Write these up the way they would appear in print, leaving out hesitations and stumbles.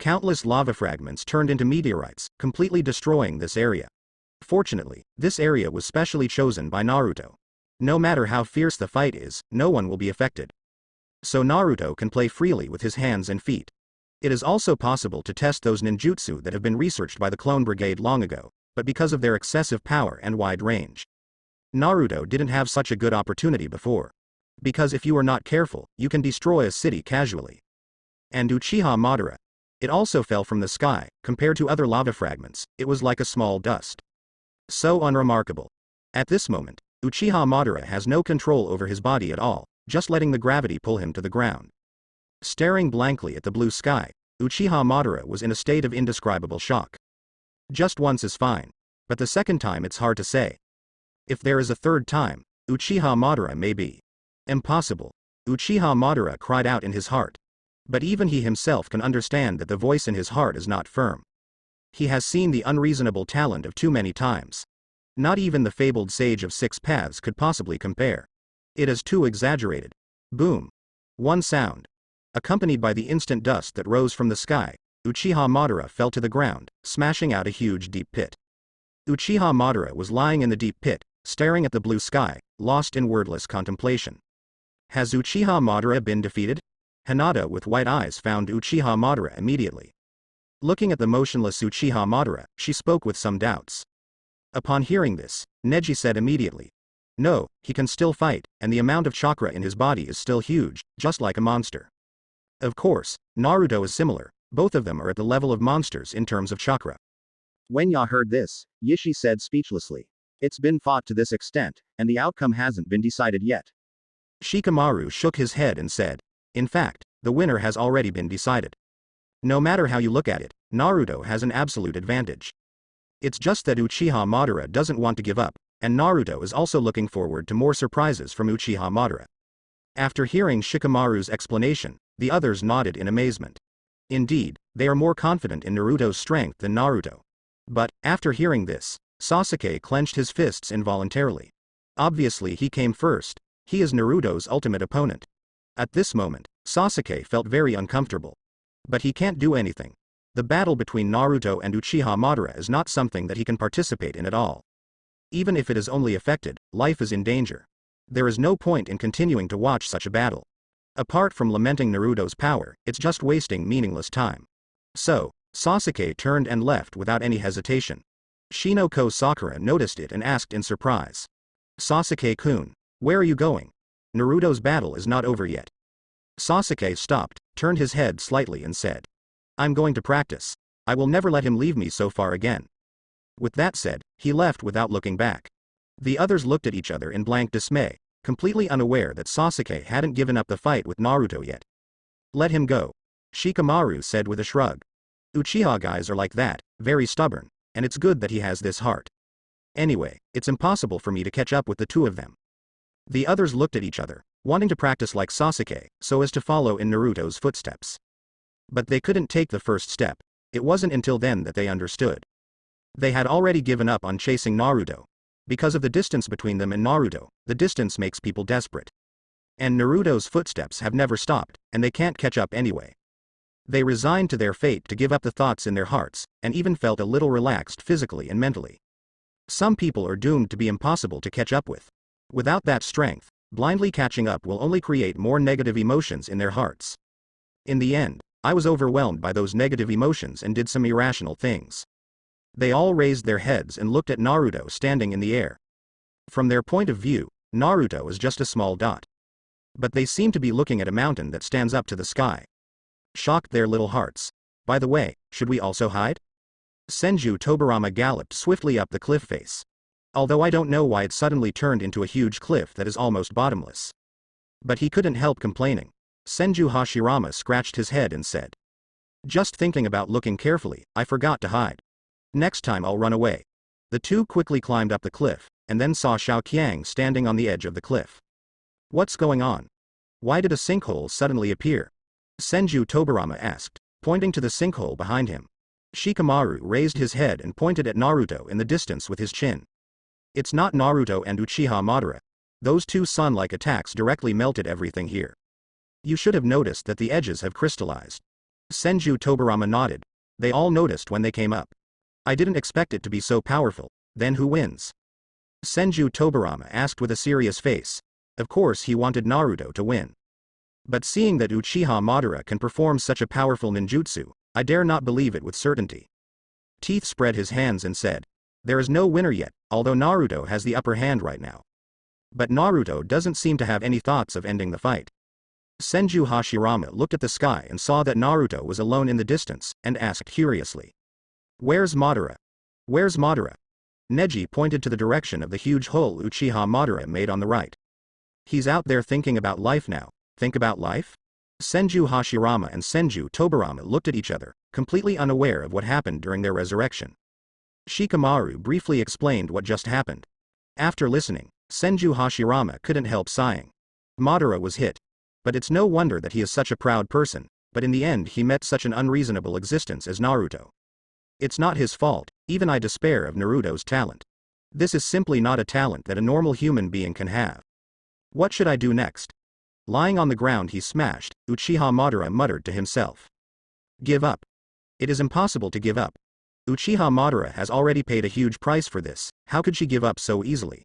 Countless lava fragments turned into meteorites, completely destroying this area. Fortunately, this area was specially chosen by Naruto. No matter how fierce the fight is, no one will be affected. So Naruto can play freely with his hands and feet. It is also possible to test those ninjutsu that have been researched by the Clone Brigade long ago, but because of their excessive power and wide range, Naruto didn't have such a good opportunity before. Because if you are not careful, you can destroy a city casually. And Uchiha Madara. It also fell from the sky. Compared to other lava fragments, it was like a small dust. So unremarkable. At this moment, Uchiha Madara has no control over his body at all, just letting the gravity pull him to the ground. Staring blankly at the blue sky, Uchiha Madara was in a state of indescribable shock. Just once is fine, but the second time it's hard to say. If there is a third time, Uchiha Madara may be impossible. Uchiha Madara cried out in his heart. But even he himself can understand that the voice in his heart is not firm. He has seen the unreasonable talent of too many times. Not even the fabled sage of six paths could possibly compare. It is too exaggerated. Boom. One sound. Accompanied by the instant dust that rose from the sky, Uchiha Madara fell to the ground, smashing out a huge deep pit. Uchiha Madara was lying in the deep pit, staring at the blue sky, lost in wordless contemplation. Has Uchiha Madara been defeated? Hinata with white eyes found Uchiha Madara immediately. Looking at the motionless Uchiha Madara, she spoke with some doubts. Upon hearing this, Neji said immediately, "No, he can still fight, and the amount of chakra in his body is still huge, just like a monster." Of course, Naruto is similar, both of them are at the level of monsters in terms of chakra. When Ya heard this, Yishi said speechlessly, "It's been fought to this extent, and the outcome hasn't been decided yet." Shikamaru shook his head and said, "In fact, the winner has already been decided. No matter how you look at it, Naruto has an absolute advantage. It's just that Uchiha Madara doesn't want to give up, and Naruto is also looking forward to more surprises from Uchiha Madara." After hearing Shikamaru's explanation, the others nodded in amazement. Indeed, they are more confident in Naruto's strength than Naruto. But, after hearing this, Sasuke clenched his fists involuntarily. Obviously he came first. He is Naruto's ultimate opponent. At this moment, Sasuke felt very uncomfortable. But he can't do anything. The battle between Naruto and Uchiha Madara is not something that he can participate in at all. Even if it is only affected, life is in danger. There is no point in continuing to watch such a battle. Apart from lamenting Naruto's power, it's just wasting meaningless time. So, Sasuke turned and left without any hesitation. Shinoko Sakura noticed it and asked in surprise, "Sasuke-kun, where are you going? Naruto's battle is not over yet." Sasuke stopped, turned his head slightly and said, "I'm going to practice. I will never let him leave me so far again." With that said, he left without looking back. The others looked at each other in blank dismay, completely unaware that Sasuke hadn't given up the fight with Naruto yet. "Let him go," Shikamaru said with a shrug. "Uchiha guys are like that, very stubborn, and it's good that he has this heart. Anyway, it's impossible for me to catch up with the two of them." The others looked at each other, wanting to practice like Sasuke, so as to follow in Naruto's footsteps. But they couldn't take the first step. It wasn't until then that they understood. They had already given up on chasing Naruto. Because of the distance between them and Naruto, the distance makes people desperate. And Naruto's footsteps have never stopped, and they can't catch up anyway. They resigned to their fate to give up the thoughts in their hearts, and even felt a little relaxed physically and mentally. Some people are doomed to be impossible to catch up with. Without that strength, blindly catching up will only create more negative emotions in their hearts. In the end, I was overwhelmed by those negative emotions and did some irrational things. They all raised their heads and looked at Naruto standing in the air. From their point of view, Naruto is just a small dot. But they seem to be looking at a mountain that stands up to the sky. Shocked their little hearts. "By the way, should we also hide?" Senju Tobirama galloped swiftly up the cliff face. Although I don't know why it suddenly turned into a huge cliff that is almost bottomless. But he couldn't help complaining. Senju Hashirama scratched his head and said, "Just thinking about looking carefully, I forgot to hide. Next time I'll run away." The two quickly climbed up the cliff, and then saw Xiao Qiang standing on the edge of the cliff. "What's going on? Why did a sinkhole suddenly appear?" Senju Tobirama asked, pointing to the sinkhole behind him. Shikamaru raised his head and pointed at Naruto in the distance with his chin. "It's not Naruto and Uchiha Madara. Those two sun-like attacks directly melted everything here. You should have noticed that the edges have crystallized." Senju Tobarama nodded. They all noticed when they came up. I didn't expect it to be so powerful. Then who wins? Senju Tobarama asked with a serious face. Of course he wanted Naruto to win. But seeing that Uchiha Madara can perform such a powerful ninjutsu, I dare not believe it with certainty. Teeth spread his hands and said. There is no winner yet, although Naruto has the upper hand right now. But Naruto doesn't seem to have any thoughts of ending the fight. Senju Hashirama looked at the sky and saw that Naruto was alone in the distance, and asked curiously. Where's Madara? Where's Madara? Neji pointed to the direction of the huge hole Uchiha Madara made on the right. He's out there thinking about life now. Think about life? Senju Hashirama and Senju Tobarama looked at each other, completely unaware of what happened during their resurrection. Shikamaru briefly explained what just happened. After listening, Senju Hashirama couldn't help sighing. Madara was hit. But it's no wonder that he is such a proud person, but in the end he met such an unreasonable existence as Naruto. It's not his fault, even I despair of Naruto's talent. This is simply not a talent that a normal human being can have. What should I do next? Lying on the ground he smashed, Uchiha Madara muttered to himself. Give up. It is impossible to give up. Uchiha Madara has already paid a huge price for this, how could she give up so easily?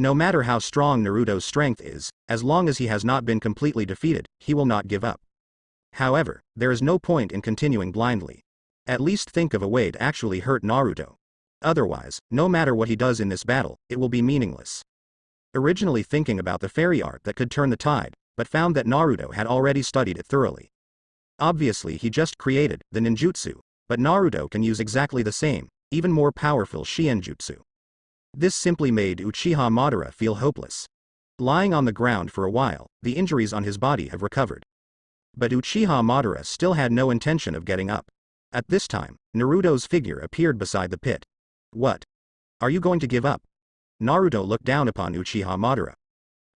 No matter how strong Naruto's strength is, as long as he has not been completely defeated, he will not give up. However, there is no point in continuing blindly. At least think of a way to actually hurt Naruto. Otherwise, no matter what he does in this battle, it will be meaningless. Originally thinking about the fairy art that could turn the tide, but found that Naruto had already studied it thoroughly. Obviously he just created the ninjutsu, but Naruto can use exactly the same, even more powerful Shienjutsu. This simply made Uchiha Madara feel hopeless. Lying on the ground for a while, the injuries on his body have recovered. But Uchiha Madara still had no intention of getting up. At this time, Naruto's figure appeared beside the pit. What? Are you going to give up? Naruto looked down upon Uchiha Madara.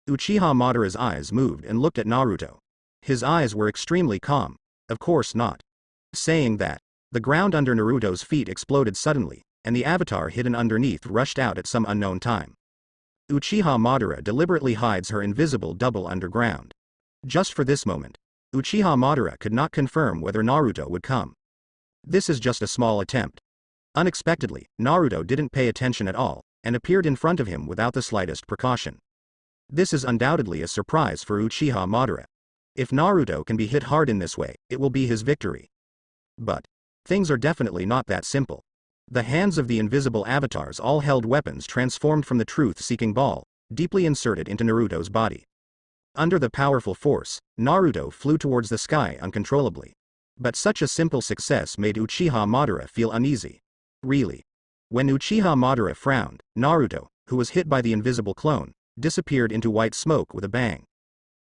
Uchiha Madara's eyes moved and looked at Naruto. His eyes were extremely calm. Of course not. Saying that, the ground under Naruto's feet exploded suddenly, and the avatar hidden underneath rushed out at some unknown time. Uchiha Madara deliberately hides her invisible double underground. Just for this moment, Uchiha Madara could not confirm whether Naruto would come. This is just a small attempt. Unexpectedly, Naruto didn't pay attention at all, and appeared in front of him without the slightest precaution. This is undoubtedly a surprise for Uchiha Madara. If Naruto can be hit hard in this way, it will be his victory. But things are definitely not that simple. The hands of the invisible avatars all held weapons transformed from the truth-seeking ball, deeply inserted into Naruto's body. Under the powerful force, Naruto flew towards the sky uncontrollably. But such a simple success made Uchiha Madara feel uneasy. Really? When Uchiha Madara frowned, Naruto, who was hit by the invisible clone, disappeared into white smoke with a bang.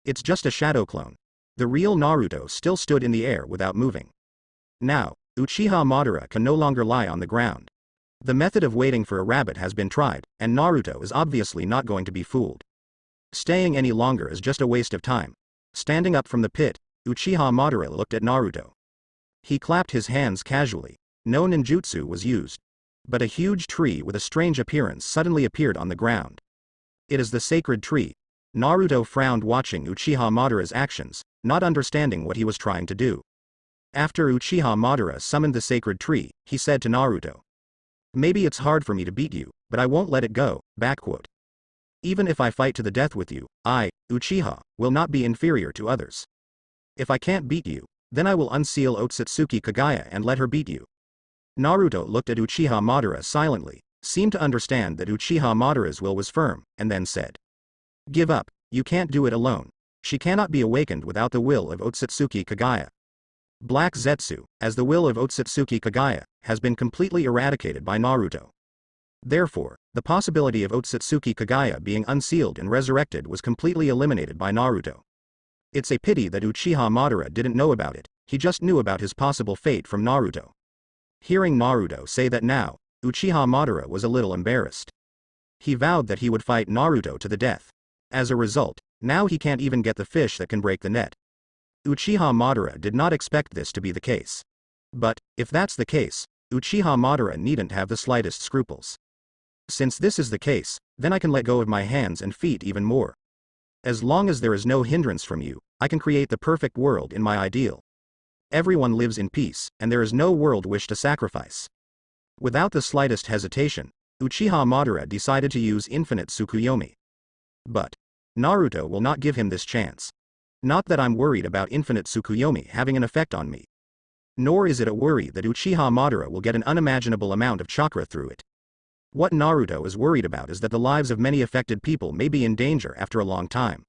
It's just a shadow clone. The real Naruto still stood in the air without moving. Now, Uchiha Madara can no longer lie on the ground. The method of waiting for a rabbit has been tried, and Naruto is obviously not going to be fooled. Staying any longer is just a waste of time. Standing up from the pit, Uchiha Madara looked at Naruto. He clapped his hands casually. No ninjutsu was used. But a huge tree with a strange appearance suddenly appeared on the ground. It is the sacred tree. Naruto frowned watching Uchiha Madara's actions, not understanding what he was trying to do. After Uchiha Madara summoned the sacred tree, he said to Naruto. Maybe it's hard for me to beat you, but I won't let it go, backquote. Even if I fight to the death with you, I, Uchiha, will not be inferior to others. If I can't beat you, then I will unseal Otsutsuki Kagaya and let her beat you. Naruto looked at Uchiha Madara silently, seemed to understand that Uchiha Madara's will was firm, and then said. Give up, you can't do it alone. She cannot be awakened without the will of Otsutsuki Kagaya. Black Zetsu, as the will of Otsutsuki Kagaya, has been completely eradicated by Naruto. Therefore, the possibility of Otsutsuki Kagaya being unsealed and resurrected was completely eliminated by Naruto. It's a pity that Uchiha Madara didn't know about it, he just knew about his possible fate from Naruto. Hearing Naruto say that now, Uchiha Madara was a little embarrassed. He vowed that he would fight Naruto to the death. As a result, now he can't even get the fish that can break the net. Uchiha Madara did not expect this to be the case. But, if that's the case, Uchiha Madara needn't have the slightest scruples. Since this is the case, then I can let go of my hands and feet even more. As long as there is no hindrance from you, I can create the perfect world in my ideal. Everyone lives in peace, and there is no world wish to sacrifice. Without the slightest hesitation, Uchiha Madara decided to use infinite Tsukuyomi. But Naruto will not give him this chance. Not that I'm worried about infinite Tsukuyomi having an effect on me. Nor is it a worry that Uchiha Madara will get an unimaginable amount of chakra through it. What Naruto is worried about is that the lives of many affected people may be in danger after a long time.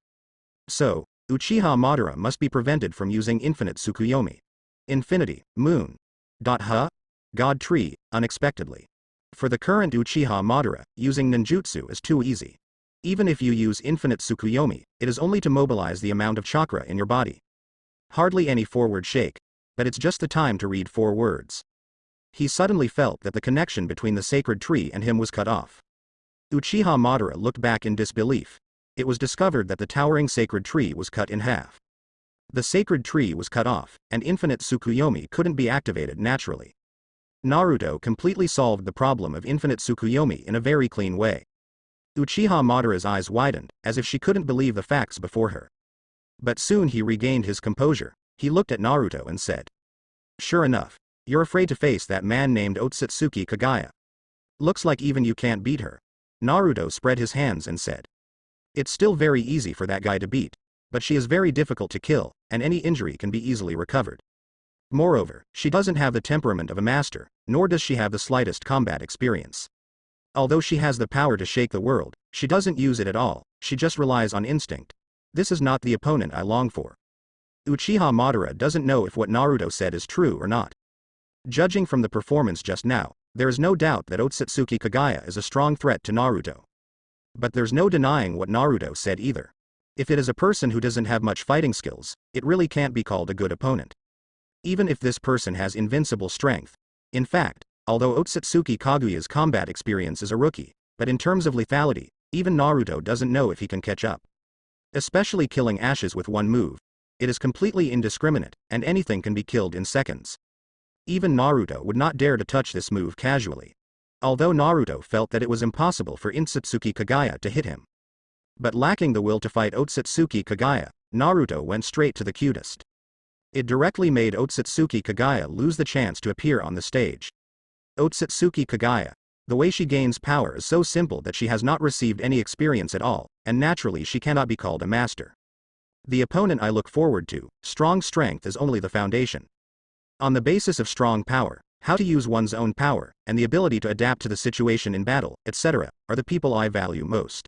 So, Uchiha Madara must be prevented from using infinite Tsukuyomi. Infinity, moon. God tree, unexpectedly. For the current Uchiha Madara, using ninjutsu is too easy. Even if you use infinite Tsukuyomi, it is only to mobilize the amount of chakra in your body. Hardly any forward shake, but it's just the time to read 4 words. He suddenly felt that the connection between the sacred tree and him was cut off. Uchiha Madara looked back in disbelief. It was discovered that the towering sacred tree was cut in half. The sacred tree was cut off, and infinite Tsukuyomi couldn't be activated naturally. Naruto completely solved the problem of infinite Tsukuyomi in a very clean way. Uchiha Madara's eyes widened, as if she couldn't believe the facts before her. But soon he regained his composure. He looked at Naruto and said, "Sure enough, you're afraid to face that man named Otsutsuki Kagaya. Looks like even you can't beat her." Naruto spread his hands and said, "It's still very easy for that guy to beat, but she is very difficult to kill, and any injury can be easily recovered. Moreover, she doesn't have the temperament of a master, nor does she have the slightest combat experience. Although she has the power to shake the world, she doesn't use it at all, she just relies on instinct. This is not the opponent I long for." Uchiha Madara doesn't know if what Naruto said is true or not. Judging from the performance just now, there is no doubt that Otsutsuki Kagaya is a strong threat to Naruto. But there's no denying what Naruto said either. If it is a person who doesn't have much fighting skills, it really can't be called a good opponent. Even if this person has invincible strength. In fact, although Otsutsuki Kaguya's combat experience is a rookie, but in terms of lethality, even Naruto doesn't know if he can catch up. Especially killing ashes with one move. It is completely indiscriminate, and anything can be killed in seconds. Even Naruto would not dare to touch this move casually. Although Naruto felt that it was impossible for Otsutsuki Kagaya to hit him. But lacking the will to fight Otsutsuki Kagaya, Naruto went straight to the cutest. It directly made Otsutsuki Kagaya lose the chance to appear on the stage. Otsutsuki Kagaya. The way she gains power is so simple that she has not received any experience at all, and naturally she cannot be called a master. The opponent I look forward to, strong strength is only the foundation. On the basis of strong power, how to use one's own power, and the ability to adapt to the situation in battle, etc., are the people I value most.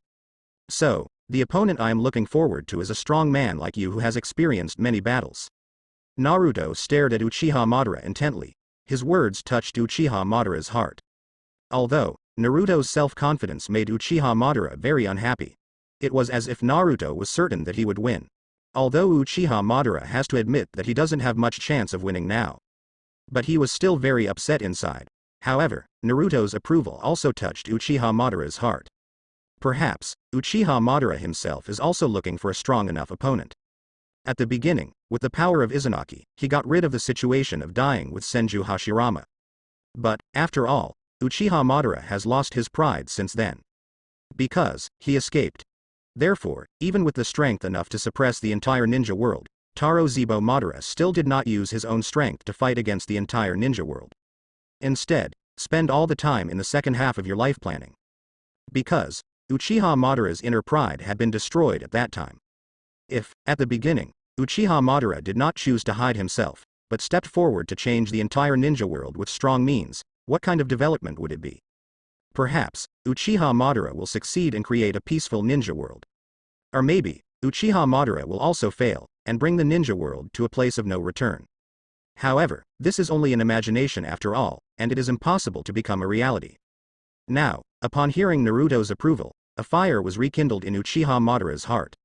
So, the opponent I am looking forward to is a strong man like you who has experienced many battles." Naruto stared at Uchiha Madara intently. His words touched Uchiha Madara's heart. Although, Naruto's self-confidence made Uchiha Madara very unhappy. It was as if Naruto was certain that he would win. Although Uchiha Madara has to admit that he doesn't have much chance of winning now. But he was still very upset inside. However, Naruto's approval also touched Uchiha Madara's heart. Perhaps, Uchiha Madara himself is also looking for a strong enough opponent. At the beginning, with the power of Izanagi, he got rid of the situation of dying with Senju Hashirama. But, after all, Uchiha Madara has lost his pride since then. Because, he escaped. Therefore, even with the strength enough to suppress the entire ninja world, Taro Zebo Madara still did not use his own strength to fight against the entire ninja world. Instead, spend all the time in the second half of your life planning. Because, Uchiha Madara's inner pride had been destroyed at that time. If, at the beginning, Uchiha Madara did not choose to hide himself, but stepped forward to change the entire ninja world with strong means, what kind of development would it be? Perhaps, Uchiha Madara will succeed and create a peaceful ninja world. Or maybe, Uchiha Madara will also fail, and bring the ninja world to a place of no return. However, this is only an imagination after all, and it is impossible to become a reality. Now, upon hearing Naruto's approval, a fire was rekindled in Uchiha Madara's heart.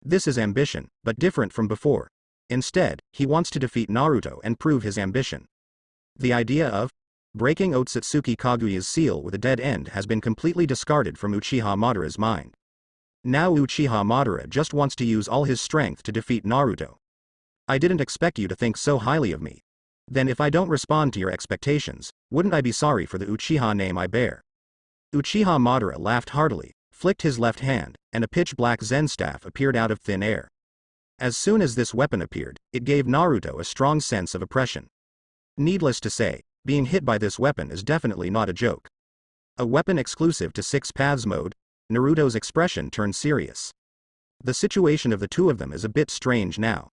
This is ambition, but different from before. Instead, he wants to defeat Naruto and prove his ambition. The idea of breaking Otsutsuki Kaguya's seal with a dead end has been completely discarded from Uchiha Madara's mind. Now Uchiha Madara just wants to use all his strength to defeat Naruto. I didn't expect you to think so highly of me. Then if I don't respond to your expectations, wouldn't I be sorry for the Uchiha name I bear? Uchiha Madara laughed heartily, flicked his left hand, and a pitch-black Zen staff appeared out of thin air. As soon as this weapon appeared, it gave Naruto a strong sense of oppression. Needless to say, being hit by this weapon is definitely not a joke. A weapon exclusive to 6 Paths mode, Naruto's expression turned serious. The situation of the two of them is a bit strange now.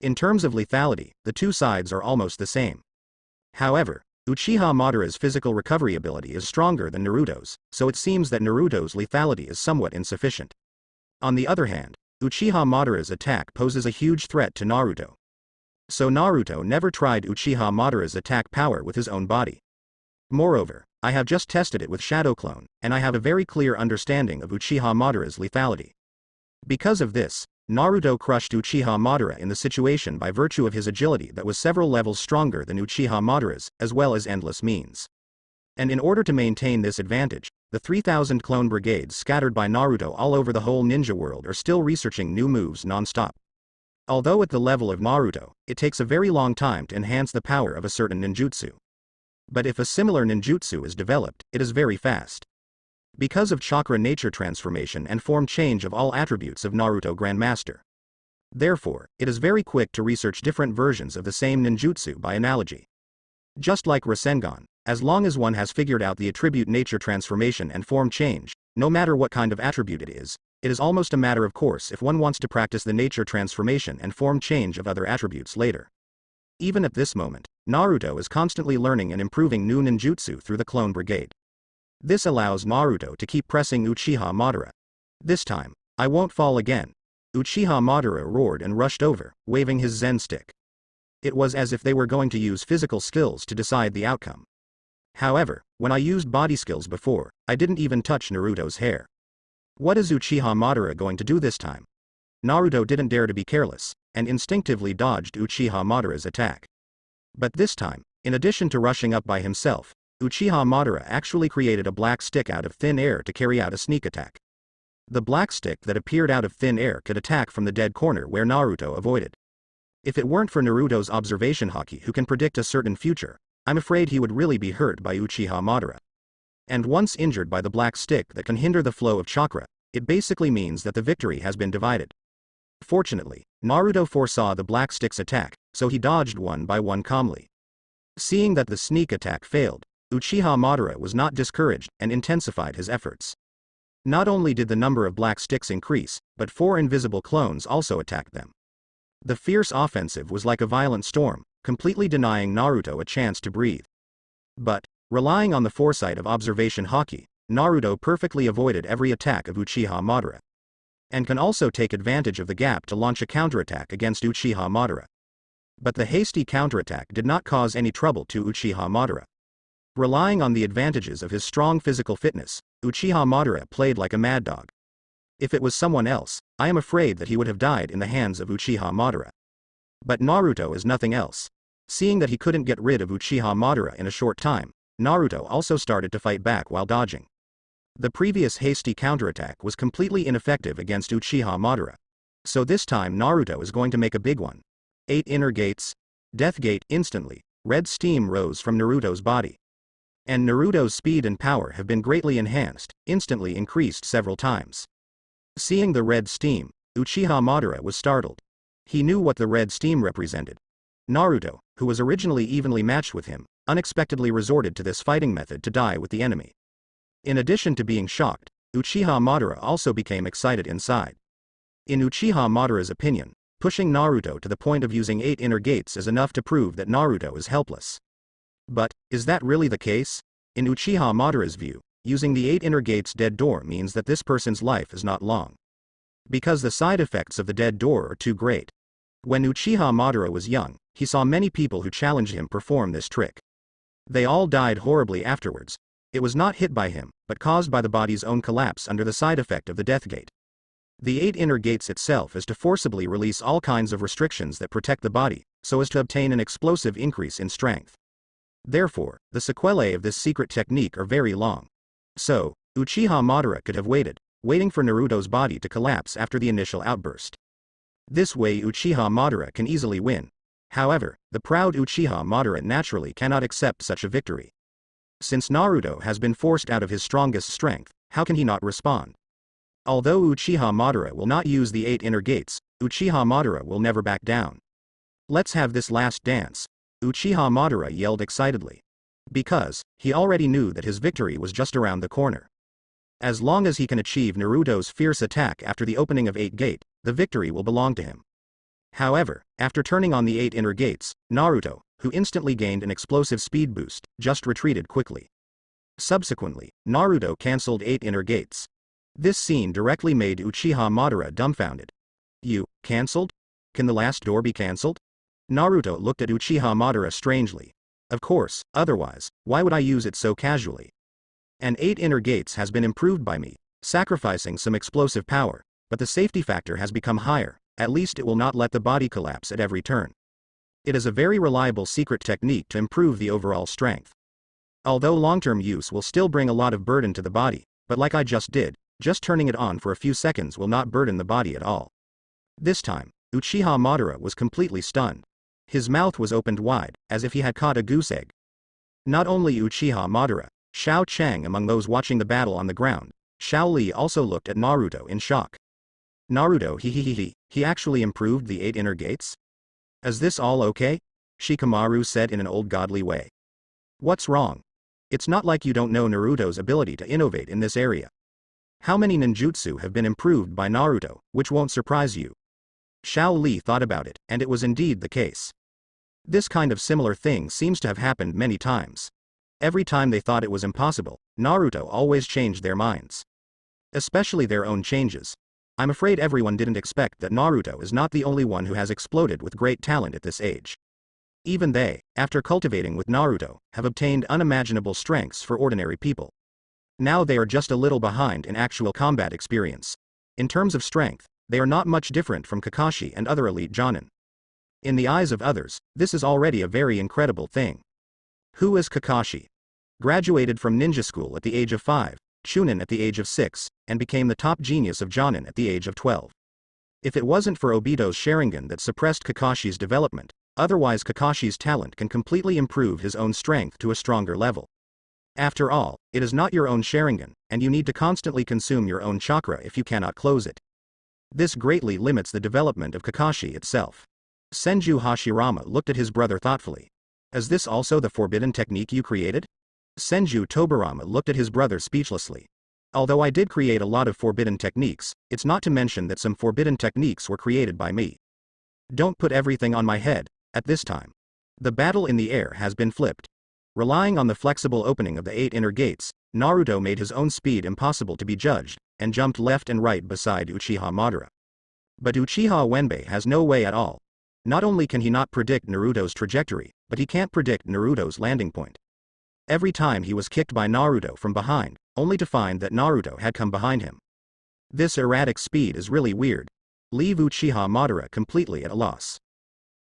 In terms of lethality, the two sides are almost the same. However, Uchiha Madara's physical recovery ability is stronger than Naruto's, so it seems that Naruto's lethality is somewhat insufficient. On the other hand, Uchiha Madara's attack poses a huge threat to Naruto. So Naruto never tried Uchiha Madara's attack power with his own body. Moreover, I have just tested it with Shadow Clone, and I have a very clear understanding of Uchiha Madara's lethality. Because of this, Naruto crushed Uchiha Madara in the situation by virtue of his agility that was several levels stronger than Uchiha Madara's, as well as endless means. And in order to maintain this advantage, the 3,000 clone brigades scattered by Naruto all over the whole ninja world are still researching new moves non-stop. Although at the level of Naruto, it takes a very long time to enhance the power of a certain ninjutsu. But if a similar ninjutsu is developed, it is very fast. Because of chakra nature transformation and form change of all attributes of Naruto Grandmaster. Therefore, it is very quick to research different versions of the same ninjutsu by analogy. Just like Rasengan, as long as one has figured out the attribute nature transformation and form change, no matter what kind of attribute it is almost a matter of course if one wants to practice the nature transformation and form change of other attributes later. Even at this moment, Naruto is constantly learning and improving new ninjutsu through the Clone Brigade. This allows Naruto to keep pressing Uchiha Madara. This time, I won't fall again. Uchiha Madara roared and rushed over, waving his Zen stick. It was as if they were going to use physical skills to decide the outcome. However, when I used body skills before, I didn't even touch Naruto's hair. What is Uchiha Madara going to do this time? Naruto didn't dare to be careless, and instinctively dodged Uchiha Madara's attack. But this time, in addition to rushing up by himself, Uchiha Madara actually created a black stick out of thin air to carry out a sneak attack. The black stick that appeared out of thin air could attack from the dead corner where Naruto avoided. If it weren't for Naruto's observation haki who can predict a certain future, I'm afraid he would really be hurt by Uchiha Madara. And once injured by the black stick that can hinder the flow of chakra, it basically means that the victory has been divided. Fortunately, Naruto foresaw the black stick's attack, so he dodged one by one calmly. Seeing that the sneak attack failed, Uchiha Madara was not discouraged and intensified his efforts. Not only did the number of black sticks increase, but 4 invisible clones also attacked them. The fierce offensive was like a violent storm, completely denying Naruto a chance to breathe. But, relying on the foresight of observation haki, Naruto perfectly avoided every attack of Uchiha Madara. And can also take advantage of the gap to launch a counterattack against Uchiha Madara. But the hasty counterattack did not cause any trouble to Uchiha Madara. Relying on the advantages of his strong physical fitness, Uchiha Madara played like a mad dog. If it was someone else, I am afraid that he would have died in the hands of Uchiha Madara. But Naruto is nothing else. Seeing that he couldn't get rid of Uchiha Madara in a short time, Naruto also started to fight back while dodging. The previous hasty counterattack was completely ineffective against Uchiha Madara. So this time Naruto is going to make a big one. 8 inner gates. Death gate. Instantly, red steam rose from Naruto's body. And Naruto's speed and power have been greatly enhanced, instantly increased several times. Seeing the red steam, Uchiha Madara was startled. He knew what the red steam represented. Naruto, who was originally evenly matched with him, unexpectedly resorted to this fighting method to die with the enemy. In addition to being shocked, Uchiha Madara also became excited inside. In Uchiha Madara's opinion, pushing Naruto to the point of using 8 inner gates is enough to prove that Naruto is helpless. But, is that really the case? In Uchiha Madara's view, using the 8 inner gates dead door means that this person's life is not long. Because the side effects of the dead door are too great. When Uchiha Madara was young, he saw many people who challenged him perform this trick. They all died horribly afterwards. It was not hit by him, but caused by the body's own collapse under the side effect of the death gate. The 8 inner gates itself is to forcibly release all kinds of restrictions that protect the body, so as to obtain an explosive increase in strength. Therefore, the sequelae of this secret technique are very long. So, Uchiha Madara could have waiting for Naruto's body to collapse after the initial outburst. This way Uchiha Madara can easily win. However, the proud Uchiha Madara naturally cannot accept such a victory. Since Naruto has been forced out of his strongest strength, how can he not respond? Although Uchiha Madara will not use the 8 inner gates, Uchiha Madara will never back down. Let's have this last dance, Uchiha Madara yelled excitedly. Because, he already knew that his victory was just around the corner. As long as he can achieve Naruto's fierce attack after the opening of 8 Gate, the victory will belong to him. However, after turning on the 8 inner gates, Naruto, who instantly gained an explosive speed boost, just retreated quickly. Subsequently, Naruto cancelled 8 inner gates. This scene directly made Uchiha Madara dumbfounded. You, cancelled? Can the last door be cancelled? Naruto looked at Uchiha Madara strangely. Of course, otherwise, why would I use it so casually? And 8 inner gates has been improved by me, sacrificing some explosive power, but the safety factor has become higher, at least it will not let the body collapse at every turn. It is a very reliable secret technique to improve the overall strength. Although long-term use will still bring a lot of burden to the body, but like I just did, just turning it on for a few seconds will not burden the body at all. This time, Uchiha Madara was completely stunned. His mouth was opened wide, as if he had caught a goose egg. Not only Uchiha Madara, Xiao Chang among those watching the battle on the ground, Xiao Li also looked at Naruto in shock. Naruto he actually improved the 8 inner gates? Is this all okay? Shikamaru said in an old godly way. What's wrong? It's not like you don't know Naruto's ability to innovate in this area. How many ninjutsu have been improved by Naruto, which won't surprise you? Xiao Li thought about it, and it was indeed the case. This kind of similar thing seems to have happened many times. Every time they thought it was impossible, Naruto always changed their minds. Especially their own changes. I'm afraid everyone didn't expect that Naruto is not the only one who has exploded with great talent at this age. Even they, after cultivating with Naruto, have obtained unimaginable strengths for ordinary people. Now they are just a little behind in actual combat experience. In terms of strength, they are not much different from Kakashi and other elite Jonin. In the eyes of others, this is already a very incredible thing. Who is Kakashi? Graduated from ninja school at the age of 5, Chunin at the age of 6, and became the top genius of Jonin at the age of 12. If it wasn't for Obito's Sharingan that suppressed Kakashi's development, otherwise Kakashi's talent can completely improve his own strength to a stronger level. After all, it is not your own Sharingan, and you need to constantly consume your own chakra if you cannot close it. This greatly limits the development of Kakashi itself. Senju Hashirama looked at his brother thoughtfully. Is this also the forbidden technique you created? Senju Tobirama looked at his brother speechlessly. Although I did create a lot of forbidden techniques, it's not to mention that some forbidden techniques were created by me. Don't put everything on my head, at this time. The battle in the air has been flipped. Relying on the flexible opening of the 8 inner gates, Naruto made his own speed impossible to be judged, and jumped left and right beside Uchiha Madara. But Uchiha Wenbei has no way at all. Not only can he not predict Naruto's trajectory, but he can't predict Naruto's landing point. Every time he was kicked by Naruto from behind, only to find that Naruto had come behind him. This erratic speed is really weird. Leave Uchiha Madara completely at a loss.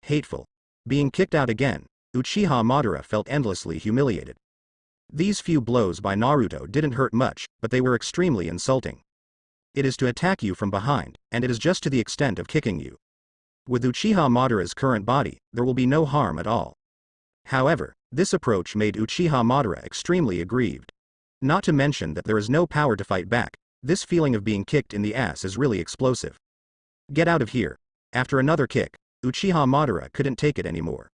Hateful. Being kicked out again, Uchiha Madara felt endlessly humiliated. These few blows by Naruto didn't hurt much, but they were extremely insulting. It is to attack you from behind, and it is just to the extent of kicking you. With Uchiha Madara's current body, there will be no harm at all. However, this approach made Uchiha Madara extremely aggrieved. Not to mention that there is no power to fight back, this feeling of being kicked in the ass is really explosive. Get out of here. After another kick, Uchiha Madara couldn't take it anymore.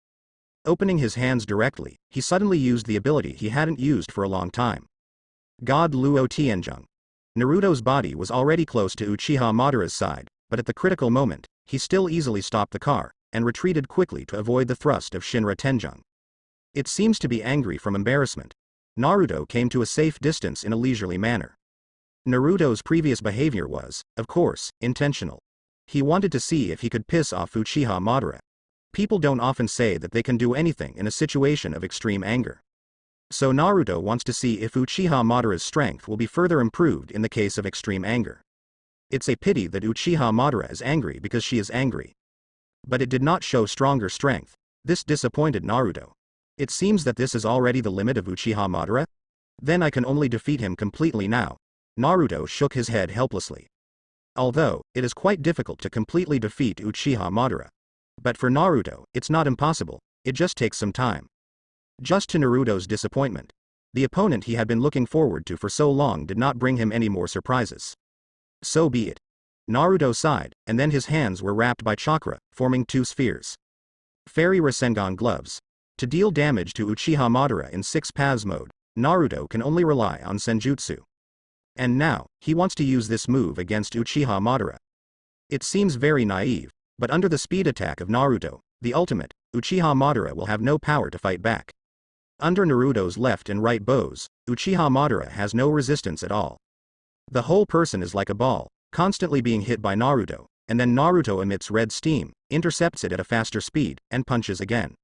Opening his hands directly, he suddenly used the ability he hadn't used for a long time. God Luo Tianzhong. Naruto's body was already close to Uchiha Madara's side, but at the critical moment, he still easily stopped the car, and retreated quickly to avoid the thrust of Shinra Tenjong. It seems to be angry from embarrassment. Naruto came to a safe distance in a leisurely manner. Naruto's previous behavior was, of course, intentional. He wanted to see if he could piss off Uchiha Madara. People don't often say that they can do anything in a situation of extreme anger. So Naruto wants to see if Uchiha Madara's strength will be further improved in the case of extreme anger. It's a pity that Uchiha Madara is angry because she is angry. But it did not show stronger strength. This disappointed Naruto. It seems that this is already the limit of Uchiha Madara? Then I can only defeat him completely now. Naruto shook his head helplessly. Although, it is quite difficult to completely defeat Uchiha Madara. But for Naruto, it's not impossible, it just takes some time. Just to Naruto's disappointment. The opponent he had been looking forward to for so long did not bring him any more surprises. So be it. Naruto sighed, and then his hands were wrapped by chakra, forming two spheres. Fairy Rasengan gloves. To deal damage to Uchiha Madara in 6 paths mode, Naruto can only rely on Senjutsu. And now, he wants to use this move against Uchiha Madara. It seems very naive, but under the speed attack of Naruto, the ultimate, Uchiha Madara will have no power to fight back. Under Naruto's left and right bows, Uchiha Madara has no resistance at all. The whole person is like a ball, constantly being hit by Naruto, and then Naruto emits red steam, intercepts it at a faster speed, and punches again.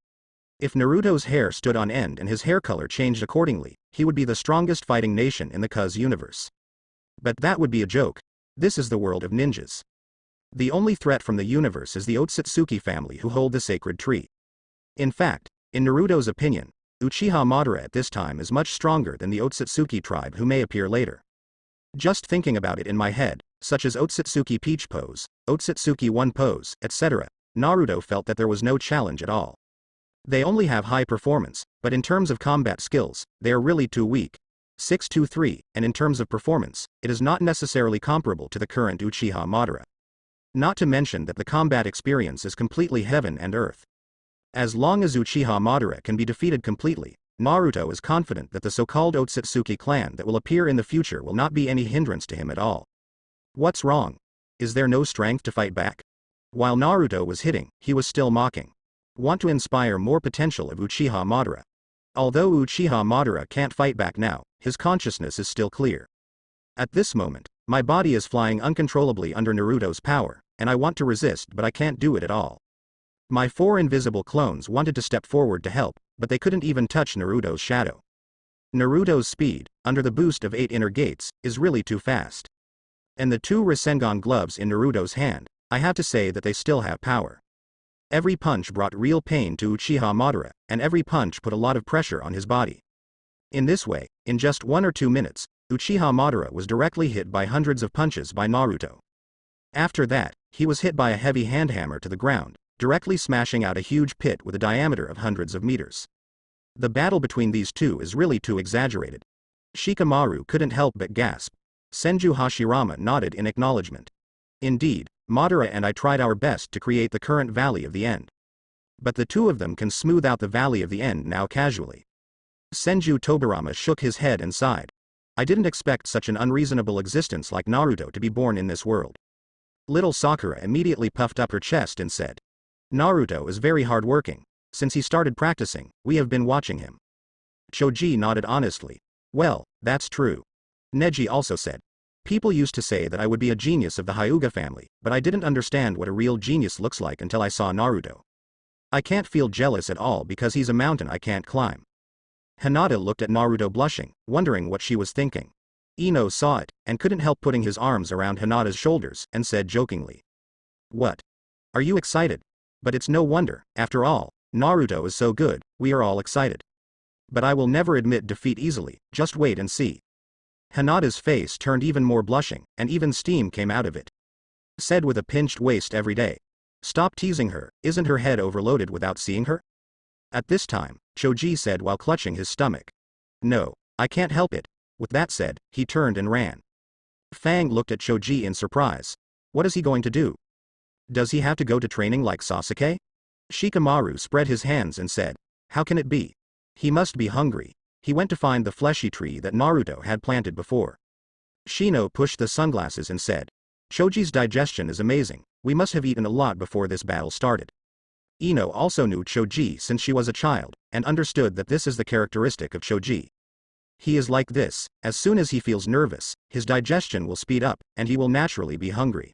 If Naruto's hair stood on end and his hair color changed accordingly, he would be the strongest fighting nation in the Cuz universe. But that would be a joke. This is the world of ninjas. The only threat from the universe is the Otsutsuki family who hold the sacred tree. In fact, in Naruto's opinion, Uchiha Madara at this time is much stronger than the Otsutsuki tribe who may appear later. Just thinking about it in my head, such as Otsutsuki Peach Pose, Otsutsuki One Pose, etc., Naruto felt that there was no challenge at all. They only have high performance, but in terms of combat skills, they are really too weak. 6-2-3, and in terms of performance, it is not necessarily comparable to the current Uchiha Madara. Not to mention that the combat experience is completely heaven and earth. As long as Uchiha Madara can be defeated completely, Naruto is confident that the so-called Otsutsuki clan that will appear in the future will not be any hindrance to him at all. What's wrong? Is there no strength to fight back? While Naruto was hitting, he was still mocking. Want to inspire more potential of Uchiha Madara. Although Uchiha Madara can't fight back now, his consciousness is still clear. At this moment, my body is flying uncontrollably under Naruto's power, and I want to resist but I can't do it at all. My 4 invisible clones wanted to step forward to help, but they couldn't even touch Naruto's shadow. Naruto's speed, under the boost of 8 inner gates, is really too fast. And the 2 Rasengan gloves in Naruto's hand, I have to say that they still have power. Every punch brought real pain to Uchiha Madara, and every punch put a lot of pressure on his body. In this way, in just 1 or 2 minutes, Uchiha Madara was directly hit by hundreds of punches by Naruto. After that, he was hit by a heavy handhammer to the ground, directly smashing out a huge pit with a diameter of hundreds of meters. The battle between these two is really too exaggerated. Shikamaru couldn't help but gasp. Senju Hashirama nodded in acknowledgement. Indeed, Madara and I tried our best to create the current Valley of the End. But the two of them can smooth out the Valley of the End now casually. Senju Tobirama shook his head and sighed. I didn't expect such an unreasonable existence like Naruto to be born in this world. Little Sakura immediately puffed up her chest and said, Naruto is very hardworking. Since he started practicing, we have been watching him. Choji nodded honestly. Well, that's true. Neji also said. People used to say that I would be a genius of the Hyuga family, but I didn't understand what a real genius looks like until I saw Naruto. I can't feel jealous at all because he's a mountain I can't climb. Hinata looked at Naruto blushing, wondering what she was thinking. Ino saw it, and couldn't help putting his arms around Hinata's shoulders, and said jokingly. What? Are you excited? But it's no wonder, after all, Naruto is so good, we are all excited. But I will never admit defeat easily, just wait and see. Hinata's face turned even more blushing, and even steam came out of it. Said with a pinched waist every day. Stop teasing her, isn't her head overloaded without seeing her? At this time, Choji said while clutching his stomach. No, I can't help it. With that said, he turned and ran. Fang looked at Choji in surprise. What is he going to do? Does he have to go to training like Sasuke? Shikamaru spread his hands and said, how can it be? He must be hungry. He went to find the fleshy tree that Naruto had planted before. Shino pushed the sunglasses and said, Choji's digestion is amazing, we must have eaten a lot before this battle started. Ino also knew Choji since she was a child, and understood that this is the characteristic of Choji. He is like this, as soon as he feels nervous, his digestion will speed up, and he will naturally be hungry.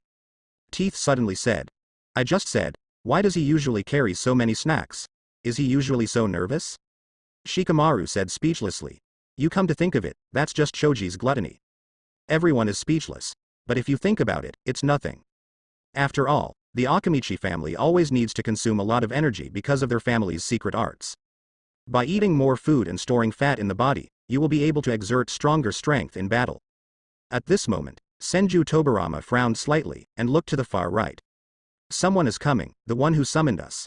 Teeth suddenly said. I just said, why does he usually carry so many snacks? Is he usually so nervous? Shikamaru said speechlessly. You come to think of it, that's just Choji's gluttony. Everyone is speechless. But if you think about it, it's nothing. After all, the Akamichi family always needs to consume a lot of energy because of their family's secret arts. By eating more food and storing fat in the body, you will be able to exert stronger strength in battle. At this moment, Senju Tobirama frowned slightly, and looked to the far right. Someone is coming, the one who summoned us.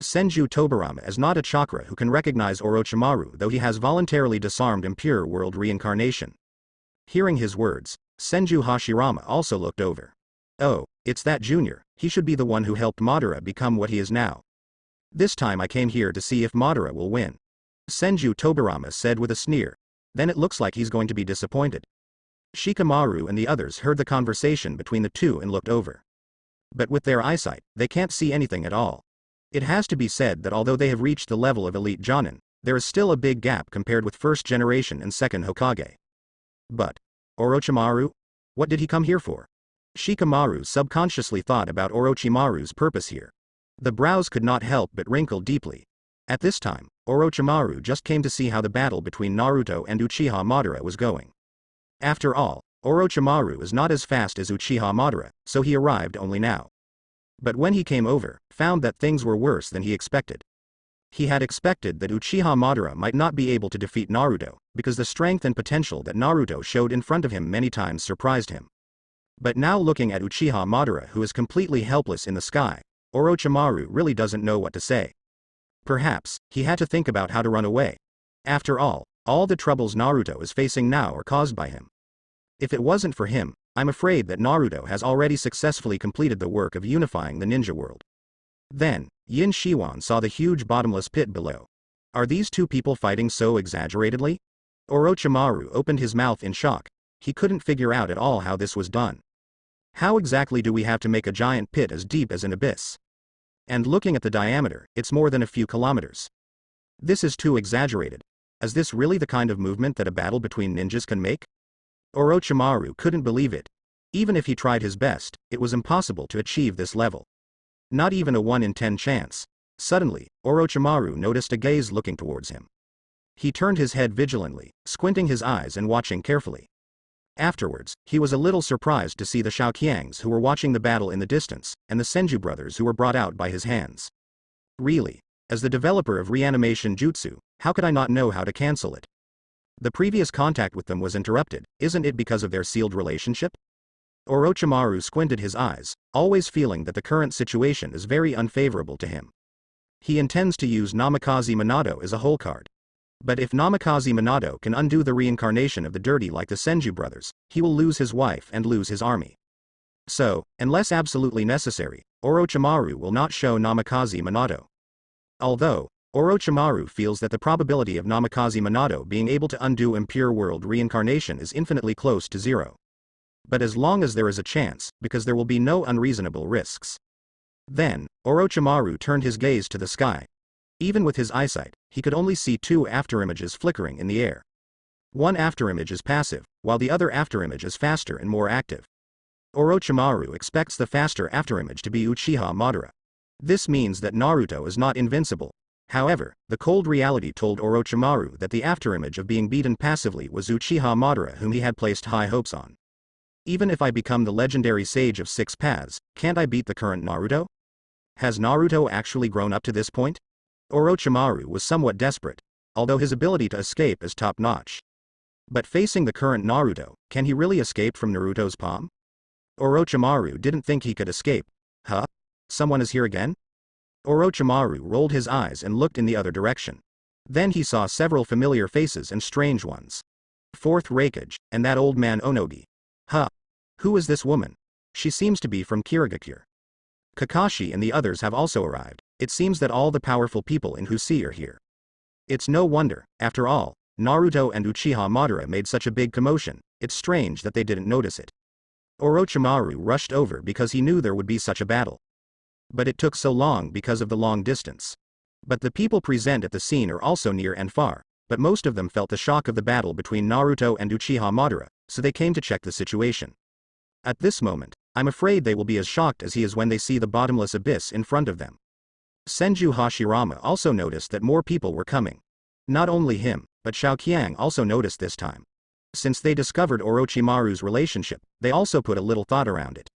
Senju Tobirama is not a chakra who can recognize Orochimaru, though he has voluntarily disarmed impure world reincarnation. Hearing his words, Senju Hashirama also looked over. Oh, it's that junior, he should be the one who helped Madara become what he is now. This time I came here to see if Madara will win. Senju Tobirama said with a sneer. Then it looks like he's going to be disappointed. Shikamaru and the others heard the conversation between the two and looked over. But with their eyesight, they can't see anything at all. It has to be said that although they have reached the level of elite Jonin, there is still a big gap compared with first generation and second Hokage. But Orochimaru? What did he come here for? Shikamaru subconsciously thought about Orochimaru's purpose here. The brows could not help but wrinkle deeply. At this time, Orochimaru just came to see how the battle between Naruto and Uchiha Madara was going. After all, Orochimaru is not as fast as Uchiha Madara, so he arrived only now. But when he came over, found that things were worse than he expected. He had expected that Uchiha Madara might not be able to defeat Naruto, because the strength and potential that Naruto showed in front of him many times surprised him. But now looking at Uchiha Madara, who is completely helpless in the sky, Orochimaru really doesn't know what to say. Perhaps, he had to think about how to run away. After all the troubles Naruto is facing now are caused by him. If it wasn't for him, I'm afraid that Naruto has already successfully completed the work of unifying the ninja world. Then, Yin Shiwan saw the huge bottomless pit below. Are these two people fighting so exaggeratedly? Orochimaru opened his mouth in shock. He couldn't figure out at all how this was done. How exactly do we have to make a giant pit as deep as an abyss? And looking at the diameter, it's more than a few kilometers. This is too exaggerated. Is this really the kind of movement that a battle between ninjas can make? Orochimaru couldn't believe it. Even if he tried his best, it was impossible to achieve this level. Not even a 1 in 10 chance. Suddenly, Orochimaru noticed a gaze looking towards him. He turned his head vigilantly, squinting his eyes and watching carefully. Afterwards, he was a little surprised to see the Shaoqiangs who were watching the battle in the distance, and the Senju brothers who were brought out by his hands. Really? As the developer of reanimation jutsu, how could I not know how to cancel it? The previous contact with them was interrupted, isn't it because of their sealed relationship? Orochimaru squinted his eyes, always feeling that the current situation is very unfavorable to him. He intends to use Namikaze Minato as a hole card. But if Namikaze Minato can undo the reincarnation of the dirty like the Senju brothers, he will lose his wife and lose his army. So, unless absolutely necessary, Orochimaru will not show Namikaze Minato. Although, Orochimaru feels that the probability of Namikaze Minato being able to undo impure world reincarnation is infinitely close to zero. But as long as there is a chance, because there will be no unreasonable risks. Then, Orochimaru turned his gaze to the sky. Even with his eyesight, he could only see 2 afterimages flickering in the air. One afterimage is passive, while the other afterimage is faster and more active. Orochimaru expects the faster afterimage to be Uchiha Madara. This means that Naruto is not invincible. However, the cold reality told Orochimaru that the afterimage of being beaten passively was Uchiha Madara, whom he had placed high hopes on. Even if I become the legendary sage of 6 paths, can't I beat the current Naruto? Has Naruto actually grown up to this point? Orochimaru was somewhat desperate, although his ability to escape is top-notch. But facing the current Naruto, can he really escape from Naruto's palm? Orochimaru didn't think he could escape. Huh? Someone is here again? Orochimaru rolled his eyes and looked in the other direction. Then he saw several familiar faces and strange ones. Fourth Raikage, and that old man Onogi. Huh? Who is this woman? She seems to be from Kirigakure. Kakashi and the others have also arrived. It seems that all the powerful people in Husei are here. It's no wonder, after all, Naruto and Uchiha Madara made such a big commotion, it's strange that they didn't notice it. Orochimaru rushed over because he knew there would be such a battle. But it took so long because of the long distance. But the people present at the scene are also near and far, but most of them felt the shock of the battle between Naruto and Uchiha Madara, so they came to check the situation. At this moment, I'm afraid they will be as shocked as he is when they see the bottomless abyss in front of them. Senju Hashirama also noticed that more people were coming. Not only him, but Shaoqiang also noticed this time. Since they discovered Orochimaru's relationship, they also put a little thought around it.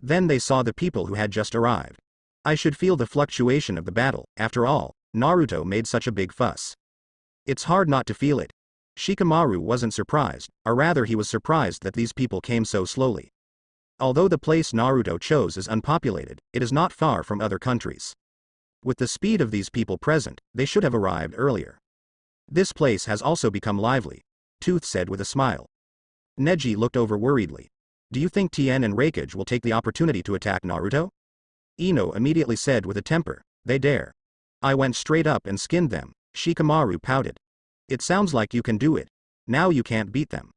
Then they saw the people who had just arrived. I should feel the fluctuation of the battle, after all, Naruto made such a big fuss. It's hard not to feel it. Shikamaru wasn't surprised, or rather he was surprised that these people came so slowly. Although the place Naruto chose is unpopulated, it is not far from other countries. With the speed of these people present, they should have arrived earlier. This place has also become lively, Tooth said with a smile. Neji looked over worriedly. Do you think Tien and Raikage will take the opportunity to attack Naruto? Ino immediately said with a temper, they dare. I went straight up and skinned them, Shikamaru pouted. It sounds like you can do it. Now you can't beat them.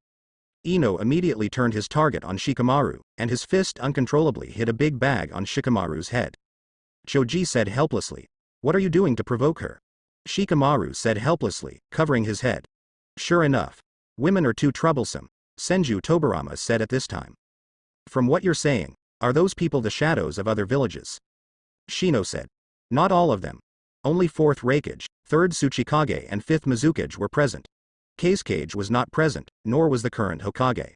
Ino immediately turned his target on Shikamaru, and his fist uncontrollably hit a big bag on Shikamaru's head. Choji said helplessly, what are you doing to provoke her? Shikamaru said helplessly, covering his head. Sure enough. Women are too troublesome, Senju Tobirama said at this time. From what you're saying, are those people the shadows of other villages? Shino said. Not all of them. Only 4th Raikage, 3rd Tsuchikage and 5th Mizukage were present. Kazekage was not present, nor was the current Hokage.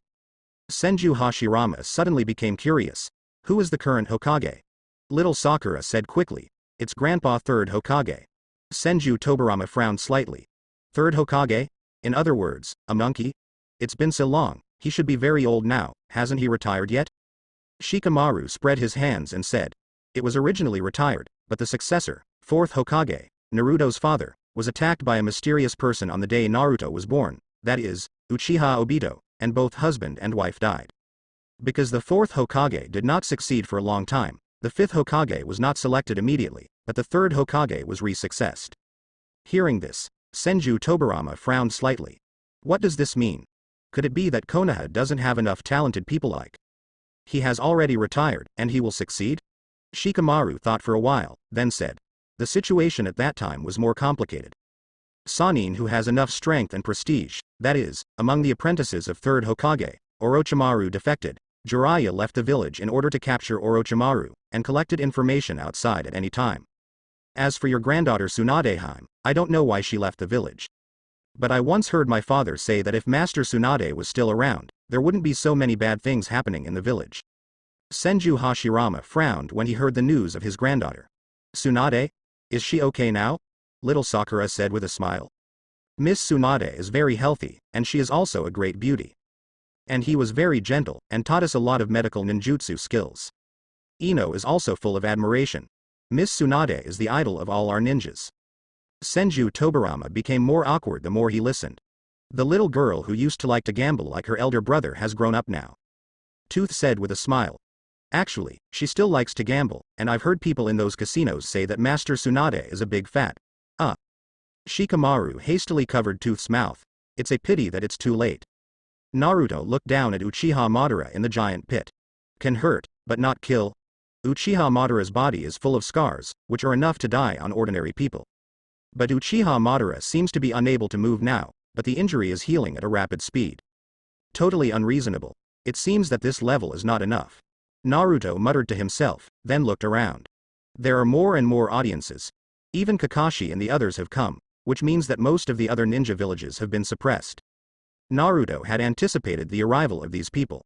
Senju Hashirama suddenly became curious. Who is the current Hokage? Little Sakura said quickly. It's Grandpa 3rd Hokage. Senju Tobirama frowned slightly. 3rd Hokage? In other words, a monkey? It's been so long, he should be very old now, hasn't he retired yet? Shikamaru spread his hands and said. It was originally retired, but the successor, 4th Hokage, Naruto's father, was attacked by a mysterious person on the day Naruto was born, that is, Uchiha Obito, and both husband and wife died. Because the 4th Hokage did not succeed for a long time, the 5th Hokage was not selected immediately, but the 3rd Hokage was re-successed. Hearing this, Senju Tobirama frowned slightly. What does this mean? Could it be that Konoha doesn't have enough talented people like? He has already retired, and he will succeed? Shikamaru thought for a while, then said. The situation at that time was more complicated. Sannin, who has enough strength and prestige, that is, among the apprentices of 3rd Hokage, Orochimaru defected. Jiraiya left the village in order to capture Orochimaru, and collected information outside at any time. As for your granddaughter Tsunadeheim, I don't know why she left the village. But I once heard my father say that if Master Tsunade was still around, there wouldn't be so many bad things happening in the village. Senju Hashirama frowned when he heard the news of his granddaughter. Tsunade? Is she okay now? Little Sakura said with a smile. Miss Tsunade is very healthy, and she is also a great beauty. And he was very gentle, and taught us a lot of medical ninjutsu skills. Ino is also full of admiration. Miss Tsunade is the idol of all our ninjas. Senju Tobirama became more awkward the more he listened. The little girl who used to like to gamble like her elder brother has grown up now. Tooth said with a smile. Actually, she still likes to gamble, and I've heard people in those casinos say that Master Tsunade is a big fat. Shikamaru hastily covered Tooth's mouth. It's a pity that it's too late. Naruto looked down at Uchiha Madara in the giant pit. Can hurt, but not kill. Uchiha Madara's body is full of scars, which are enough to die on ordinary people. But Uchiha Madara seems to be unable to move now, but the injury is healing at a rapid speed. Totally unreasonable. It seems that this level is not enough. Naruto muttered to himself, then looked around. There are more and more audiences. Even Kakashi and the others have come, which means that most of the other ninja villages have been suppressed. Naruto had anticipated the arrival of these people.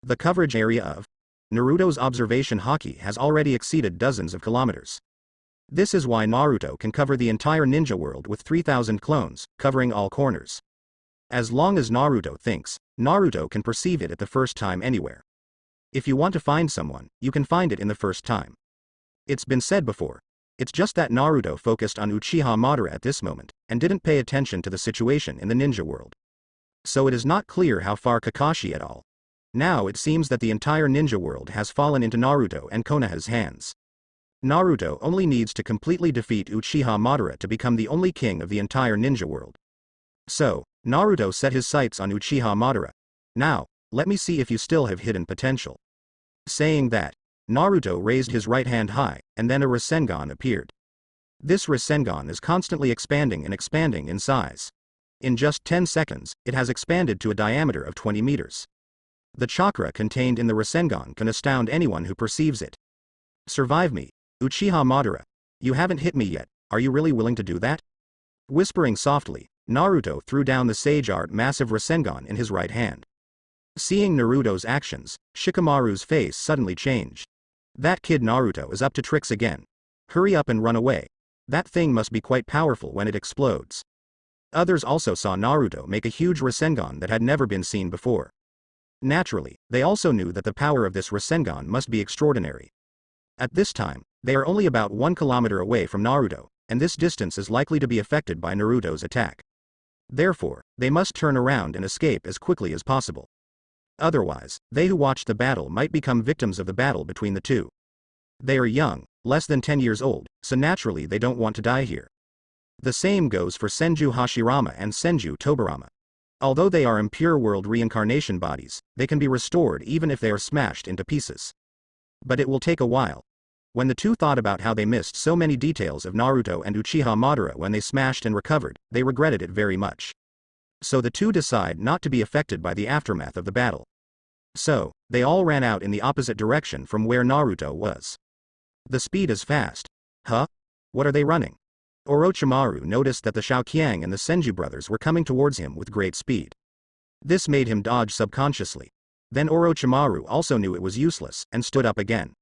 The coverage area of Naruto's observation haki has already exceeded dozens of kilometers. This is why Naruto can cover the entire ninja world with 3,000 clones, covering all corners. As long as Naruto thinks, Naruto can perceive it at the first time anywhere. If you want to find someone, you can find it in the first time. It's been said before. It's just that Naruto focused on Uchiha Madara at this moment, and didn't pay attention to the situation in the ninja world. So it is not clear how far Kakashi at all. Now it seems that the entire ninja world has fallen into Naruto and Konoha's hands. Naruto only needs to completely defeat Uchiha Madara to become the only king of the entire ninja world. So, Naruto set his sights on Uchiha Madara. Now, let me see if you still have hidden potential. Saying that, Naruto raised his right hand high, and then a Rasengan appeared. This Rasengan is constantly expanding in size. In just 10 seconds, it has expanded to a diameter of 20 meters. The chakra contained in the Rasengan can astound anyone who perceives it. Survive me, Uchiha Madara. You haven't hit me yet, are you really willing to do that? Whispering softly, Naruto threw down the Sage Art massive Rasengan in his right hand. Seeing Naruto's actions, Shikamaru's face suddenly changed. That kid Naruto is up to tricks again. Hurry up and run away. That thing must be quite powerful when it explodes. Others also saw Naruto make a huge Rasengan that had never been seen before. Naturally, they also knew that the power of this Rasengan must be extraordinary. At this time, they are only about 1 kilometer away from Naruto, and this distance is likely to be affected by Naruto's attack. Therefore, they must turn around and escape as quickly as possible. Otherwise, they who watched the battle might become victims of the battle between the two. They are young, less than 10 years old, so naturally they don't want to die here. The same goes for Senju Hashirama and Senju Tobarama. Although they are impure world reincarnation bodies, they can be restored even if they are smashed into pieces. But it will take a while. When the two thought about how they missed so many details of Naruto and Uchiha Madara when they smashed and recovered, they regretted it very much. So the two decide not to be affected by the aftermath of the battle. So, they all ran out in the opposite direction from where Naruto was. The speed is fast. Huh? What are they running? Orochimaru noticed that the Shaoqiang and the Senju brothers were coming towards him with great speed. This made him dodge subconsciously. Then Orochimaru also knew it was useless, and stood up again.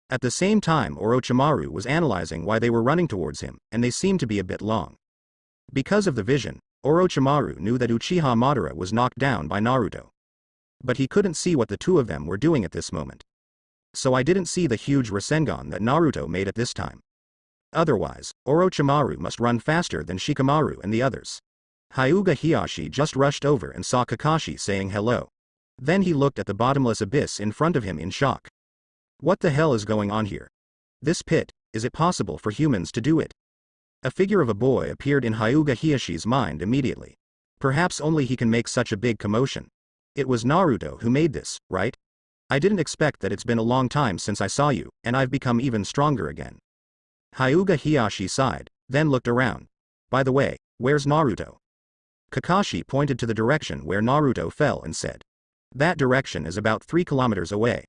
At the same time Orochimaru was analyzing why they were running towards him, and they seemed to be a bit long. Because of the vision, Orochimaru knew that Uchiha Madara was knocked down by Naruto. But he couldn't see what the two of them were doing at this moment. So I didn't see the huge Rasengan that Naruto made at this time. Otherwise, Orochimaru must run faster than Shikamaru and the others. Hyuga Hiyashi just rushed over and saw Kakashi saying hello. Then he looked at the bottomless abyss in front of him in shock. What the hell is going on here? This pit, is it possible for humans to do it? A figure of a boy appeared in Hyuga Hiyashi's mind immediately. Perhaps only he can make such a big commotion. It was Naruto who made this, right? I didn't expect that. It's been a long time since I saw you, and I've become even stronger again. Hyuga Hiyashi sighed, then looked around. By the way, where's Naruto? Kakashi pointed to the direction where Naruto fell and said. That direction is about 3 kilometers away.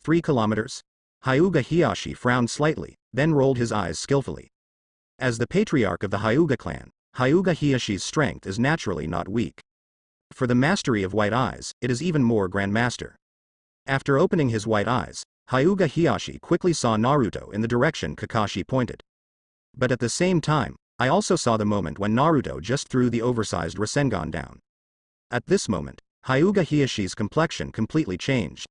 3 kilometers? Hyuga Hiyashi frowned slightly, then rolled his eyes skillfully. As the patriarch of the Hyuga clan, Hyuga Hiyashi's strength is naturally not weak. For the mastery of white eyes, it is even more grandmaster. After opening his white eyes, Hyuga Hiyashi quickly saw Naruto in the direction Kakashi pointed. But at the same time, I also saw the moment when Naruto just threw the oversized Rasengan down. At this moment, Hyuga Hiyashi's complexion completely changed.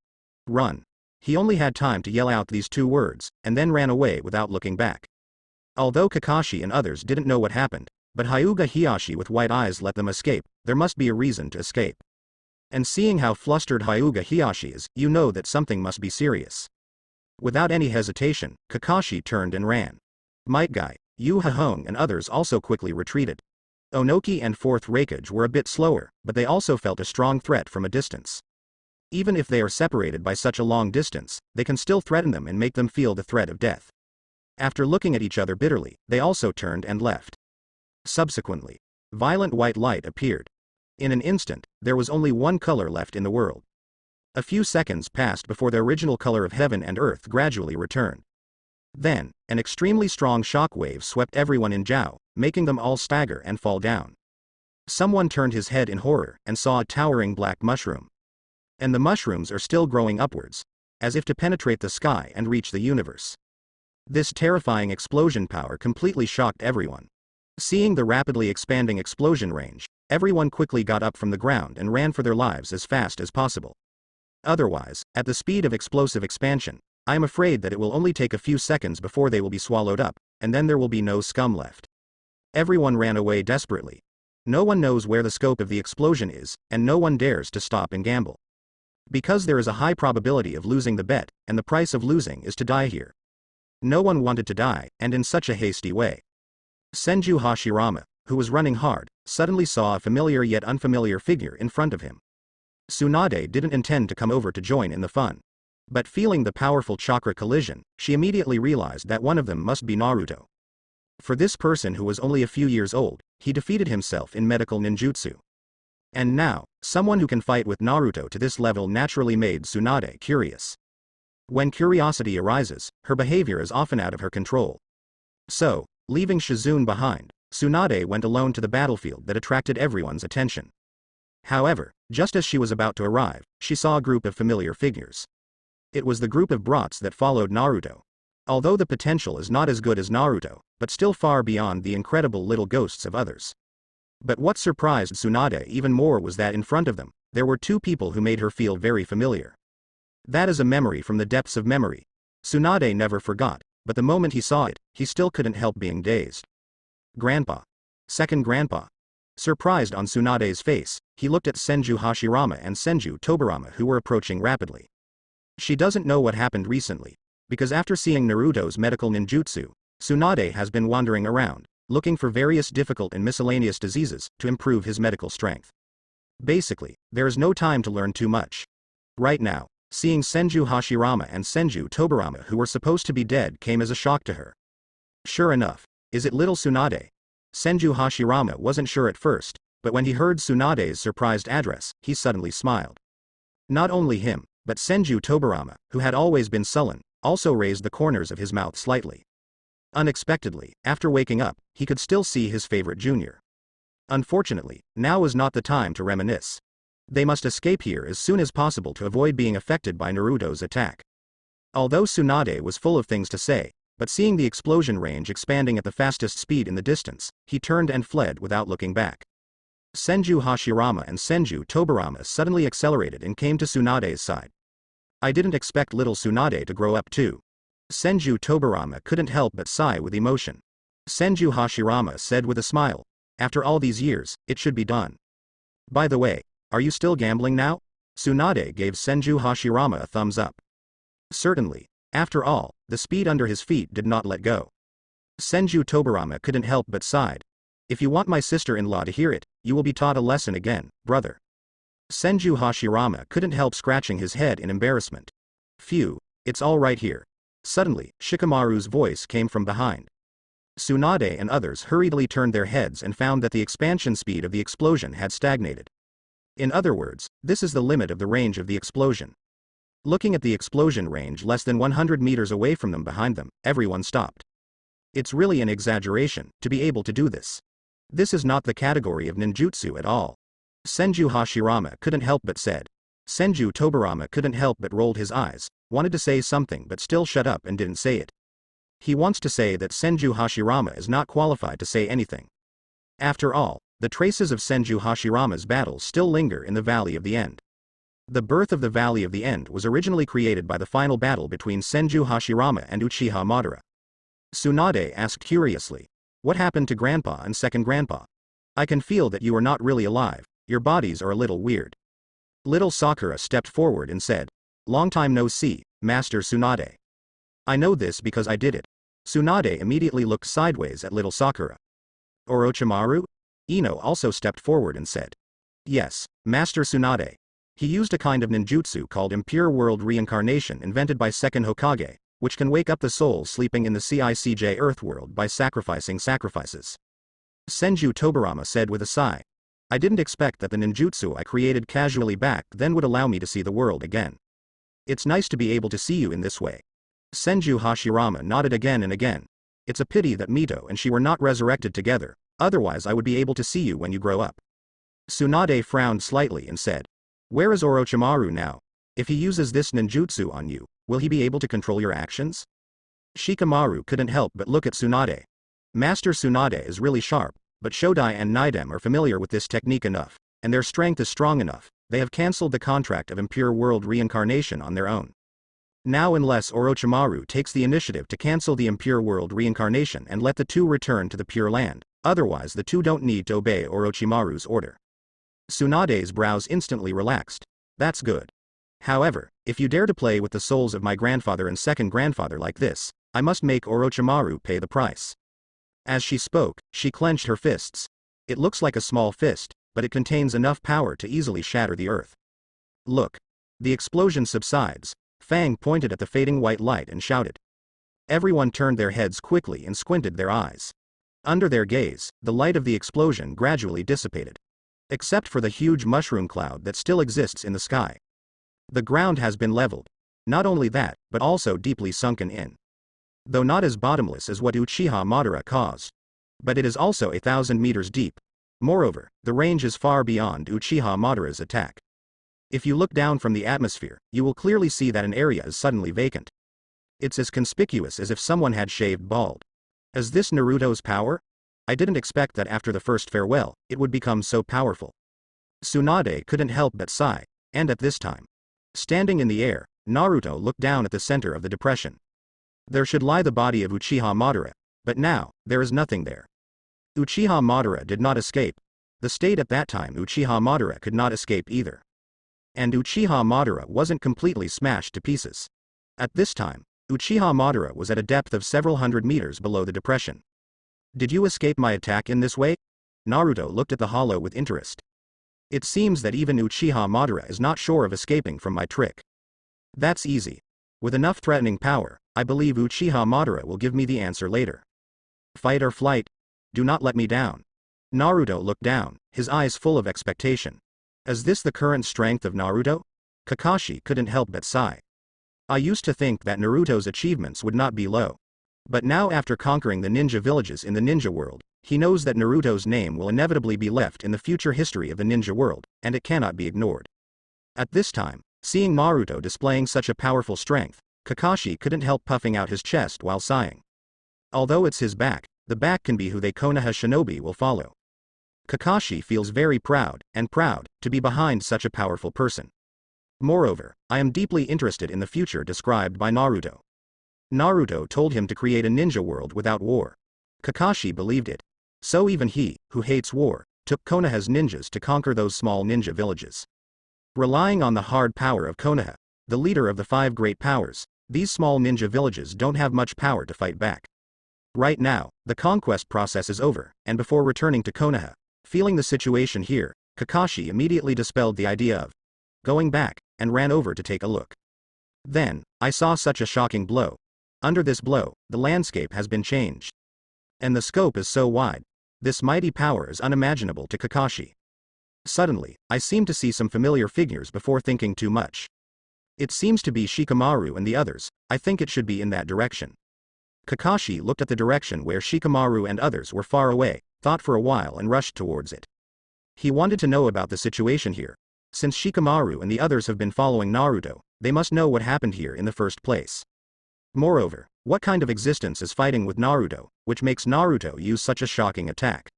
Run. He only had time to yell out these 2 words, and then ran away without looking back. Although Kakashi and others didn't know what happened, but Hyuga Hiyashi with white eyes let them escape, there must be a reason to escape. And seeing how flustered Hyuga Hiyashi is, you know that something must be serious. Without any hesitation, Kakashi turned and ran. Might Guy, Yu Hahong and others also quickly retreated. Onoki and 4th Raikage were a bit slower, but they also felt a strong threat from a distance. Even if they are separated by such a long distance, they can still threaten them and make them feel the threat of death. After looking at each other bitterly, they also turned and left. Subsequently, violent white light appeared. In an instant, there was only one color left in the world. A few seconds passed before the original color of heaven and earth gradually returned. Then, an extremely strong shockwave swept everyone in Zhao, making them all stagger and fall down. Someone turned his head in horror and saw a towering black mushroom. And the mushrooms are still growing upwards, as if to penetrate the sky and reach the universe. This terrifying explosion power completely shocked everyone. Seeing the rapidly expanding explosion range, everyone quickly got up from the ground and ran for their lives as fast as possible. Otherwise, at the speed of explosive expansion, I am afraid that it will only take a few seconds before they will be swallowed up, and then there will be no scum left. Everyone ran away desperately. No one knows where the scope of the explosion is, and no one dares to stop and gamble. Because there is a high probability of losing the bet, and the price of losing is to die here. No one wanted to die, and in such a hasty way. Senju Hashirama, who was running hard, suddenly saw a familiar yet unfamiliar figure in front of him. Tsunade didn't intend to come over to join in the fun. But feeling the powerful chakra collision, she immediately realized that one of them must be Naruto. For this person who was only a few years old, he defeated himself in medical ninjutsu. And now, someone who can fight with Naruto to this level naturally made Tsunade curious. When curiosity arises, her behavior is often out of her control. So, leaving Shizune behind, Tsunade went alone to the battlefield that attracted everyone's attention. However, just as she was about to arrive, she saw a group of familiar figures. It was the group of brats that followed Naruto. Although the potential is not as good as Naruto, but still far beyond the incredible little ghosts of others. But what surprised Tsunade even more was that in front of them, there were 2 people who made her feel very familiar. That is a memory from the depths of memory. Tsunade never forgot, but the moment he saw it, he still couldn't help being dazed. Grandpa. Second grandpa. Surprised on Tsunade's face, he looked at Senju Hashirama and Senju Tobarama, who were approaching rapidly. She doesn't know what happened recently, because after seeing Naruto's medical ninjutsu, Tsunade has been wandering around, looking for various difficult and miscellaneous diseases to improve his medical strength. Basically, there is no time to learn too much. Right now, seeing Senju Hashirama and Senju Tobarama, who were supposed to be dead, came as a shock to her. Sure enough, is it little Tsunade? Senju Hashirama wasn't sure at first, but when he heard Tsunade's surprised address, he suddenly smiled. Not only him, but Senju Tobarama, who had always been sullen, also raised the corners of his mouth slightly. Unexpectedly, after waking up, he could still see his favorite junior. Unfortunately, now was not the time to reminisce. They must escape here as soon as possible to avoid being affected by Naruto's attack. Although Tsunade was full of things to say, but seeing the explosion range expanding at the fastest speed in the distance, he turned and fled without looking back. Senju Hashirama and Senju Tobarama suddenly accelerated and came to Tsunade's side. I didn't expect little Tsunade to grow up too. Senju Tobarama couldn't help but sigh with emotion. Senju Hashirama said with a smile, after all these years, it should be done. By the way, are you still gambling now? Tsunade gave Senju Hashirama a thumbs up. Certainly. After all, the speed under his feet did not let go. Senju Tobarama couldn't help but sighed. If you want my sister-in-law to hear it, you will be taught a lesson again, brother. Senju Hashirama couldn't help scratching his head in embarrassment. Phew, it's all right here. Suddenly, Shikamaru's voice came from behind. Tsunade and others hurriedly turned their heads and found that the expansion speed of the explosion had stagnated. In other words, this is the limit of the range of the explosion. Looking at the explosion range less than 100 meters away from them behind them, everyone stopped. It's really an exaggeration to be able to do this. This is not the category of ninjutsu at all. Senju Hashirama couldn't help but said. Senju Tobarama couldn't help but rolled his eyes, wanted to say something but still shut up and didn't say it. He wants to say that Senju Hashirama is not qualified to say anything. After all, the traces of Senju Hashirama's battles still linger in the Valley of the End. The birth of the Valley of the End was originally created by the final battle between Senju Hashirama and Uchiha Madara. Tsunade asked curiously, what happened to Grandpa and Second Grandpa? I can feel that you are not really alive, your bodies are a little weird. Little Sakura stepped forward and said, long time no see, Master Tsunade. I know this because I did it. Tsunade immediately looked sideways at little Sakura. Orochimaru? Ino also stepped forward and said. Yes, Master Tsunade. He used a kind of ninjutsu called Impure World Reincarnation invented by Second Hokage, which can wake up the souls sleeping in the CICJ Earthworld by sacrificing sacrifices. Senju Tobarama said with a sigh. I didn't expect that the ninjutsu I created casually back then would allow me to see the world again. It's nice to be able to see you in this way. Senju Hashirama nodded again and again. It's a pity that Mito and she were not resurrected together, otherwise I would be able to see you when you grow up. Tsunade frowned slightly and said. Where is Orochimaru now? If he uses this ninjutsu on you, will he be able to control your actions? Shikamaru couldn't help but look at Tsunade. Master Tsunade is really sharp, but Shodai and Naidem are familiar with this technique enough, and their strength is strong enough, they have cancelled the contract of Impure World Reincarnation on their own. Now unless Orochimaru takes the initiative to cancel the Impure World Reincarnation and let the two return to the Pure Land, otherwise the two don't need to obey Orochimaru's order. Tsunade's brows instantly relaxed. That's good. However, if you dare to play with the souls of my grandfather and second grandfather like this, I must make Orochimaru pay the price. As she spoke, she clenched her fists. It looks like a small fist, but it contains enough power to easily shatter the earth. Look. The explosion subsides. Fang pointed at the fading white light and shouted. Everyone turned their heads quickly and squinted their eyes. Under their gaze, the light of the explosion gradually dissipated. Except for the huge mushroom cloud that still exists in the sky. The ground has been leveled. Not only that, but also deeply sunken in. Though not as bottomless as what Uchiha Madara caused. But it is also 1,000 meters deep. Moreover, the range is far beyond Uchiha Madara's attack. If you look down from the atmosphere, you will clearly see that an area is suddenly vacant. It's as conspicuous as if someone had shaved bald. Is this Naruto's power? I didn't expect that after the first farewell, it would become so powerful. Tsunade couldn't help but sigh, and at this time. Standing in the air, Naruto looked down at the center of the depression. There should lie the body of Uchiha Madara, but now, there is nothing there. Uchiha Madara did not escape. The state at that time Uchiha Madara could not escape either. And Uchiha Madara wasn't completely smashed to pieces. At this time, Uchiha Madara was at a depth of several hundred meters below the depression. Did you escape my attack in this way? Naruto looked at the hollow with interest. It seems that even Uchiha Madara is not sure of escaping from my trick. That's easy. With enough threatening power, I believe Uchiha Madara will give me the answer later. Fight or flight? Do not let me down. Naruto looked down, his eyes full of expectation. Is this the current strength of Naruto? Kakashi couldn't help but sigh. I used to think that Naruto's achievements would not be low. But now after conquering the ninja villages in the ninja world, he knows that Naruto's name will inevitably be left in the future history of the ninja world, and it cannot be ignored. At this time, seeing Naruto displaying such a powerful strength, Kakashi couldn't help puffing out his chest while sighing. Although it's his back, the back can be who they Konoha shinobi will follow. Kakashi feels very proud, to be behind such a powerful person. Moreover, I am deeply interested in the future described by Naruto. Naruto told him to create a ninja world without war. Kakashi believed it. So even he, who hates war, took Konoha's ninjas to conquer those small ninja villages. Relying on the hard power of Konoha, the leader of the 5 great powers, these small ninja villages don't have much power to fight back. Right now, the conquest process is over, and before returning to Konoha, feeling the situation here, Kakashi immediately dispelled the idea of going back, and ran over to take a look. Then, I saw such a shocking blow. Under this blow, the landscape has been changed. And the scope is so wide. This mighty power is unimaginable to Kakashi. Suddenly, I seem to see some familiar figures before thinking too much. It seems to be Shikamaru and the others. I think it should be in that direction. Kakashi looked at the direction where Shikamaru and others were far away, thought for a while and rushed towards it. He wanted to know about the situation here. Since Shikamaru and the others have been following Naruto, they must know what happened here in the first place. Moreover, what kind of existence is fighting with Naruto, which makes Naruto use such a shocking attack?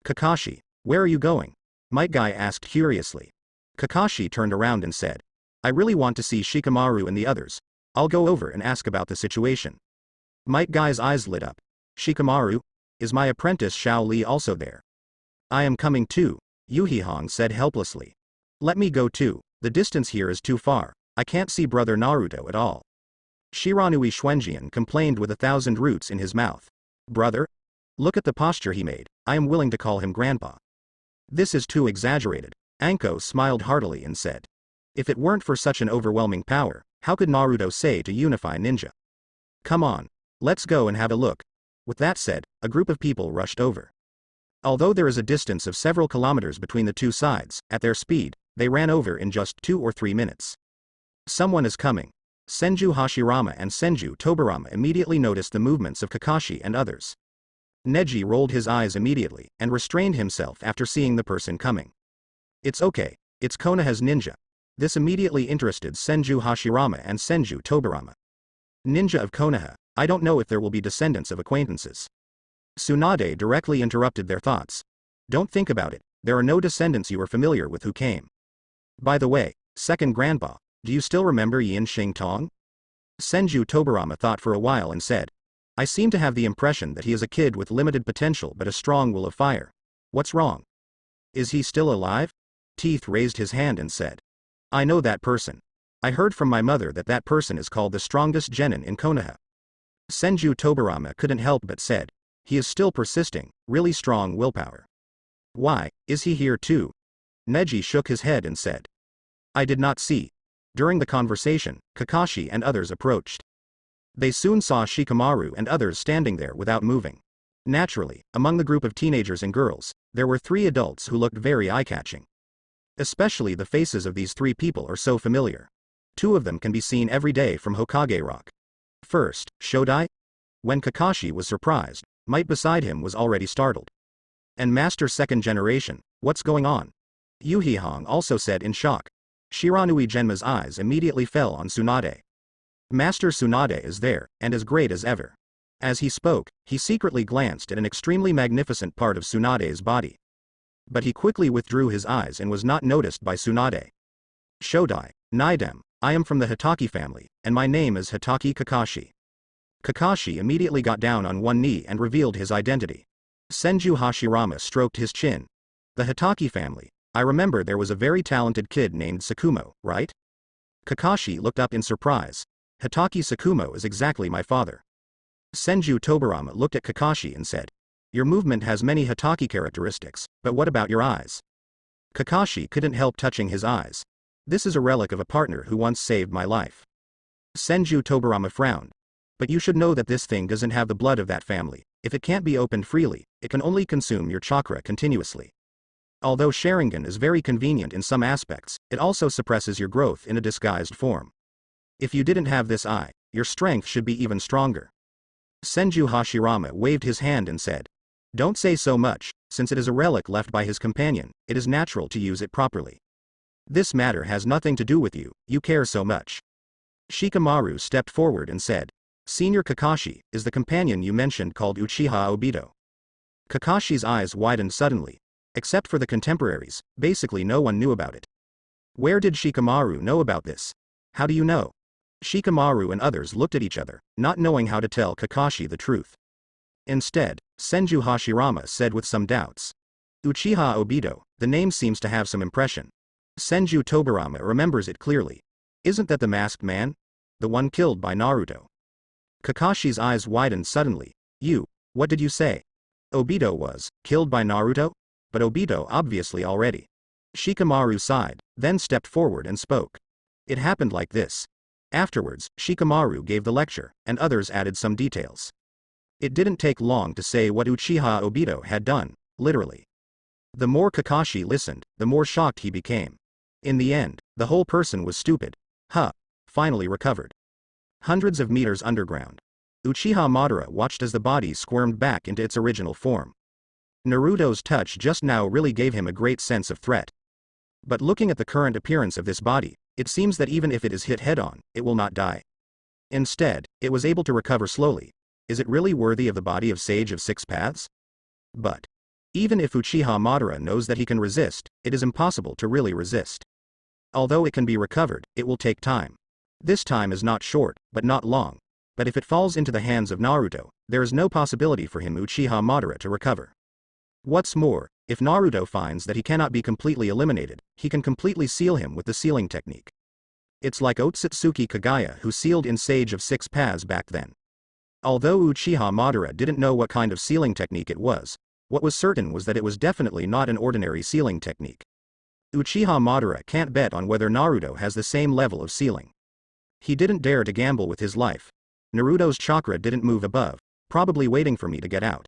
Kakashi, where are you going? Might Guy asked curiously. Kakashi turned around and said, I really want to see Shikamaru and the others. I'll go over and ask about the situation. Might Guy's eyes lit up. Shikamaru? Is my apprentice Xiao Li also there? I am coming too, Yuhihong said helplessly. Let me go too, the distance here is too far, I can't see brother Naruto at all. Shiranui Xuanjian complained with 1,000 roots in his mouth. Brother? Look at the posture he made, I am willing to call him grandpa. This is too exaggerated. Anko smiled heartily and said. If it weren't for such an overwhelming power, how could Naruto say to unify ninja? Come on, let's go and have a look. With that said, a group of people rushed over. Although there is a distance of several kilometers between the two sides, at their speed, they ran over in just 2 or 3 minutes. Someone is coming. Senju Hashirama and Senju Tobirama immediately noticed the movements of Kakashi and others. Neji rolled his eyes immediately, and restrained himself after seeing the person coming. It's okay, it's Konoha's ninja. This immediately interested Senju Hashirama and Senju Tobirama. Ninja of Konoha, I don't know if there will be descendants of acquaintances. Tsunade directly interrupted their thoughts. Don't think about it, there are no descendants you are familiar with who came. By the way, second grandpa, do you still remember Yin Xing Tong? Senju Tobirama thought for a while and said. I seem to have the impression that he is a kid with limited potential but a strong will of fire. What's wrong? Is he still alive? Teeth raised his hand and said. I know that person. I heard from my mother that that person is called the strongest genin in Konoha. Senju Tobirama couldn't help but said. He is still persisting, really strong willpower. Why, is he here too? Neji shook his head and said. I did not see. During the conversation, Kakashi and others approached. They soon saw Shikamaru and others standing there without moving. Naturally, among the group of teenagers and girls, there were 3 adults who looked very eye-catching. Especially the faces of these 3 people are so familiar. 2 of them can be seen every day from Hokage Rock. First, Shodai? When Kakashi was surprised, Might beside him was already startled. And Master second generation, what's going on? Yuhihong also said in shock. Shiranui Genma's eyes immediately fell on Tsunade. Master Tsunade is there, and as great as ever. As he spoke, he secretly glanced at an extremely magnificent part of Tsunade's body. But he quickly withdrew his eyes and was not noticed by Tsunade. Shodai, Nidem, I am from the Hitaki family, and my name is Hitaki Kakashi. Kakashi immediately got down on one knee and revealed his identity. Senju Hashirama stroked his chin. The Hitaki family. I remember there was a very talented kid named Sakumo, right? Kakashi looked up in surprise. Hitaki Sakumo is exactly my father. Senju Tobarama looked at Kakashi and said, your movement has many Hitaki characteristics, but what about your eyes? Kakashi couldn't help touching his eyes. This is a relic of a partner who once saved my life. Senju Tobarama frowned. But you should know that this thing doesn't have the blood of that family. If it can't be opened freely, it can only consume your chakra continuously. Although Sharingan is very convenient in some aspects, it also suppresses your growth in a disguised form. If you didn't have this eye, your strength should be even stronger. Senju Hashirama waved his hand and said, don't say so much, since it is a relic left by his companion, it is natural to use it properly. This matter has nothing to do with you, you care so much. Shikamaru stepped forward and said, Senior Kakashi, is the companion you mentioned called Uchiha Obito? Kakashi's eyes widened suddenly. Except for the contemporaries, basically no one knew about it. Where did Shikamaru know about this? How do you know? Shikamaru and others looked at each other, not knowing how to tell Kakashi the truth. Instead, Senju Hashirama said with some doubts. Uchiha Obito, the name seems to have some impression. Senju Tobarama remembers it clearly. Isn't that the masked man? The one killed by Naruto. Kakashi's eyes widened suddenly. What did you say? Obito was killed by Naruto? But Obito obviously already. Shikamaru sighed, then stepped forward and spoke. It happened like this. Afterwards, Shikamaru gave the lecture, and others added some details. It didn't take long to say what Uchiha Obito had done, literally. The more Kakashi listened, the more shocked he became. In the end, the whole person was stupid. Finally recovered. Hundreds of meters underground. Uchiha Madara watched as the body squirmed back into its original form. Naruto's touch just now really gave him a great sense of threat. But looking at the current appearance of this body, it seems that even if it is hit head-on, it will not die. Instead, it was able to recover slowly. Is it really worthy of the body of Sage of Six Paths? But even if Uchiha Madara knows that he can resist, it is impossible to really resist. Although it can be recovered, it will take time. This time is not short, but not long. But if it falls into the hands of Naruto, there is no possibility for him Uchiha Madara to recover. What's more, if Naruto finds that he cannot be completely eliminated, he can completely seal him with the sealing technique. It's like Otsutsuki Kagaya who sealed in Sage of Six Paths back then. Although Uchiha Madara didn't know what kind of sealing technique it was, what was certain was that it was definitely not an ordinary sealing technique. Uchiha Madara can't bet on whether Naruto has the same level of sealing. He didn't dare to gamble with his life. Naruto's chakra didn't move above, probably waiting for me to get out.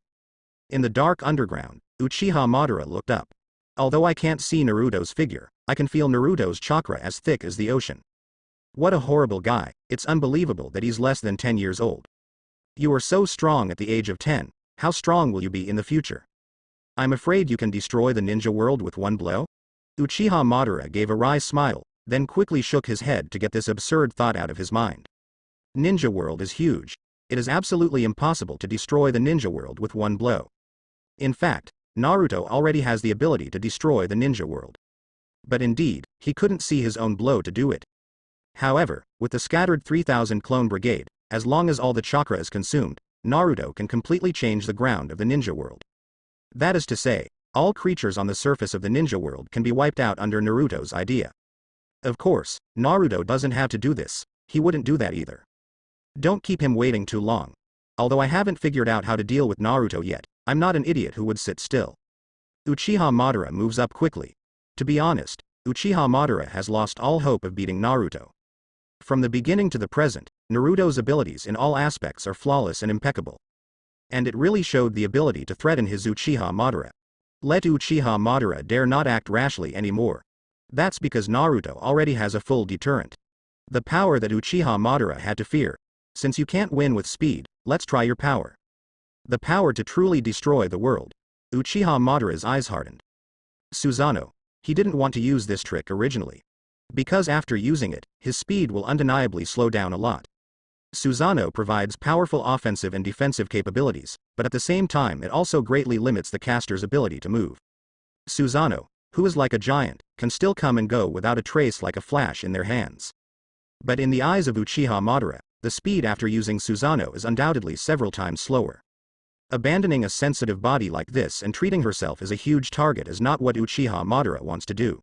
In the dark underground, Uchiha Madara looked up. Although I can't see Naruto's figure, I can feel Naruto's chakra as thick as the ocean. What a horrible guy, it's unbelievable that he's less than 10 years old. You are so strong at the age of 10, how strong will you be in the future? I'm afraid you can destroy the ninja world with one blow? Uchiha Madara gave a wry smile, then quickly shook his head to get this absurd thought out of his mind. Ninja world is huge. It is absolutely impossible to destroy the ninja world with one blow. In fact, Naruto already has the ability to destroy the ninja world. But indeed, he couldn't see his own blow to do it. However, with the scattered 3000 clone brigade, as long as all the chakra is consumed, Naruto can completely change the ground of the ninja world. That is to say, all creatures on the surface of the ninja world can be wiped out under Naruto's idea. Of course, Naruto doesn't have to do this, he wouldn't do that either. Don't keep him waiting too long. Although I haven't figured out how to deal with Naruto yet, I'm not an idiot who would sit still. Uchiha Madara moves up quickly. To be honest, Uchiha Madara has lost all hope of beating Naruto. From the beginning to the present, Naruto's abilities in all aspects are flawless and impeccable. And it really showed the ability to threaten his Uchiha Madara. Let Uchiha Madara dare not act rashly anymore. That's because Naruto already has a full deterrent. The power that Uchiha Madara had to fear. Since you can't win with speed, let's try your power. The power to truly destroy the world. Uchiha Madara's eyes hardened. Susanoo. He didn't want to use this trick originally. Because after using it, his speed will undeniably slow down a lot. Susanoo provides powerful offensive and defensive capabilities, but at the same time it also greatly limits the caster's ability to move. Susanoo, who is like a giant, can still come and go without a trace like a flash in their hands. But in the eyes of Uchiha Madara, the speed after using Susanoo is undoubtedly several times slower. Abandoning a sensitive body like this and treating herself as a huge target is not what Uchiha Madara wants to do.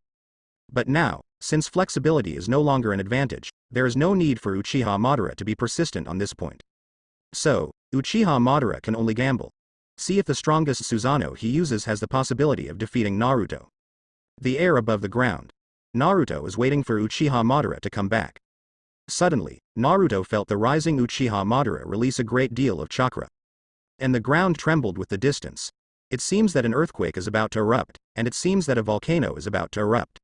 But now, since flexibility is no longer an advantage, there is no need for Uchiha Madara to be persistent on this point. So, Uchiha Madara can only gamble. See if the strongest Susanoo he uses has the possibility of defeating Naruto. The air above the ground. Naruto is waiting for Uchiha Madara to come back. Suddenly, Naruto felt the rising Uchiha Madara release a great deal of chakra. And the ground trembled with the distance. It seems that an earthquake is about to erupt, and it seems that a volcano is about to erupt.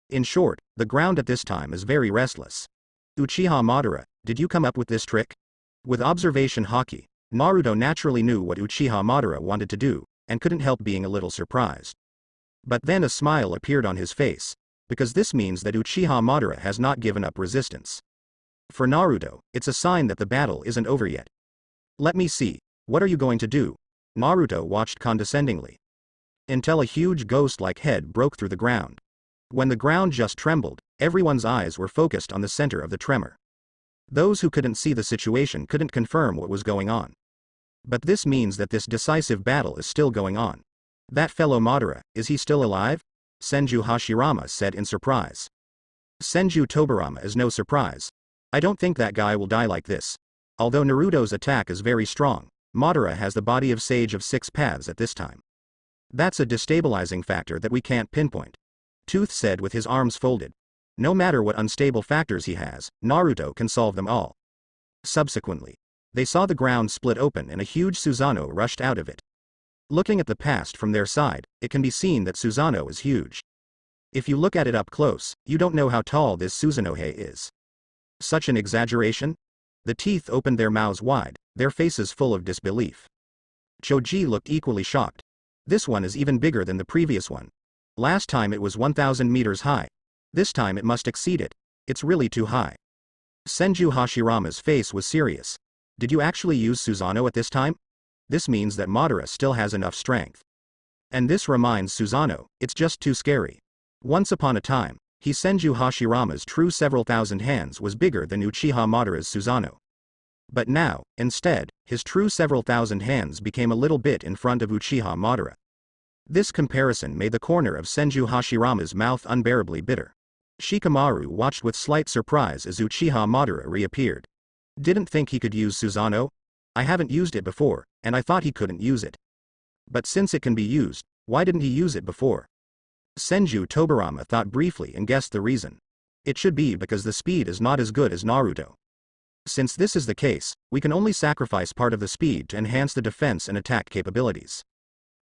In short, the ground at this time is very restless. Uchiha Madara, did you come up with this trick? With observation haki, Naruto naturally knew what Uchiha Madara wanted to do, and couldn't help being a little surprised. But then a smile appeared on his face, because this means that Uchiha Madara has not given up resistance. For Naruto, it's a sign that the battle isn't over yet. Let me see, what are you going to do? Naruto watched condescendingly. Until a huge ghost-like head broke through the ground. When the ground just trembled, everyone's eyes were focused on the center of the tremor. Those who couldn't see the situation couldn't confirm what was going on. But this means that this decisive battle is still going on. That fellow Madara, is he still alive? Senju Hashirama said in surprise. Senju Tobirama is no surprise. I don't think that guy will die like this. Although Naruto's attack is very strong, Madara has the body of Sage of Six Paths at this time. That's a destabilizing factor that we can't pinpoint. Tooth said with his arms folded. No matter what unstable factors he has, Naruto can solve them all. Subsequently, they saw the ground split open and a huge Susanoo rushed out of it. Looking at the past from their side, it can be seen that Susanoo is huge. If you look at it up close, you don't know how tall this Susanoo is. Such an exaggeration? The teeth opened their mouths wide, their faces full of disbelief. Choji looked equally shocked. This one is even bigger than the previous one. Last time it was 1,000 meters high. This time it must exceed it. It's really too high. Senju Hashirama's face was serious. Did you actually use Susanoo at this time? This means that Madara still has enough strength. And this reminds Susanoo, it's just too scary. Once upon a time, Senju Hashirama's true several thousand hands was bigger than Uchiha Madara's Susanoo. But now, instead, his true several thousand hands became a little bit in front of Uchiha Madara. This comparison made the corner of Senju Hashirama's mouth unbearably bitter. Shikamaru watched with slight surprise as Uchiha Madara reappeared. Didn't think he could use Susanoo? I haven't used it before, and I thought he couldn't use it. But since it can be used, why didn't he use it before? Senju Tobirama thought briefly and guessed the reason. It should be because the speed is not as good as Naruto. Since this is the case, we can only sacrifice part of the speed to enhance the defense and attack capabilities.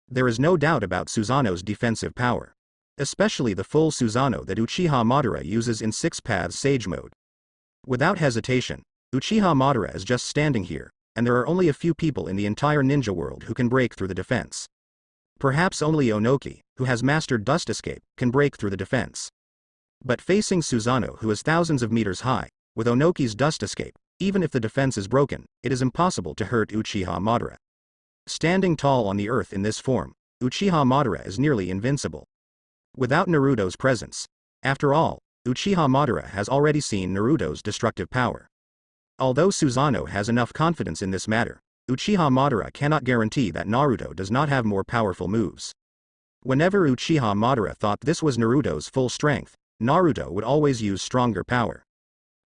There is no doubt about Susanoo's defensive power. Especially the full Susanoo that Uchiha Madara uses in Six Paths Sage Mode. Without hesitation, Uchiha Madara is just standing here, and there are only a few people in the entire ninja world who can break through the defense. Perhaps only Onoki, who has mastered Dust Escape, can break through the defense. But facing Susanoo, who is thousands of meters high, with Onoki's Dust Escape, even if the defense is broken, it is impossible to hurt Uchiha Madara. Standing tall on the earth in this form, Uchiha Madara is nearly invincible. Without Naruto's presence. After all, Uchiha Madara has already seen Naruto's destructive power. Although Susanoo has enough confidence in this matter, Uchiha Madara cannot guarantee that Naruto does not have more powerful moves. Whenever Uchiha Madara thought this was Naruto's full strength, Naruto would always use stronger power.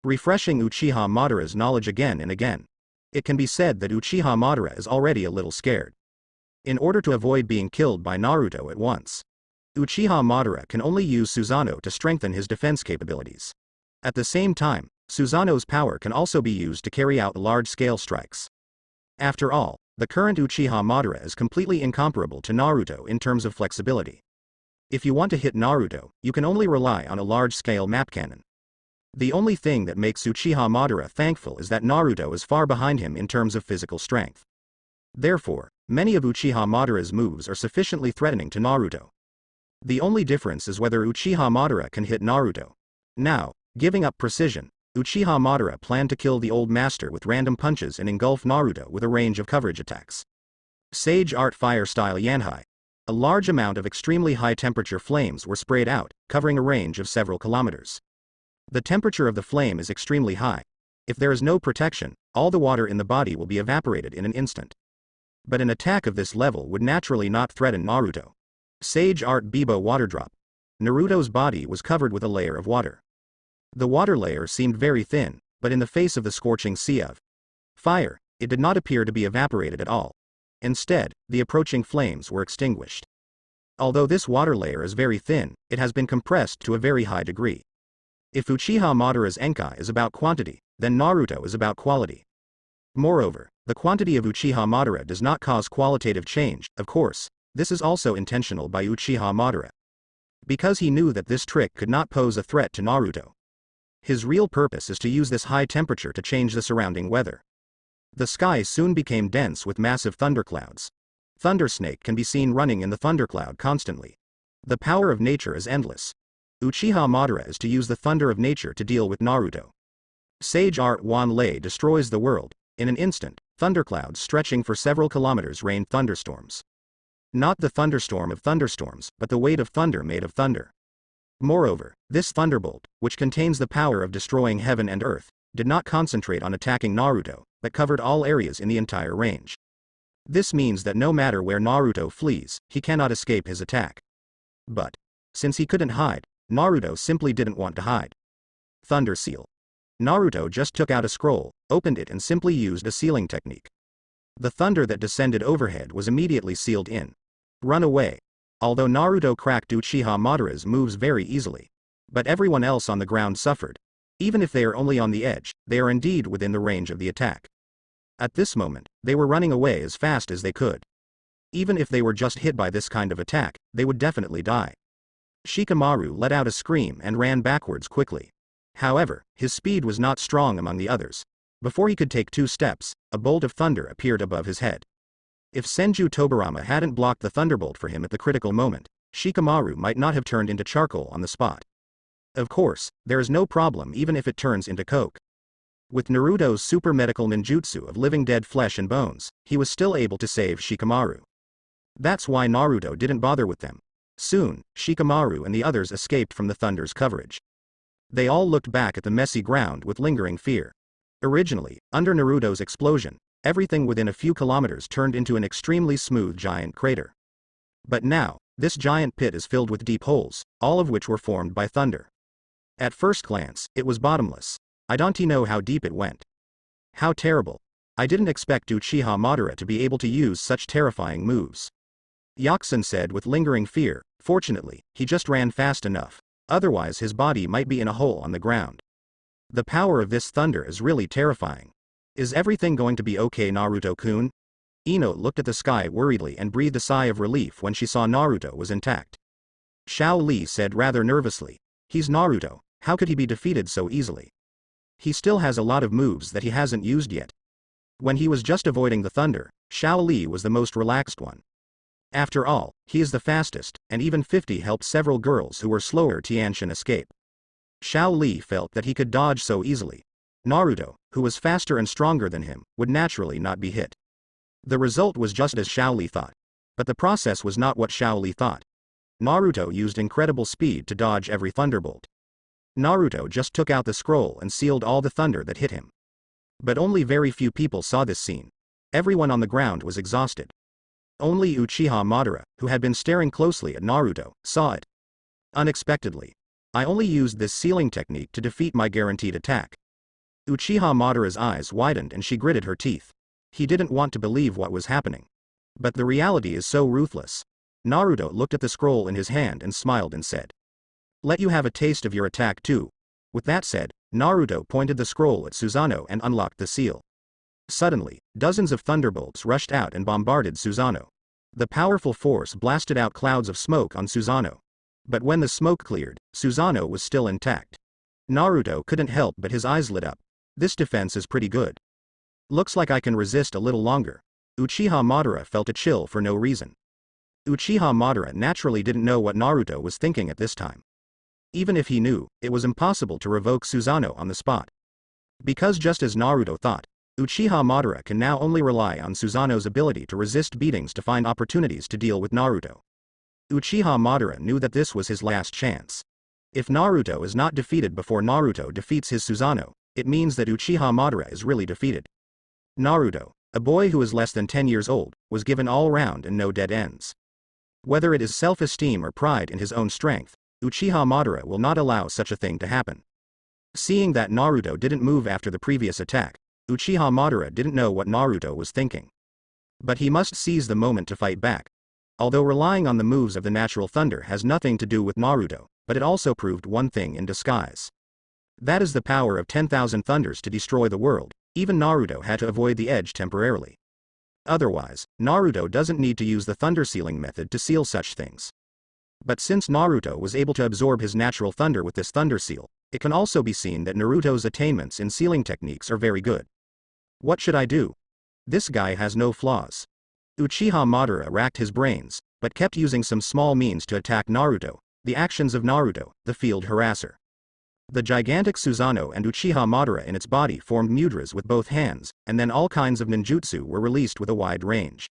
Refreshing Uchiha Madara's knowledge again and again. It can be said that Uchiha Madara is already a little scared. In order to avoid being killed by Naruto at once, Uchiha Madara can only use Susanoo to strengthen his defense capabilities. At the same time, Susanoo's power can also be used to carry out large-scale strikes. After all, the current Uchiha Madara is completely incomparable to Naruto in terms of flexibility. If you want to hit Naruto, you can only rely on a large-scale map cannon. The only thing that makes Uchiha Madara thankful is that Naruto is far behind him in terms of physical strength. Therefore, many of Uchiha Madara's moves are sufficiently threatening to Naruto. The only difference is whether Uchiha Madara can hit Naruto. Now, giving up precision, Uchiha Madara planned to kill the old master with random punches and engulf Naruto with a range of coverage attacks. Sage Art Fire Style Yanhai. A large amount of extremely high temperature flames were sprayed out, covering a range of several kilometers. The temperature of the flame is extremely high. If there is no protection, all the water in the body will be evaporated in an instant. But an attack of this level would naturally not threaten Naruto. Sage Art Bibo Waterdrop. Naruto's body was covered with a layer of water. The water layer seemed very thin, but in the face of the scorching sea of fire, it did not appear to be evaporated at all. Instead, the approaching flames were extinguished. Although this water layer is very thin, it has been compressed to a very high degree. If Uchiha Madara's Enkai is about quantity, then Naruto is about quality. Moreover, the quantity of Uchiha Madara does not cause qualitative change. Of course, this is also intentional by Uchiha Madara, because he knew that this trick could not pose a threat to Naruto. His real purpose is to use this high temperature to change the surrounding weather. The sky soon became dense with massive thunderclouds. Thundersnake can be seen running in the thundercloud constantly. The power of nature is endless. Uchiha Madara is to use the thunder of nature to deal with Naruto. Sage Art Wan Lei destroys the world. In an instant, thunderclouds stretching for several kilometers rained thunderstorms. Not the thunderstorm of thunderstorms, but the weight of thunder made of thunder. Moreover, this thunderbolt, which contains the power of destroying heaven and earth, did not concentrate on attacking Naruto, but covered all areas in the entire range. This means that no matter where Naruto flees, he cannot escape his attack. But, since he couldn't hide, Naruto simply didn't want to hide. Thunder Seal. Naruto just took out a scroll, opened it and simply used a sealing technique. The thunder that descended overhead was immediately sealed in. Run away. Although Naruto cracked Uchiha Madara's moves very easily, but everyone else on the ground suffered. Even if they are only on the edge, they are indeed within the range of the attack. At this moment, they were running away as fast as they could. Even if they were just hit by this kind of attack, they would definitely die. Shikamaru let out a scream and ran backwards quickly. However, his speed was not strong among the others. Before he could take 2 steps, a bolt of thunder appeared above his head. If Senju Tobirama hadn't blocked the thunderbolt for him at the critical moment, Shikamaru might not have turned into charcoal on the spot. Of course, there is no problem even if it turns into coke. With Naruto's super medical ninjutsu of living dead flesh and bones, he was still able to save Shikamaru. That's why Naruto didn't bother with them. Soon, Shikamaru and the others escaped from the thunder's coverage. They all looked back at the messy ground with lingering fear. Originally, under Naruto's explosion, everything within a few kilometers turned into an extremely smooth giant crater. But now, this giant pit is filled with deep holes, all of which were formed by thunder. At first glance, it was bottomless. I don't know how deep it went. How terrible. I didn't expect Uchiha Madara to be able to use such terrifying moves. Yakusen said with lingering fear. Fortunately, he just ran fast enough. Otherwise his body might be in a hole on the ground. The power of this thunder is really terrifying. Is everything going to be okay, Naruto-kun? Ino looked at the sky worriedly and breathed a sigh of relief when she saw Naruto was intact. Xiao Li said rather nervously. He's Naruto, how could he be defeated so easily? He still has a lot of moves that he hasn't used yet. When he was just avoiding the thunder, Xiao Li was the most relaxed one. After all, he is the fastest, and even 50 helped several girls who were slower Tianxian escape. Xiao Li felt that he could dodge so easily. Naruto, who was faster and stronger than him, would naturally not be hit. The result was just as Xiao Li thought. But the process was not what Xiao Li thought. Naruto used incredible speed to dodge every thunderbolt. Naruto just took out the scroll and sealed all the thunder that hit him. But only very few people saw this scene. Everyone on the ground was exhausted. Only Uchiha Madara, who had been staring closely at Naruto, saw it. Unexpectedly, I only used this sealing technique to defeat my guaranteed attack. Uchiha Madara's eyes widened and she gritted her teeth. He didn't want to believe what was happening. But the reality is so ruthless. Naruto looked at the scroll in his hand and smiled and said, "Let you have a taste of your attack too." With that said, Naruto pointed the scroll at Susanoo and unlocked the seal. Suddenly, dozens of thunderbolts rushed out and bombarded Susanoo. The powerful force blasted out clouds of smoke on Susanoo. But when the smoke cleared, Susanoo was still intact. Naruto couldn't help but his eyes lit up. This defense is pretty good. Looks like I can resist a little longer. Uchiha Madara felt a chill for no reason. Uchiha Madara naturally didn't know what Naruto was thinking at this time. Even if he knew, it was impossible to revoke Susanoo on the spot. Because just as Naruto thought, Uchiha Madara can now only rely on Susanoo's ability to resist beatings to find opportunities to deal with Naruto. Uchiha Madara knew that this was his last chance. If Naruto is not defeated before Naruto defeats his Susanoo, it means that Uchiha Madara is really defeated. Naruto, A boy who is less than 10 years old, was given all round and no dead ends. Whether it is self-esteem or pride in his own strength, Uchiha Madara will not allow such a thing to happen. Seeing that Naruto didn't move after the previous attack, Uchiha Madara didn't know what Naruto was thinking. But he must seize the moment to fight back. Although relying on the moves of the natural thunder has nothing to do with Naruto, but it also proved one thing in disguise. That is the power of 10,000 thunders to destroy the world. Even Naruto had to avoid the edge temporarily. Otherwise, Naruto doesn't need to use the thunder sealing method to seal such things. But since Naruto was able to absorb his natural thunder with this thunder seal, it can also be seen that Naruto's attainments in sealing techniques are very good. What should I do? This guy has no flaws. Uchiha Madara racked his brains, but kept using some small means to attack Naruto, the actions of Naruto, the field harasser. The gigantic Susanoo and Uchiha Madara in its body formed mudras with both hands, and then all kinds of ninjutsu were released with a wide range.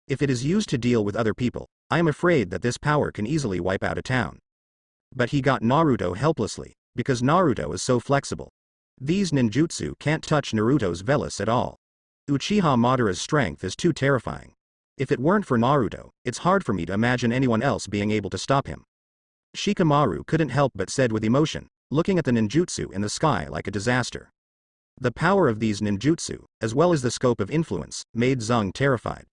If it is used to deal with other people, I am afraid that this power can easily wipe out a town. But he got Naruto helplessly, because Naruto is so flexible. These ninjutsu can't touch Naruto's Velus at all. Uchiha Madara's strength is too terrifying. If it weren't for Naruto, it's hard for me to imagine anyone else being able to stop him. Shikamaru couldn't help but said with emotion, looking at the ninjutsu in the sky like a disaster. The power of these ninjutsu, as well as the scope of influence, made Zung terrified.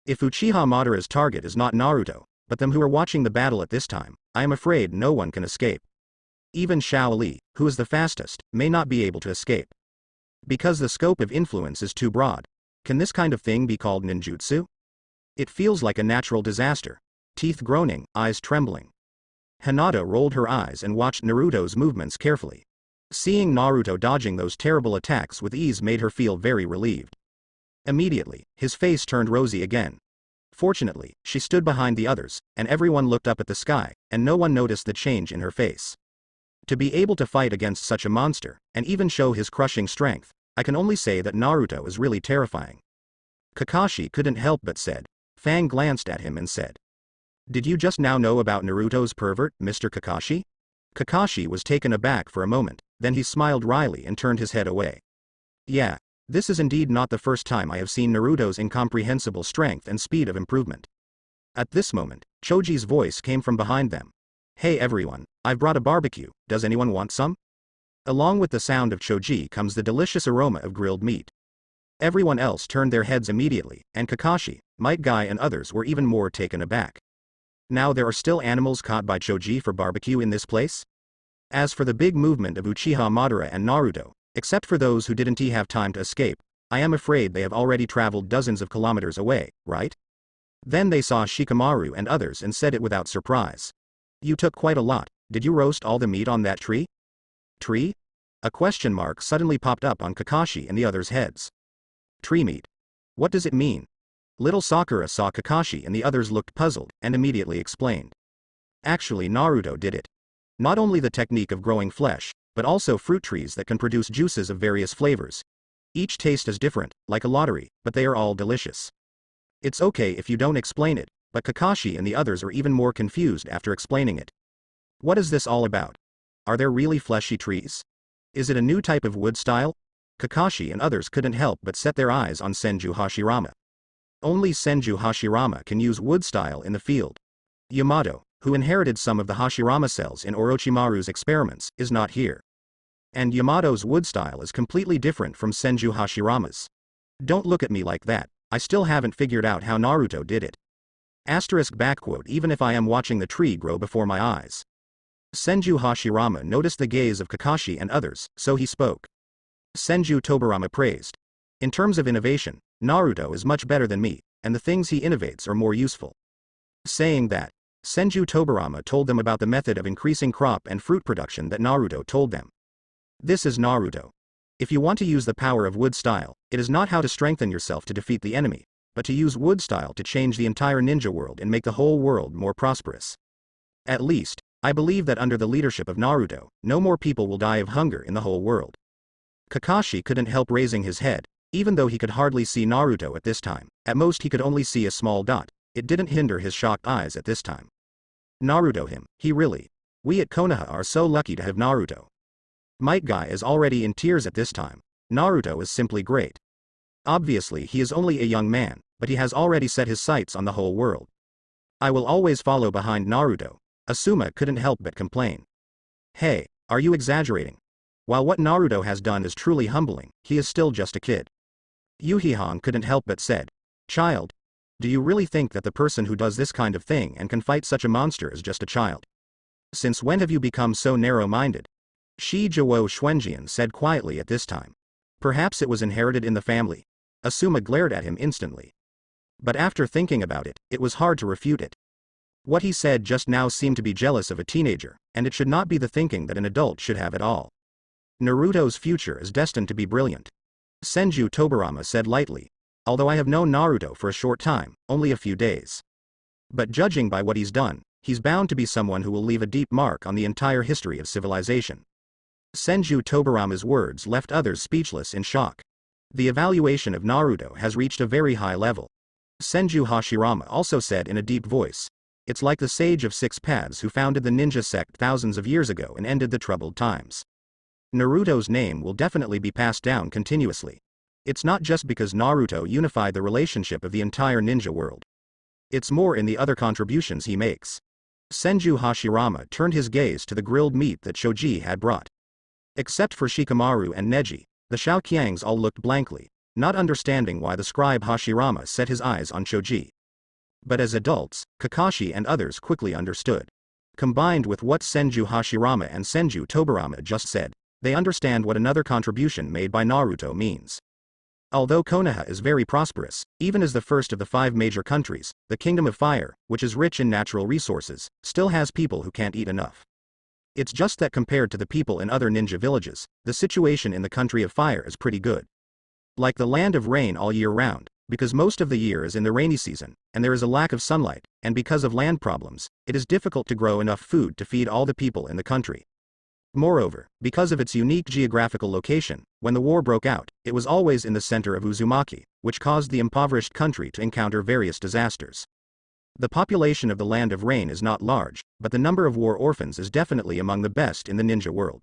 If Uchiha Madara's target is not Naruto, but them who are watching the battle at this time, I am afraid no one can escape. Even Xiao Li, who is the fastest, may not be able to escape. Because the scope of influence is too broad. Can this kind of thing be called ninjutsu? It feels like a natural disaster. Teeth groaning, eyes trembling. Hinata rolled her eyes and watched Naruto's movements carefully. Seeing Naruto dodging those terrible attacks with ease made her feel very relieved. Immediately, his face turned rosy again. Fortunately, she stood behind the others, and everyone looked up at the sky, and no one noticed the change in her face. To be able to fight against such a monster, and even show his crushing strength, I can only say that Naruto is really terrifying. Kakashi couldn't help but said. Fang glanced at him and said. Did you just now know about Naruto's pervert, Mr. Kakashi? Kakashi was taken aback for a moment, then he smiled wryly and turned his head away. Yeah, this is indeed not the first time I have seen Naruto's incomprehensible strength and speed of improvement. At this moment, Choji's voice came from behind them. Hey everyone, I've brought a barbecue, does anyone want some? Along with the sound of Choji comes the delicious aroma of grilled meat. Everyone else turned their heads immediately, and Kakashi, Might Guy and others were even more taken aback. Now there are still animals caught by Choji for barbecue in this place? As for the big movement of Uchiha Madara and Naruto, except for those who didn't have time to escape, I am afraid they have already traveled dozens of kilometers away, right? Then they saw Shikamaru and others and said it without surprise. You took quite a lot, did you roast all the meat on that tree? Tree? A question mark suddenly popped up on Kakashi and the others' heads. Tree meat. What does it mean? Little Sakura saw Kakashi and the others looked puzzled, and immediately explained. Actually Naruto did it. Not only the technique of growing flesh, but also fruit trees that can produce juices of various flavors. Each taste is different, like a lottery, but they are all delicious. It's okay if you don't explain it, but Kakashi and the others are even more confused after explaining it. What is this all about? Are there really fleshy trees? Is it a new type of wood style? Kakashi and others couldn't help but set their eyes on Senju Hashirama. Only Senju Hashirama can use wood style in the field. Yamato, who inherited some of the Hashirama cells in Orochimaru's experiments, is not here. And Yamato's wood style is completely different from Senju Hashirama's. Don't look at me like that, I still haven't figured out how Naruto did it. Even if I am watching the tree grow before my eyes. Senju Hashirama noticed the gaze of Kakashi and others, so he spoke. Senju Tobirama praised. In terms of innovation, Naruto is much better than me, and the things he innovates are more useful. Saying that, Senju Tobirama told them about the method of increasing crop and fruit production that Naruto told them. This is Naruto. If you want to use the power of wood style, it is not how to strengthen yourself to defeat the enemy, but to use wood style to change the entire ninja world and make the whole world more prosperous. At least, I believe that under the leadership of Naruto, no more people will die of hunger in the whole world. Kakashi couldn't help raising his head, even though he could hardly see Naruto at this time. At most he could only see a small dot. It didn't hinder his shocked eyes at this time. Naruto he really. We at Konoha are so lucky to have Naruto. Might Guy is already in tears at this time. Naruto is simply great. Obviously he is only a young man, but he has already set his sights on the whole world. I will always follow behind Naruto, Asuma couldn't help but complain. Hey, are you exaggerating? While what Naruto has done is truly humbling, he is still just a kid. Yuhihon couldn't help but said, child, do you really think that the person who does this kind of thing and can fight such a monster is just a child? Since when have you become so narrow-minded? Shi Jiwo Xuanjian said quietly at this time. Perhaps it was inherited in the family. Asuma glared at him instantly. But after thinking about it, it was hard to refute it. What he said just now seemed to be jealous of a teenager, and it should not be the thinking that an adult should have at all. Naruto's future is destined to be brilliant. Senju Tobirama said lightly. Although I have known Naruto for a short time, only a few days. But judging by what he's done, he's bound to be someone who will leave a deep mark on the entire history of civilization. Senju Tobirama's words left others speechless in shock. The evaluation of Naruto has reached a very high level. Senju Hashirama also said in a deep voice. It's like the sage of six paths who founded the ninja sect thousands of years ago and ended the troubled times. Naruto's name will definitely be passed down continuously. It's not just because Naruto unified the relationship of the entire ninja world. It's more in the other contributions he makes. Senju Hashirama turned his gaze to the grilled meat that Shoji had brought. Except for Shikamaru and Neji, the Shaoqiangs all looked blankly, not understanding why the scribe Hashirama set his eyes on Shoji. But as adults, Kakashi and others quickly understood. Combined with what Senju Hashirama and Senju Tobirama just said, they understand what another contribution made by Naruto means. Although Konoha is very prosperous, even as the first of the 5 major countries, the Kingdom of Fire, which is rich in natural resources, still has people who can't eat enough. It's just that compared to the people in other ninja villages, the situation in the Country of Fire is pretty good. Like the land of rain all year round, because most of the year is in the rainy season, and there is a lack of sunlight, and because of land problems, it is difficult to grow enough food to feed all the people in the country. Moreover, because of its unique geographical location, when the war broke out, it was always in the center of Uzumaki, which caused the impoverished country to encounter various disasters. The population of the Land of Rain is not large, but the number of war orphans is definitely among the best in the ninja world.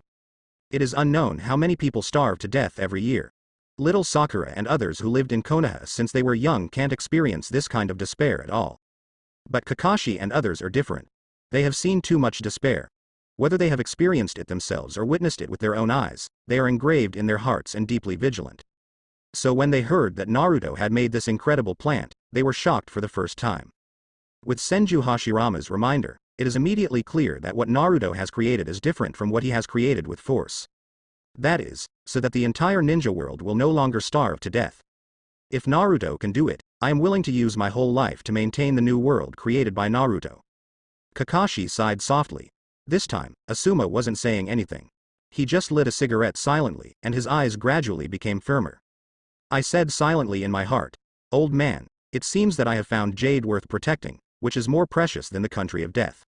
It is unknown how many people starve to death every year. Little Sakura and others who lived in Konoha since they were young can't experience this kind of despair at all. But Kakashi and others are different. They have seen too much despair. Whether they have experienced it themselves or witnessed it with their own eyes, they are engraved in their hearts and deeply vigilant. So when they heard that Naruto had made this incredible plant, they were shocked for the first time. With Senju Hashirama's reminder, it is immediately clear that what Naruto has created is different from what he has created with force. That is, so that the entire ninja world will no longer starve to death. If Naruto can do it, I am willing to use my whole life to maintain the new world created by Naruto. Kakashi sighed softly. This time, Asuma wasn't saying anything. He just lit a cigarette silently, and his eyes gradually became firmer. I said silently in my heart, old man, it seems that I have found jade worth protecting, which is more precious than the country of death.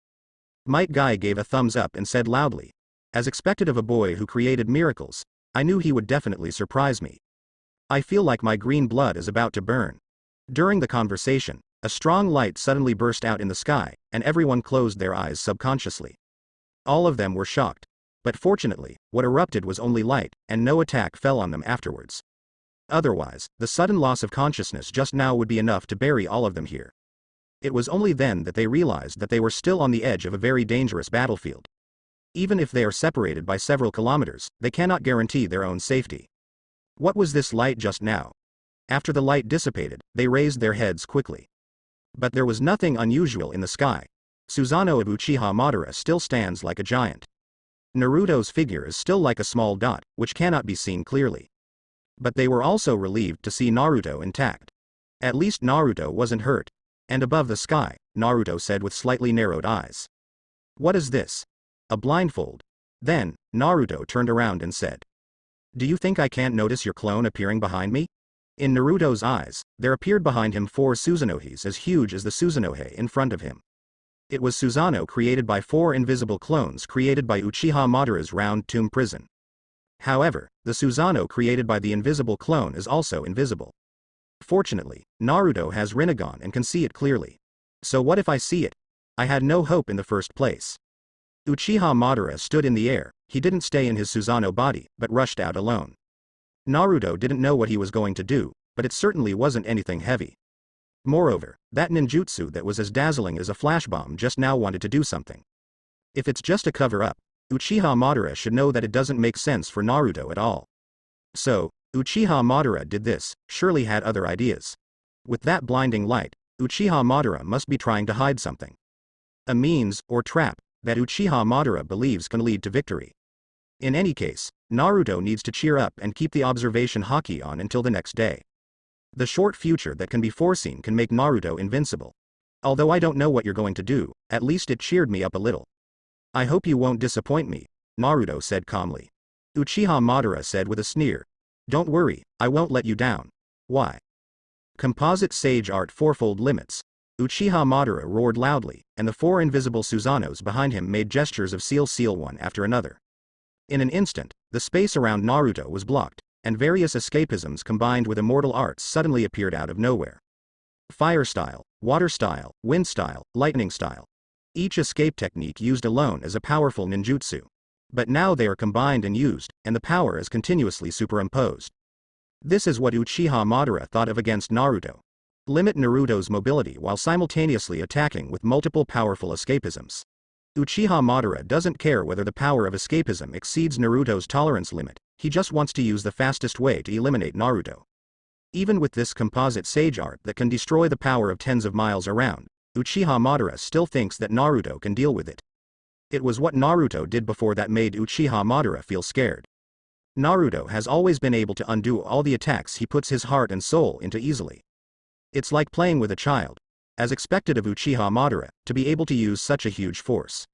Might Guy gave a thumbs up and said loudly, as expected of a boy who created miracles, I knew he would definitely surprise me. I feel like my green blood is about to burn. During the conversation, a strong light suddenly burst out in the sky, and everyone closed their eyes subconsciously. All of them were shocked. But fortunately, what erupted was only light, and no attack fell on them afterwards. Otherwise, the sudden loss of consciousness just now would be enough to bury all of them here. It was only then that they realized that they were still on the edge of a very dangerous battlefield. Even if they are separated by several kilometers, they cannot guarantee their own safety. What was this light just now? After the light dissipated, they raised their heads quickly. But there was nothing unusual in the sky. Susanoo of Uchiha Madara still stands like a giant. Naruto's figure is still like a small dot, which cannot be seen clearly. But they were also relieved to see Naruto intact. At least Naruto wasn't hurt. And above the sky, Naruto said with slightly narrowed eyes. What is this? A blindfold. Then, Naruto turned around and said. Do you think I can't notice your clone appearing behind me? In Naruto's eyes, there appeared behind him 4 Susanos as huge as the Susanoo in front of him. It was Susanoo created by 4 invisible clones created by Uchiha Madara's round tomb prison. However, the Susanoo created by the invisible clone is also invisible. Fortunately, Naruto has Rinnegan and can see it clearly. So what if I see it? I had no hope in the first place. Uchiha Madara stood in the air, he didn't stay in his Susanoo body, but rushed out alone. Naruto didn't know what he was going to do, but it certainly wasn't anything heavy. Moreover, that ninjutsu that was as dazzling as a flash bomb just now wanted to do something. If it's just a cover-up, Uchiha Madara should know that it doesn't make sense for Naruto at all. So, Uchiha Madara did this, surely had other ideas. With that blinding light, Uchiha Madara must be trying to hide something. A means, or trap, that Uchiha Madara believes can lead to victory. In any case, Naruto needs to cheer up and keep the observation haki on until the next day. The short future that can be foreseen can make Naruto invincible. Although I don't know what you're going to do, at least it cheered me up a little. I hope you won't disappoint me, Naruto said calmly. Uchiha Madara said with a sneer. Don't worry, I won't let you down. Why? Composite Sage Art Fourfold Limits. Uchiha Madara roared loudly, and the four invisible Susanos behind him made gestures of seal one after another. In an instant, the space around Naruto was blocked, and various escapisms combined with immortal arts suddenly appeared out of nowhere. Fire style, water style, wind style, lightning style. Each escape technique used alone as a powerful ninjutsu. But now they are combined and used, and the power is continuously superimposed. This is what Uchiha Madara thought of against Naruto. Limit Naruto's mobility while simultaneously attacking with multiple powerful escapisms. Uchiha Madara doesn't care whether the power of escapism exceeds Naruto's tolerance limit, he just wants to use the fastest way to eliminate Naruto. Even with this composite sage art that can destroy the power of tens of miles around, Uchiha Madara still thinks that Naruto can deal with it. It was what Naruto did before that made Uchiha Madara feel scared. Naruto has always been able to undo all the attacks he puts his heart and soul into easily. It's like playing with a child, as expected of Uchiha Madara, to be able to use such a huge force.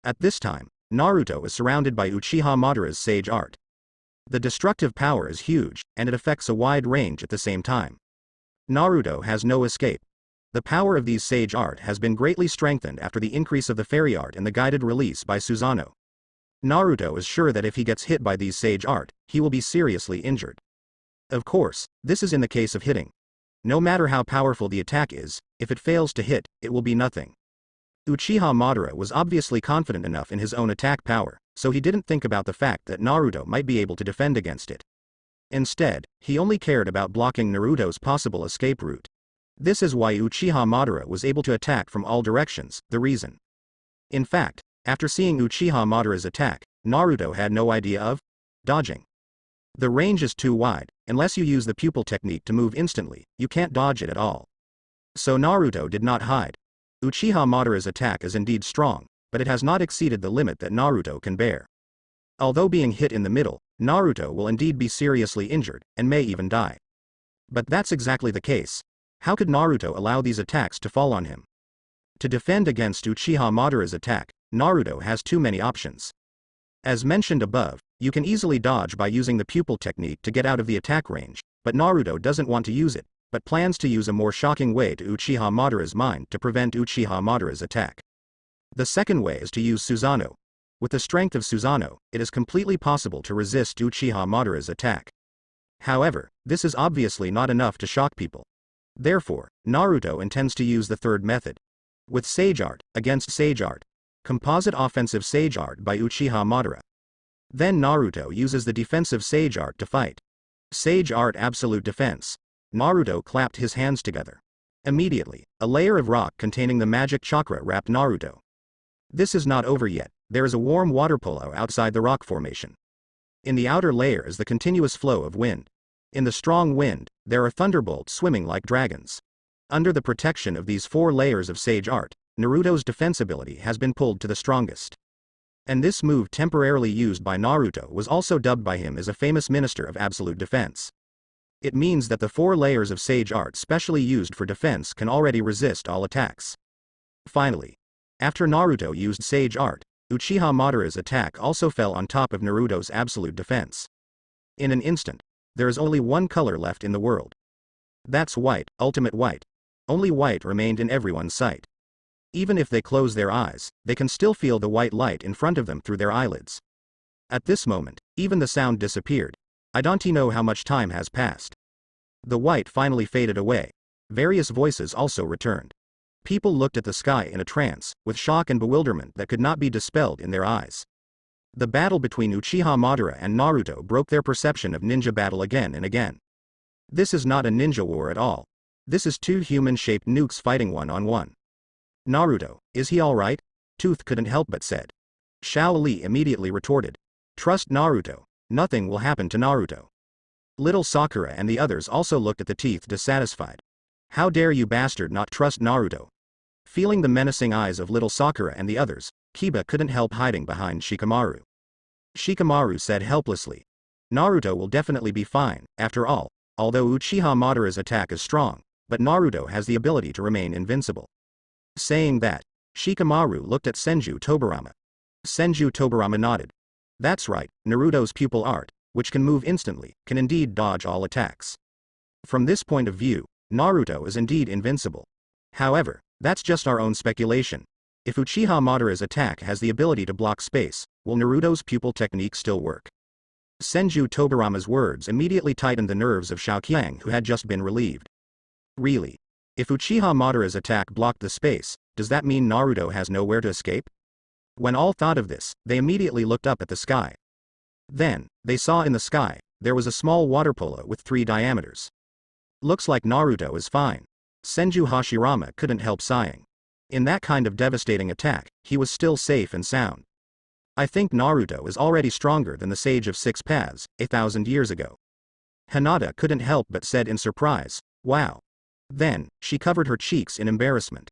At this time, Naruto is surrounded by Uchiha Madara's sage art. The destructive power is huge, and it affects a wide range at the same time. Naruto has no escape. The power of these sage art has been greatly strengthened after the increase of the fairy art and the guided release by Susanoo. Naruto is sure that if he gets hit by these sage art, he will be seriously injured. Of course, this is in the case of hitting. No matter how powerful the attack is, if it fails to hit, it will be nothing. Uchiha Madara was obviously confident enough in his own attack power, so he didn't think about the fact that Naruto might be able to defend against it. Instead, he only cared about blocking Naruto's possible escape route. This is why Uchiha Madara was able to attack from all directions, the reason. In fact, after seeing Uchiha Madara's attack, Naruto had no idea of dodging. The range is too wide, unless you use the pupil technique to move instantly, you can't dodge it at all. So Naruto did not hide. Uchiha Madara's attack is indeed strong, but it has not exceeded the limit that Naruto can bear. Although being hit in the middle, Naruto will indeed be seriously injured, and may even die. But that's exactly the case. How could Naruto allow these attacks to fall on him? To defend against Uchiha Madara's attack, Naruto has too many options. As mentioned above, you can easily dodge by using the pupil technique to get out of the attack range, but Naruto doesn't want to use it, but plans to use a more shocking way to Uchiha Madara's mind to prevent Uchiha Madara's attack. The second way is to use Susanoo. With the strength of Susanoo, it is completely possible to resist Uchiha Madara's attack. However, this is obviously not enough to shock people. Therefore, Naruto intends to use the third method. With Sage Art, against Sage Art. Composite Offensive Sage Art by Uchiha Madara. Then Naruto uses the defensive Sage Art to fight. Sage Art Absolute Defense. Naruto clapped his hands together. Immediately, a layer of rock containing the magic chakra wrapped Naruto. This is not over yet, there is a warm water polo outside the rock formation. In the outer layer is the continuous flow of wind. In the strong wind, there are thunderbolts swimming like dragons. Under the protection of these four layers of Sage Art, Naruto's defense ability has been pulled to the strongest. And this move temporarily used by Naruto was also dubbed by him as a famous minister of absolute defense. It means that the four layers of Sage Art specially used for defense can already resist all attacks. Finally, after Naruto used Sage Art, Uchiha Madara's attack also fell on top of Naruto's absolute defense. In an instant, there is only one color left in the world. That's white, ultimate white. Only white remained in everyone's sight. Even if they close their eyes, they can still feel the white light in front of them through their eyelids. At this moment, even the sound disappeared. I don't know how much time has passed. The white finally faded away. Various voices also returned. People looked at the sky in a trance, with shock and bewilderment that could not be dispelled in their eyes. The battle between Uchiha Madara and Naruto broke their perception of ninja battle again and again. This is not a ninja war at all. This is two human-shaped nukes fighting one-on-one. Naruto, is he alright? Tooth couldn't help but said. Xiao Li immediately retorted. Trust Naruto, nothing will happen to Naruto. Little Sakura and the others also looked at the teeth dissatisfied. How dare you bastard not trust Naruto? Feeling the menacing eyes of little Sakura and the others, Kiba couldn't help hiding behind Shikamaru. Shikamaru said helplessly. Naruto will definitely be fine, after all, although Uchiha Madara's attack is strong, but Naruto has the ability to remain invincible. Saying that, Shikamaru looked at Senju Tobirama. Senju Tobirama nodded. That's right, Naruto's pupil art, which can move instantly, can indeed dodge all attacks. From this point of view, Naruto is indeed invincible. However, that's just our own speculation. If Uchiha Madara's attack has the ability to block space, will Naruto's pupil technique still work? Senju Tobirama's words immediately tightened the nerves of Xiaoqiang, who had just been relieved. Really? If Uchiha Madara's attack blocked the space, does that mean Naruto has nowhere to escape? When all thought of this, they immediately looked up at the sky. Then, they saw in the sky, there was a small water polo with 3 diameters. Looks like Naruto is fine. Senju Hashirama couldn't help sighing. In that kind of devastating attack, he was still safe and sound. I think Naruto is already stronger than the Sage of Six Paths, 1,000 years ago. Hinata couldn't help but said in surprise, wow. Then, she covered her cheeks in embarrassment.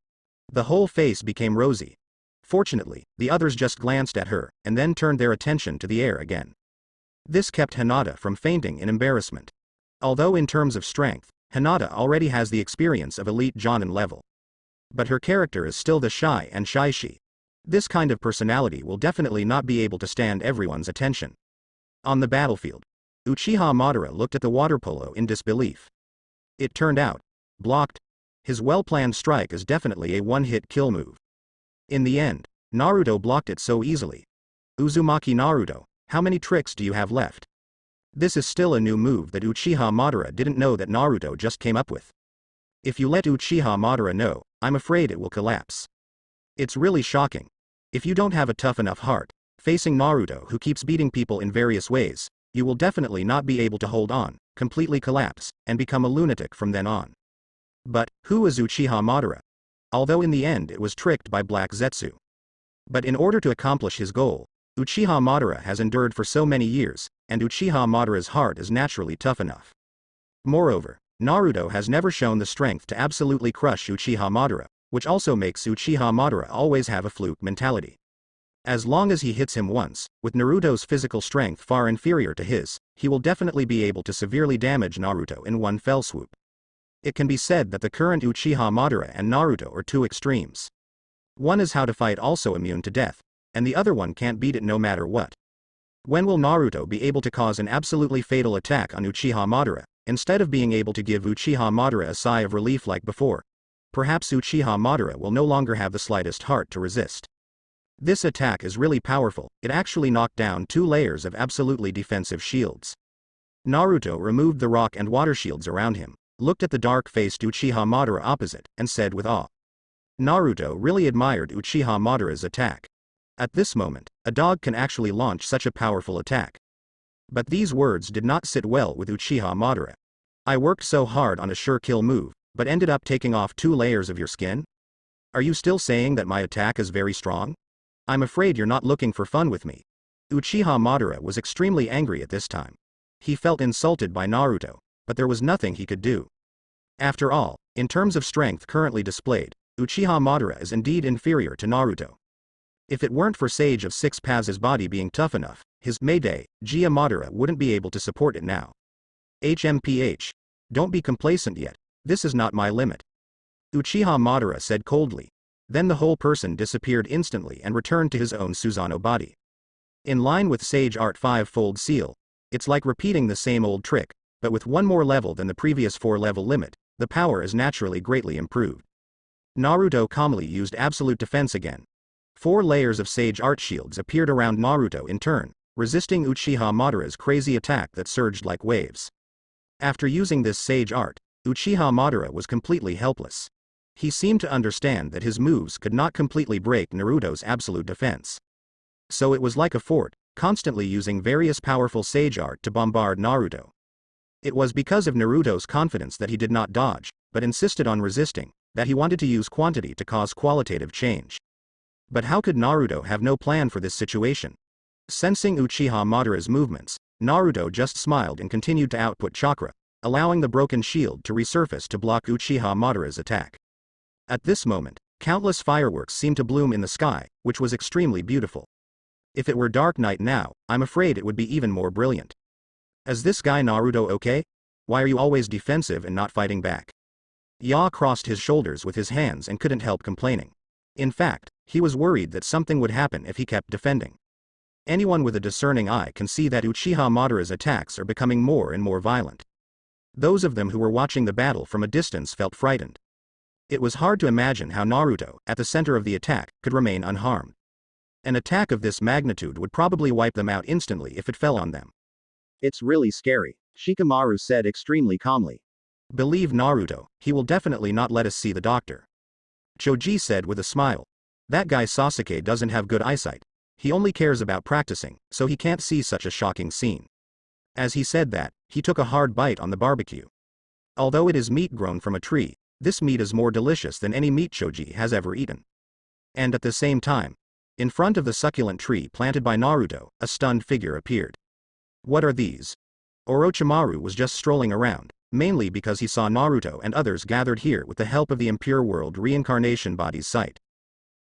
The whole face became rosy. Fortunately, the others just glanced at her, and then turned their attention to the air again. This kept Hinata from fainting in embarrassment. Although in terms of strength, Hinata already has the experience of elite Jonin level. But her character is still the shy and Shaishi. This kind of personality will definitely not be able to stand everyone's attention. On the battlefield, Uchiha Madara looked at the water polo in disbelief. It turned out, blocked. His well-planned strike is definitely a one-hit kill move. In the end, Naruto blocked it so easily. Uzumaki Naruto, how many tricks do you have left? This is still a new move that Uchiha Madara didn't know that Naruto just came up with. If you let Uchiha Madara know, I'm afraid it will collapse. It's really shocking. If you don't have a tough enough heart, facing Naruto who keeps beating people in various ways, you will definitely not be able to hold on, completely collapse, and become a lunatic from then on. But, who is Uchiha Madara? Although in the end it was tricked by Black Zetsu. But in order to accomplish his goal, Uchiha Madara has endured for so many years, and Uchiha Madara's heart is naturally tough enough. Moreover, Naruto has never shown the strength to absolutely crush Uchiha Madara, which also makes Uchiha Madara always have a fluke mentality. As long as he hits him once, with Naruto's physical strength far inferior to his, he will definitely be able to severely damage Naruto in one fell swoop. It can be said that the current Uchiha Madara and Naruto are two extremes. One is how to fight also immune to death, and the other one can't beat it no matter what. When will Naruto be able to cause an absolutely fatal attack on Uchiha Madara, instead of being able to give Uchiha Madara a sigh of relief like before? Perhaps Uchiha Madara will no longer have the slightest heart to resist. This attack is really powerful, it actually knocked down 2 layers of absolutely defensive shields. Naruto removed the rock and water shields around him, looked at the dark-faced Uchiha Madara opposite, and said with awe. Naruto really admired Uchiha Madara's attack. At this moment, a dog can actually launch such a powerful attack. But these words did not sit well with Uchiha Madara. I worked so hard on a sure kill move, but ended up taking off 2 layers of your skin? Are you still saying that my attack is very strong? I'm afraid you're not looking for fun with me. Uchiha Madara was extremely angry at this time. He felt insulted by Naruto, but there was nothing he could do. After all, in terms of strength currently displayed, Uchiha Madara is indeed inferior to Naruto. If it weren't for Sage of Six Paths' body being tough enough, his Mayday, Gia Madara wouldn't be able to support it now. HMPH. Don't be complacent yet, this is not my limit. Uchiha Madara said coldly. Then the whole person disappeared instantly and returned to his own Susanoo body. In line with Sage Art 5-fold seal, it's like repeating the same old trick, but with one more level than the previous 4-level limit, the power is naturally greatly improved. Naruto calmly used absolute defense again. 4 layers of Sage Art shields appeared around Naruto in turn, resisting Uchiha Madara's crazy attack that surged like waves. After using this Sage Art, Uchiha Madara was completely helpless. He seemed to understand that his moves could not completely break Naruto's absolute defense. So it was like a fort, constantly using various powerful Sage Art to bombard Naruto. It was because of Naruto's confidence that he did not dodge, but insisted on resisting, that he wanted to use quantity to cause qualitative change. But how could Naruto have no plan for this situation? Sensing Uchiha Madara's movements, Naruto just smiled and continued to output chakra, allowing the broken shield to resurface to block Uchiha Madara's attack. At this moment, countless fireworks seemed to bloom in the sky, which was extremely beautiful. If it were dark night now, I'm afraid it would be even more brilliant. Is this guy Naruto okay? Why are you always defensive and not fighting back? Ya crossed his shoulders with his hands and couldn't help complaining. In fact, he was worried that something would happen if he kept defending. Anyone with a discerning eye can see that Uchiha Madara's attacks are becoming more and more violent. Those of them who were watching the battle from a distance felt frightened. It was hard to imagine how Naruto, at the center of the attack, could remain unharmed. An attack of this magnitude would probably wipe them out instantly if it fell on them. It's really scary, Shikamaru said extremely calmly. Believe Naruto, he will definitely not let us see the doctor. Choji said with a smile. That guy Sasuke doesn't have good eyesight. He only cares about practicing, so he can't see such a shocking scene. As he said that, he took a hard bite on the barbecue. Although it is meat grown from a tree, this meat is more delicious than any meat Choji has ever eaten. And at the same time, in front of the succulent tree planted by Naruto, a stunned figure appeared. What are these? Orochimaru was just strolling around, mainly because he saw Naruto and others gathered here with the help of the Impure World Reincarnation Body's site.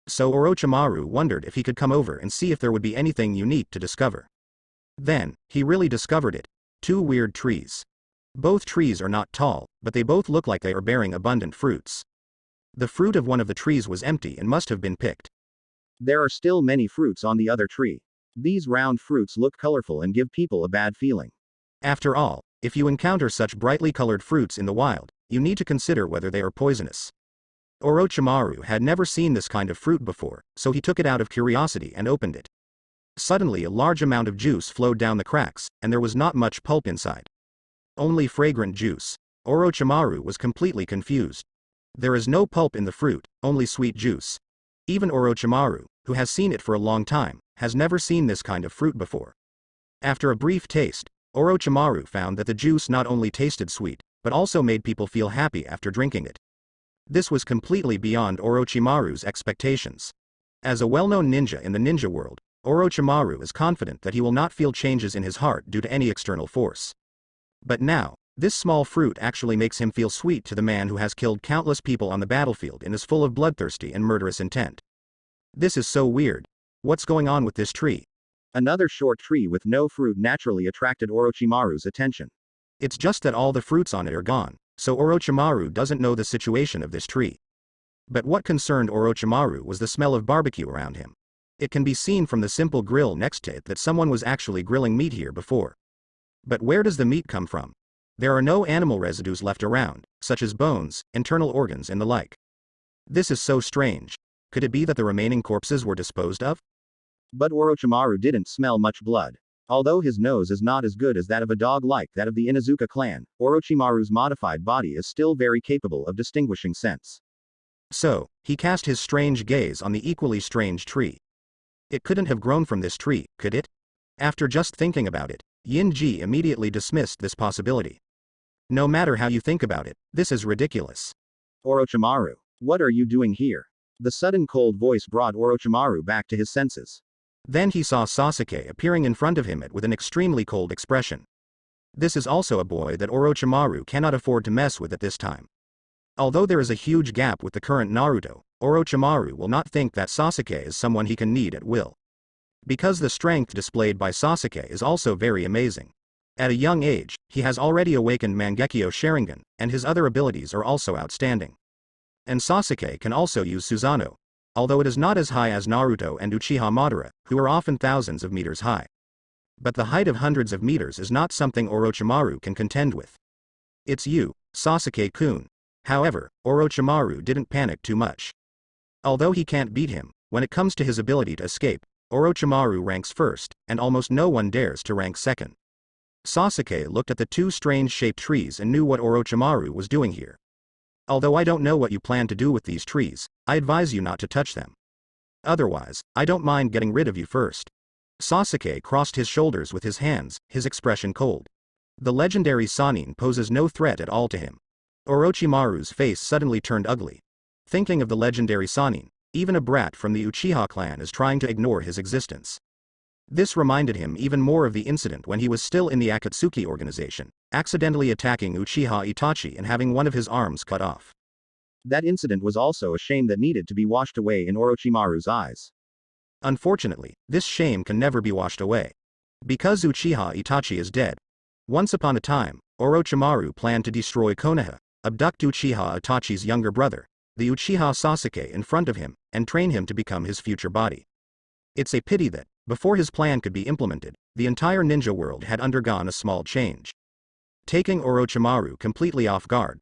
So Orochimaru wondered if he could come over and see if there would be anything unique to discover. Then, he really discovered it. 2 weird trees. Both trees are not tall, but they both look like they are bearing abundant fruits. The fruit of one of the trees was empty and must have been picked. There are still many fruits on the other tree. These round fruits look colorful and give people a bad feeling. After all, if you encounter such brightly colored fruits in the wild, you need to consider whether they are poisonous. Orochimaru had never seen this kind of fruit before, so he took it out of curiosity and opened it. Suddenly a large amount of juice flowed down the cracks, and there was not much pulp inside. Only fragrant juice. Orochimaru was completely confused. There is no pulp in the fruit, only sweet juice. Even Orochimaru, who has seen it for a long time, has never seen this kind of fruit before. After a brief taste, Orochimaru found that the juice not only tasted sweet, but also made people feel happy after drinking it. This was completely beyond Orochimaru's expectations. As a well-known ninja in the ninja world, Orochimaru is confident that he will not feel changes in his heart due to any external force. But now, this small fruit actually makes him feel sweet to the man who has killed countless people on the battlefield and is full of bloodthirsty and murderous intent. This is so weird. What's going on with this tree? Another short tree with no fruit naturally attracted Orochimaru's attention. It's just that all the fruits on it are gone, so Orochimaru doesn't know the situation of this tree. But what concerned Orochimaru was the smell of barbecue around him. It can be seen from the simple grill next to it that someone was actually grilling meat here before. But where does the meat come from? There are no animal residues left around, such as bones, internal organs and the like. This is so strange. Could it be that the remaining corpses were disposed of? But Orochimaru didn't smell much blood. Although his nose is not as good as that of a dog like that of the Inuzuka clan, Orochimaru's modified body is still very capable of distinguishing scents. So, he cast his strange gaze on the equally strange tree. It couldn't have grown from this tree, could it? After just thinking about it, Yin-ji immediately dismissed this possibility. No matter how you think about it, this is ridiculous. Orochimaru, what are you doing here? The sudden cold voice brought Orochimaru back to his senses. Then he saw Sasuke appearing in front of him with an extremely cold expression. This is also a boy that Orochimaru cannot afford to mess with at this time. Although there is a huge gap with the current Naruto, Orochimaru will not think that Sasuke is someone he can need at will. Because the strength displayed by Sasuke is also very amazing. At a young age, he has already awakened Mangekyo Sharingan, and his other abilities are also outstanding. And Sasuke can also use Susanoo, although it is not as high as Naruto and Uchiha Madara, who are often thousands of meters high. But the height of hundreds of meters is not something Orochimaru can contend with. It's you, Sasuke-kun. However, Orochimaru didn't panic too much. Although he can't beat him, when it comes to his ability to escape, Orochimaru ranks first, and almost no one dares to rank second. Sasuke looked at the 2 strange-shaped trees and knew what Orochimaru was doing here. Although I don't know what you plan to do with these trees, I advise you not to touch them. Otherwise, I don't mind getting rid of you first. Sasuke crossed his shoulders with his hands, his expression cold. The legendary Sannin poses no threat at all to him. Orochimaru's face suddenly turned ugly. Thinking of the legendary Sannin, even a brat from the Uchiha clan is trying to ignore his existence. This reminded him even more of the incident when he was still in the Akatsuki organization, accidentally attacking Uchiha Itachi and having one of his arms cut off. That incident was also a shame that needed to be washed away in Orochimaru's eyes. Unfortunately, this shame can never be washed away. Because Uchiha Itachi is dead. Once upon a time, Orochimaru planned to destroy Konoha, abduct Uchiha Itachi's younger brother, the Uchiha Sasuke, in front of him, and train him to become his future body. It's a pity that, before his plan could be implemented, the entire ninja world had undergone a small change, taking Orochimaru completely off guard.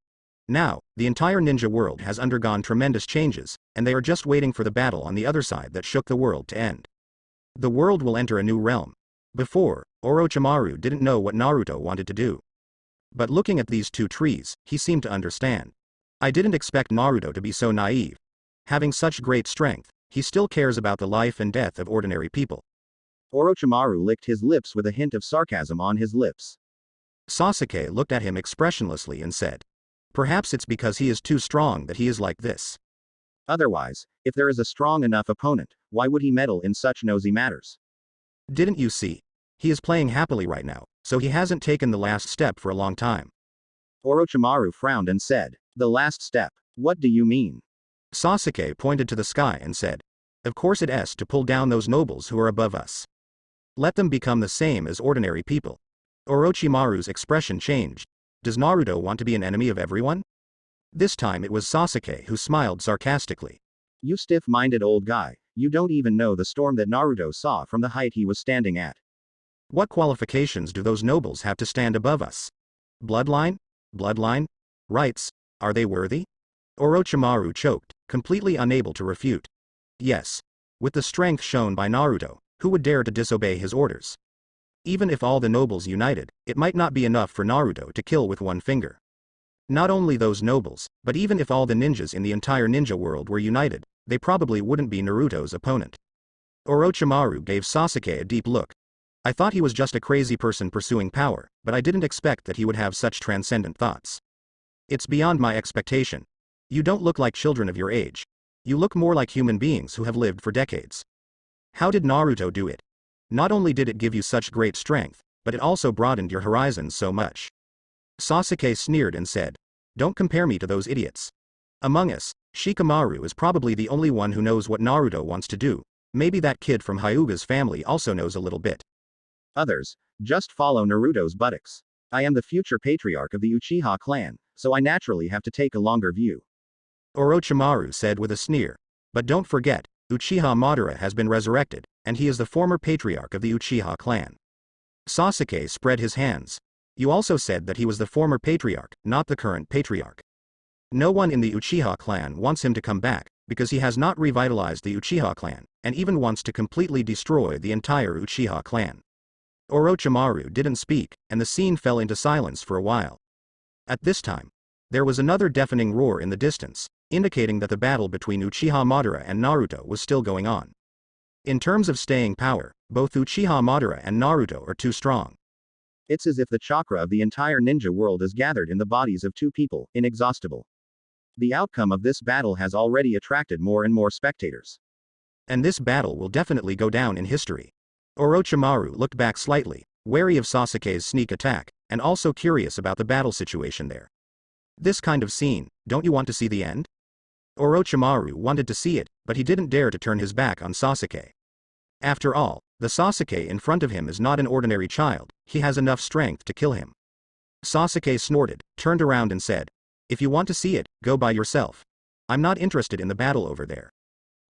Now, the entire ninja world has undergone tremendous changes, and they are just waiting for the battle on the other side that shook the world to end. The world will enter a new realm. Before, Orochimaru didn't know what Naruto wanted to do. But looking at these two trees, he seemed to understand. I didn't expect Naruto to be so naive. Having such great strength, he still cares about the life and death of ordinary people. Orochimaru licked his lips with a hint of sarcasm on his lips. Sasuke looked at him expressionlessly and said, "Perhaps it's because he is too strong that he is like this." Otherwise, if there is a strong enough opponent, why would he meddle in such nosy matters? Didn't you see? He is playing happily right now, so he hasn't taken the last step for a long time. Orochimaru frowned and said, "The last step? What do you mean?" Sasuke pointed to the sky and said, "Of course it is to pull down those nobles who are above us. Let them become the same as ordinary people." Orochimaru's expression changed. Does Naruto want to be an enemy of everyone? This time it was Sasuke who smiled sarcastically. You stiff-minded old guy, you don't even know the storm that Naruto saw from the height he was standing at. What qualifications do those nobles have to stand above us? Bloodline? Bloodline? Rights? Are they worthy? Orochimaru choked, completely unable to refute. Yes. With the strength shown by Naruto, who would dare to disobey his orders? Even if all the nobles united, it might not be enough for Naruto to kill with one finger. Not only those nobles, but even if all the ninjas in the entire ninja world were united, they probably wouldn't be Naruto's opponent. Orochimaru gave Sasuke a deep look. I thought he was just a crazy person pursuing power, but I didn't expect that he would have such transcendent thoughts. It's beyond my expectation. You don't look like children of your age. You look more like human beings who have lived for decades. How did Naruto do it? Not only did it give you such great strength, but it also broadened your horizons so much. Sasuke sneered and said, "Don't compare me to those idiots. Among us, Shikamaru is probably the only one who knows what Naruto wants to do. Maybe that kid from Hyuga's family also knows a little bit. Others just follow Naruto's buttocks. I am the future patriarch of the Uchiha clan, so I naturally have to take a longer view." Orochimaru said with a sneer. But don't forget, Uchiha Madara has been resurrected, and he is the former patriarch of the Uchiha clan. Sasuke spread his hands. You also said that he was the former patriarch, not the current patriarch. No one in the Uchiha clan wants him to come back, because he has not revitalized the Uchiha clan, and even wants to completely destroy the entire Uchiha clan. Orochimaru didn't speak, and the scene fell into silence for a while. At this time, there was another deafening roar in the distance, indicating that the battle between Uchiha Madara and Naruto was still going on. In terms of staying power, both Uchiha Madara and Naruto are too strong. It's as if the chakra of the entire ninja world is gathered in the bodies of two people, inexhaustible. The outcome of this battle has already attracted more and more spectators. And this battle will definitely go down in history. Orochimaru looked back slightly, wary of Sasuke's sneak attack, and also curious about the battle situation there. This kind of scene, don't you want to see the end? Orochimaru wanted to see it, but he didn't dare to turn his back on Sasuke. After all, the Sasuke in front of him is not an ordinary child, he has enough strength to kill him. Sasuke snorted, turned around and said, "If you want to see it, go by yourself. I'm not interested in the battle over there.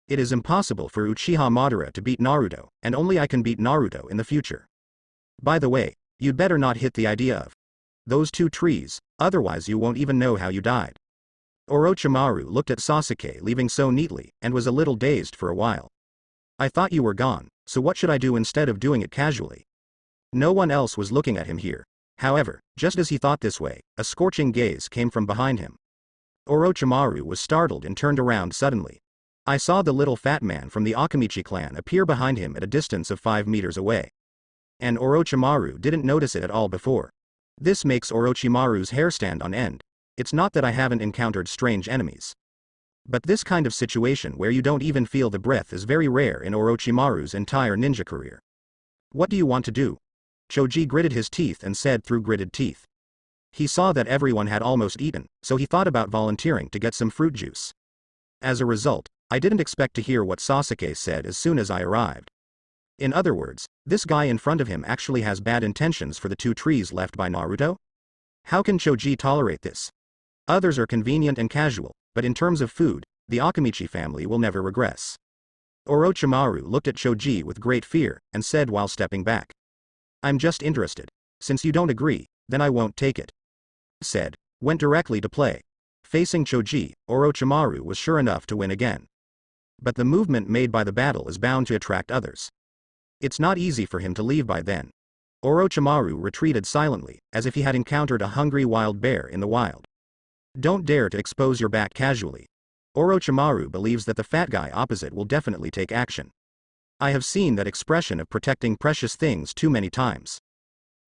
It is impossible for Uchiha Madara to beat Naruto, and only I can beat Naruto in the future. By the way, you'd better not hit the idea of those two trees, otherwise you won't even know how you died." Orochimaru looked at Sasuke leaving so neatly, and was a little dazed for a while. "I thought you were gone, so what should I do instead of doing it casually?" No one else was looking at him here. However, just as he thought this way, a scorching gaze came from behind him. Orochimaru was startled and turned around suddenly. I saw the little fat man from the Akamichi clan appear behind him at a distance of 5 meters away. And Orochimaru didn't notice it at all before. This makes Orochimaru's hair stand on end. It's not that I haven't encountered strange enemies. But this kind of situation where you don't even feel the breath is very rare in Orochimaru's entire ninja career. What do you want to do? Choji gritted his teeth and said through gritted teeth. He saw that everyone had almost eaten, so he thought about volunteering to get some fruit juice. As a result, I didn't expect to hear what Sasuke said as soon as I arrived. In other words, this guy in front of him actually has bad intentions for the 2 trees left by Naruto? How can Choji tolerate this? Others are convenient and casual, but in terms of food, the Akamichi family will never regress. Orochimaru looked at Choji with great fear, and said while stepping back. I'm just interested. Since you don't agree, then I won't take it. Said, went directly to play. Facing Choji, Orochimaru was sure enough to win again. But the movement made by the battle is bound to attract others. It's not easy for him to leave by then. Orochimaru retreated silently, as if he had encountered a hungry wild bear in the wild. Don't dare to expose your back casually. Orochimaru believes that the fat guy opposite will definitely take action. I have seen that expression of protecting precious things too many times.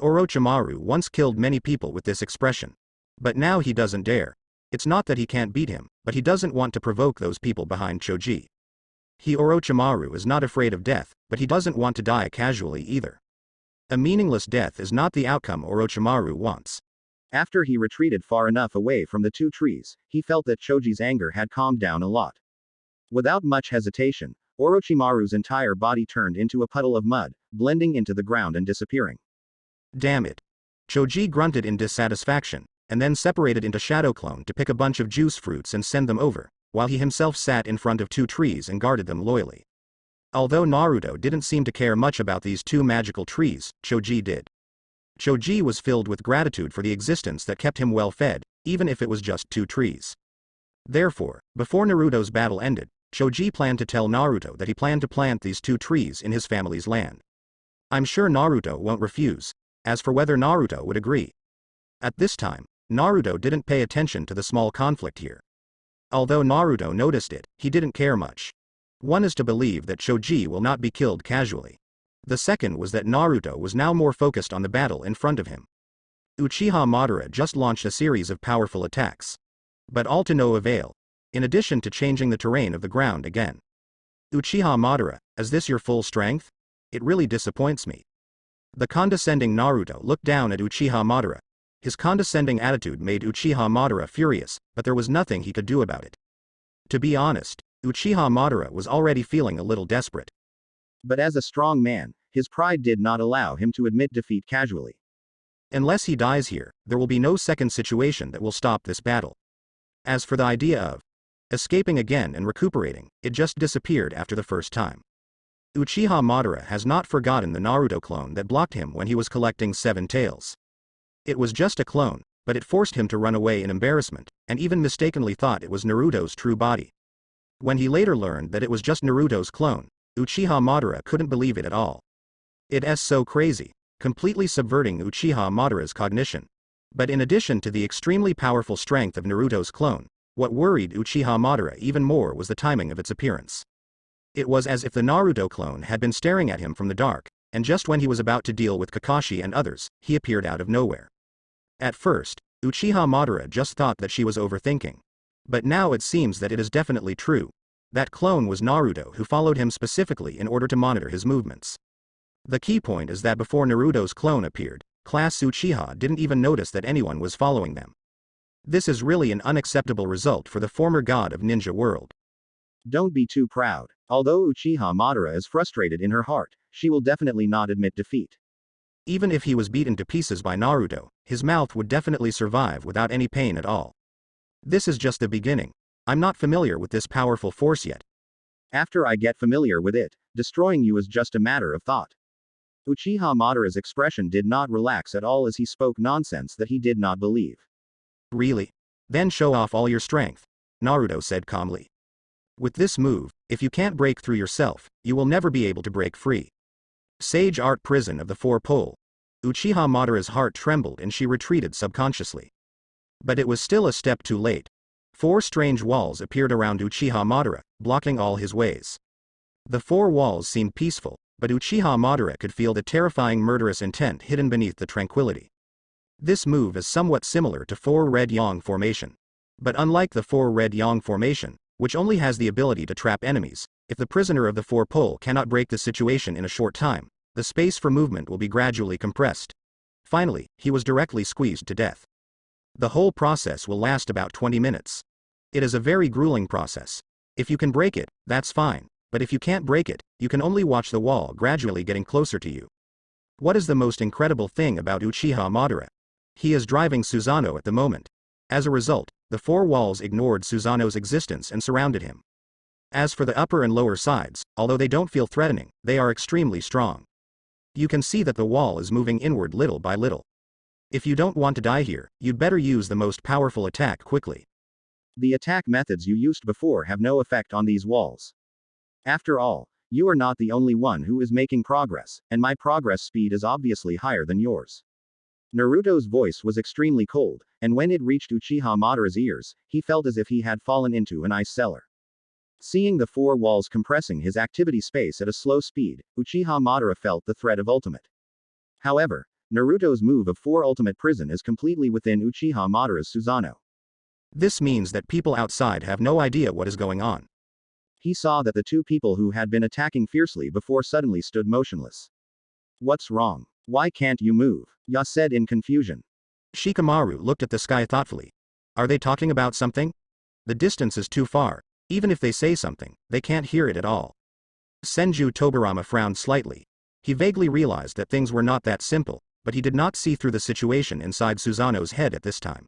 Orochimaru once killed many people with this expression. But now he doesn't dare. It's not that he can't beat him, but he doesn't want to provoke those people behind Choji. Orochimaru is not afraid of death, but he doesn't want to die casually either. A meaningless death is not the outcome Orochimaru wants. After he retreated far enough away from the 2 trees, he felt that Choji's anger had calmed down a lot. Without much hesitation, Orochimaru's entire body turned into a puddle of mud, blending into the ground and disappearing. Damn it. Choji grunted in dissatisfaction, and then separated into Shadow Clone to pick a bunch of juice fruits and send them over, while he himself sat in front of 2 trees and guarded them loyally. Although Naruto didn't seem to care much about these 2 magical trees, Choji did. Choji was filled with gratitude for the existence that kept him well fed, even if it was just 2 trees. Therefore, before Naruto's battle ended, Choji planned to tell Naruto that he planned to plant these 2 trees in his family's land. I'm sure Naruto won't refuse. As for whether Naruto would agree. At this time, Naruto didn't pay attention to the small conflict here. Although Naruto noticed it, he didn't care much. One is to believe that Choji will not be killed casually. The second was that Naruto was now more focused on the battle in front of him. Uchiha Madara just launched a series of powerful attacks. But all to no avail, in addition to changing the terrain of the ground again. Uchiha Madara, is this your full strength? It really disappoints me. The condescending Naruto looked down at Uchiha Madara. His condescending attitude made Uchiha Madara furious, but there was nothing he could do about it. To be honest, Uchiha Madara was already feeling a little desperate. But as a strong man, his pride did not allow him to admit defeat casually. Unless he dies here, there will be no second situation that will stop this battle. As for the idea of escaping again and recuperating, it just disappeared after the first time. Uchiha Madara has not forgotten the Naruto clone that blocked him when he was collecting 7 tails. It was just a clone, but it forced him to run away in embarrassment, and even mistakenly thought it was Naruto's true body. When he later learned that it was just Naruto's clone, Uchiha Madara couldn't believe it at all. It's so crazy, completely subverting Uchiha Madara's cognition. But in addition to the extremely powerful strength of Naruto's clone, what worried Uchiha Madara even more was the timing of its appearance. It was as if the Naruto clone had been staring at him from the dark, and just when he was about to deal with Kakashi and others, he appeared out of nowhere. At first, Uchiha Madara just thought that she was overthinking. But now it seems that it is definitely true. That clone was Naruto, who followed him specifically in order to monitor his movements. The key point is that before Naruto's clone appeared, Class Uchiha didn't even notice that anyone was following them. This is really an unacceptable result for the former god of ninja world. Don't be too proud. Although Uchiha Madara is frustrated in her heart, she will definitely not admit defeat. Even if he was beaten to pieces by Naruto, his mouth would definitely survive without any pain at all. This is just the beginning. I'm not familiar with this powerful force yet. After I get familiar with it, destroying you is just a matter of thought. Uchiha Madara's expression did not relax at all as he spoke nonsense that he did not believe. Really? Then show off all your strength, Naruto said calmly. With this move, if you can't break through yourself, you will never be able to break free. Sage Art Prison of the Four Pole. Uchiha Madara's heart trembled and she retreated subconsciously. But it was still a step too late. 4 strange walls appeared around Uchiha Madara, blocking all his ways. The 4 walls seemed peaceful, but Uchiha Madara could feel the terrifying murderous intent hidden beneath the tranquility. This move is somewhat similar to 4 red yang formation. But unlike the 4 red yang formation, which only has the ability to trap enemies, if the prisoner of the 4 pole cannot break the situation in a short time, the space for movement will be gradually compressed. Finally, he was directly squeezed to death. The whole process will last about 20 minutes. It is a very grueling process. If you can break it, that's fine, but if you can't break it, you can only watch the wall gradually getting closer to you. What is the most incredible thing about Uchiha Madara? He is driving Susanoo at the moment. As a result, the 4 walls ignored Susanoo's existence and surrounded him. As for the upper and lower sides, although they don't feel threatening, they are extremely strong. You can see that the wall is moving inward little by little. If you don't want to die here, you'd better use the most powerful attack quickly. The attack methods you used before have no effect on these walls. After all, you are not the only one who is making progress, and my progress speed is obviously higher than yours. Naruto's voice was extremely cold, and when it reached Uchiha Madara's ears, he felt as if he had fallen into an ice cellar. Seeing the 4 walls compressing his activity space at a slow speed, Uchiha Madara felt the threat of ultimate. However, Naruto's move of 4 ultimate prison is completely within Uchiha Madara's Susanoo. This means that people outside have no idea what is going on. He saw that the 2 people who had been attacking fiercely before suddenly stood motionless. What's wrong? Why can't you move? Ya said in confusion. Shikamaru looked at the sky thoughtfully. Are they talking about something? The distance is too far. Even if they say something, they can't hear it at all. Senju Tobirama frowned slightly. He vaguely realized that things were not that simple, but he did not see through the situation inside Susanoo's head at this time.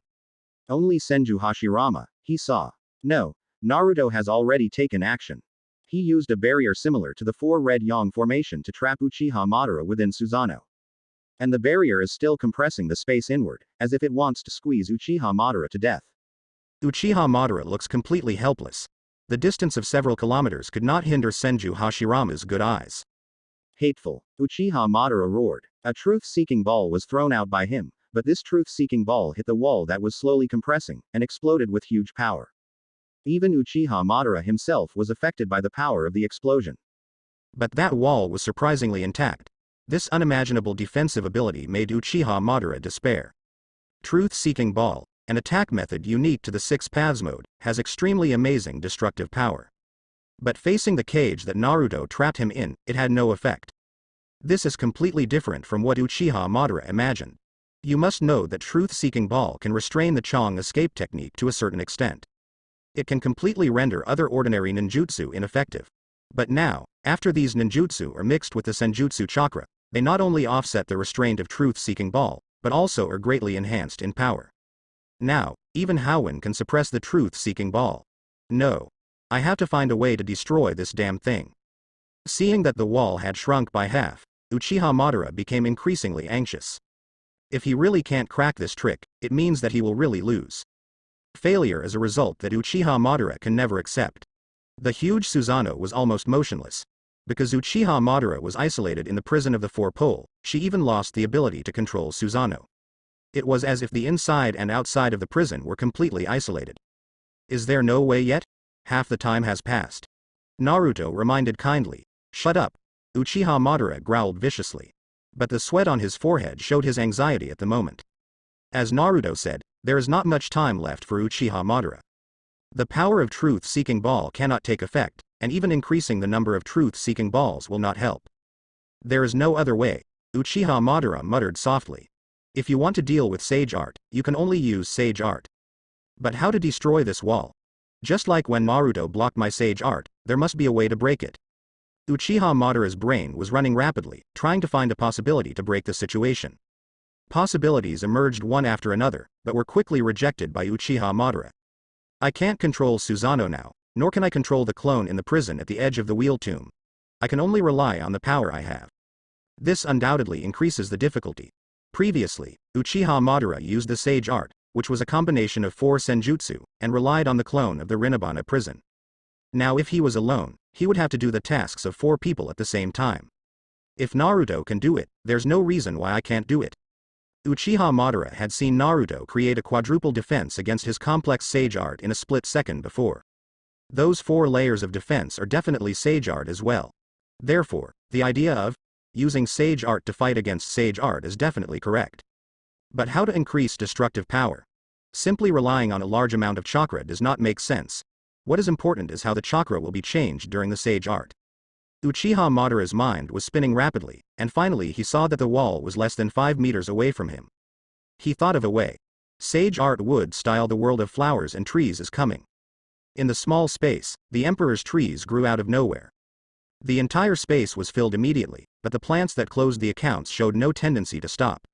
Only Senju Hashirama, he saw. No, Naruto has already taken action. He used a barrier similar to the 4 red yang formation to trap Uchiha Madara within Susanoo. And the barrier is still compressing the space inward, as if it wants to squeeze Uchiha Madara to death. Uchiha Madara looks completely helpless. The distance of several kilometers could not hinder Senju Hashirama's good eyes. Hateful. Uchiha Madara roared. A truth-seeking ball was thrown out by him, but this truth-seeking ball hit the wall that was slowly compressing, and exploded with huge power. Even Uchiha Madara himself was affected by the power of the explosion. But that wall was surprisingly intact. This unimaginable defensive ability made Uchiha Madara despair. Truth-seeking ball, an attack method unique to the 6 paths mode, has extremely amazing destructive power. But facing the cage that Naruto trapped him in, it had no effect. This is completely different from what Uchiha Madara imagined. You must know that truth-seeking ball can restrain the Chong escape technique to a certain extent. It can completely render other ordinary ninjutsu ineffective. But now, after these ninjutsu are mixed with the senjutsu chakra, they not only offset the restraint of truth-seeking ball, but also are greatly enhanced in power. Now, even Howin can suppress the truth-seeking ball. No. I have to find a way to destroy this damn thing. Seeing that the wall had shrunk by half, Uchiha Madara became increasingly anxious. If he really can't crack this trick, it means that he will really lose. Failure is a result that Uchiha Madara can never accept. The huge Susanoo was almost motionless. Because Uchiha Madara was isolated in the prison of the 4 pole, she even lost the ability to control Susanoo. It was as if the inside and outside of the prison were completely isolated. Is there no way yet? Half the time has passed. Naruto reminded kindly. Shut up. Uchiha Madara growled viciously. But the sweat on his forehead showed his anxiety at the moment. As Naruto said, there is not much time left for Uchiha Madara. The power of truth-seeking ball cannot take effect, and even increasing the number of truth-seeking balls will not help. There is no other way, Uchiha Madara muttered softly. If you want to deal with Sage Art, you can only use Sage Art. But how to destroy this wall? Just like when Naruto blocked my Sage Art, there must be a way to break it. Uchiha Madara's brain was running rapidly, trying to find a possibility to break the situation. Possibilities emerged one after another, but were quickly rejected by Uchiha Madara. I can't control Susanoo now, nor can I control the clone in the prison at the edge of the wheel tomb. I can only rely on the power I have. This undoubtedly increases the difficulty. Previously, Uchiha Madara used the Sage Art, which was a combination of 4 senjutsu, and relied on the clone of the Rinobana prison. Now if he was alone, he would have to do the tasks of 4 people at the same time. If Naruto can do it, there's no reason why I can't do it. Uchiha Madara had seen Naruto create a quadruple defense against his complex Sage Art in a split second before. Those 4 layers of defense are definitely Sage Art as well. Therefore, the idea of using Sage Art to fight against Sage Art is definitely correct. But how to increase destructive power? Simply relying on a large amount of chakra does not make sense. What is important is how the chakra will be changed during the sage art. Uchiha Madara's mind was spinning rapidly, and finally he saw that the wall was less than 5 meters away from him. He thought of a way. Sage art wood style. The world of flowers and trees is coming. In the small space, the emperor's trees grew out of nowhere. The entire space was filled immediately, but the plants that closed the accounts showed no tendency to stop.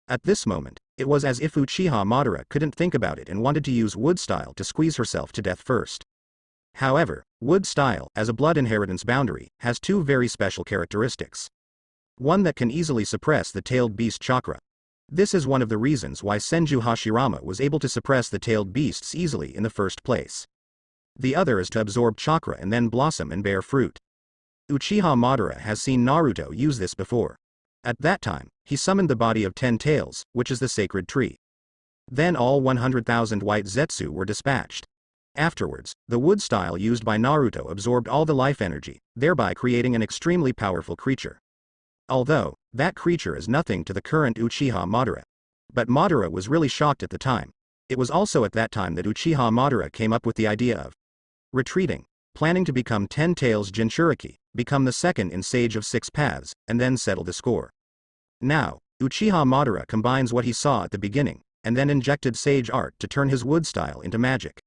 At this moment, it was as if Uchiha Madara couldn't think about it and wanted to use wood style to squeeze herself to death first. However, wood style, as a blood inheritance boundary, has two very special characteristics. One that can easily suppress the tailed beast chakra. This is one of the reasons why Senju Hashirama was able to suppress the tailed beasts easily in the first place. The other is to absorb chakra and then blossom and bear fruit. Uchiha Madara has seen Naruto use this before. At that time, he summoned the body of 10 tails, which is the sacred tree. Then all 100,000 white Zetsu were dispatched. Afterwards, the wood style used by Naruto absorbed all the life energy, thereby creating an extremely powerful creature. Although, that creature is nothing to the current Uchiha Madara. But Madara was really shocked at the time. It was also at that time that Uchiha Madara came up with the idea of retreating, planning to become 10 tails Jinchuriki, become the second in Sage of 6 Paths, and then settle the score. Now, Uchiha Madara combines what he saw at the beginning, and then injected sage art to turn his wood style into magic.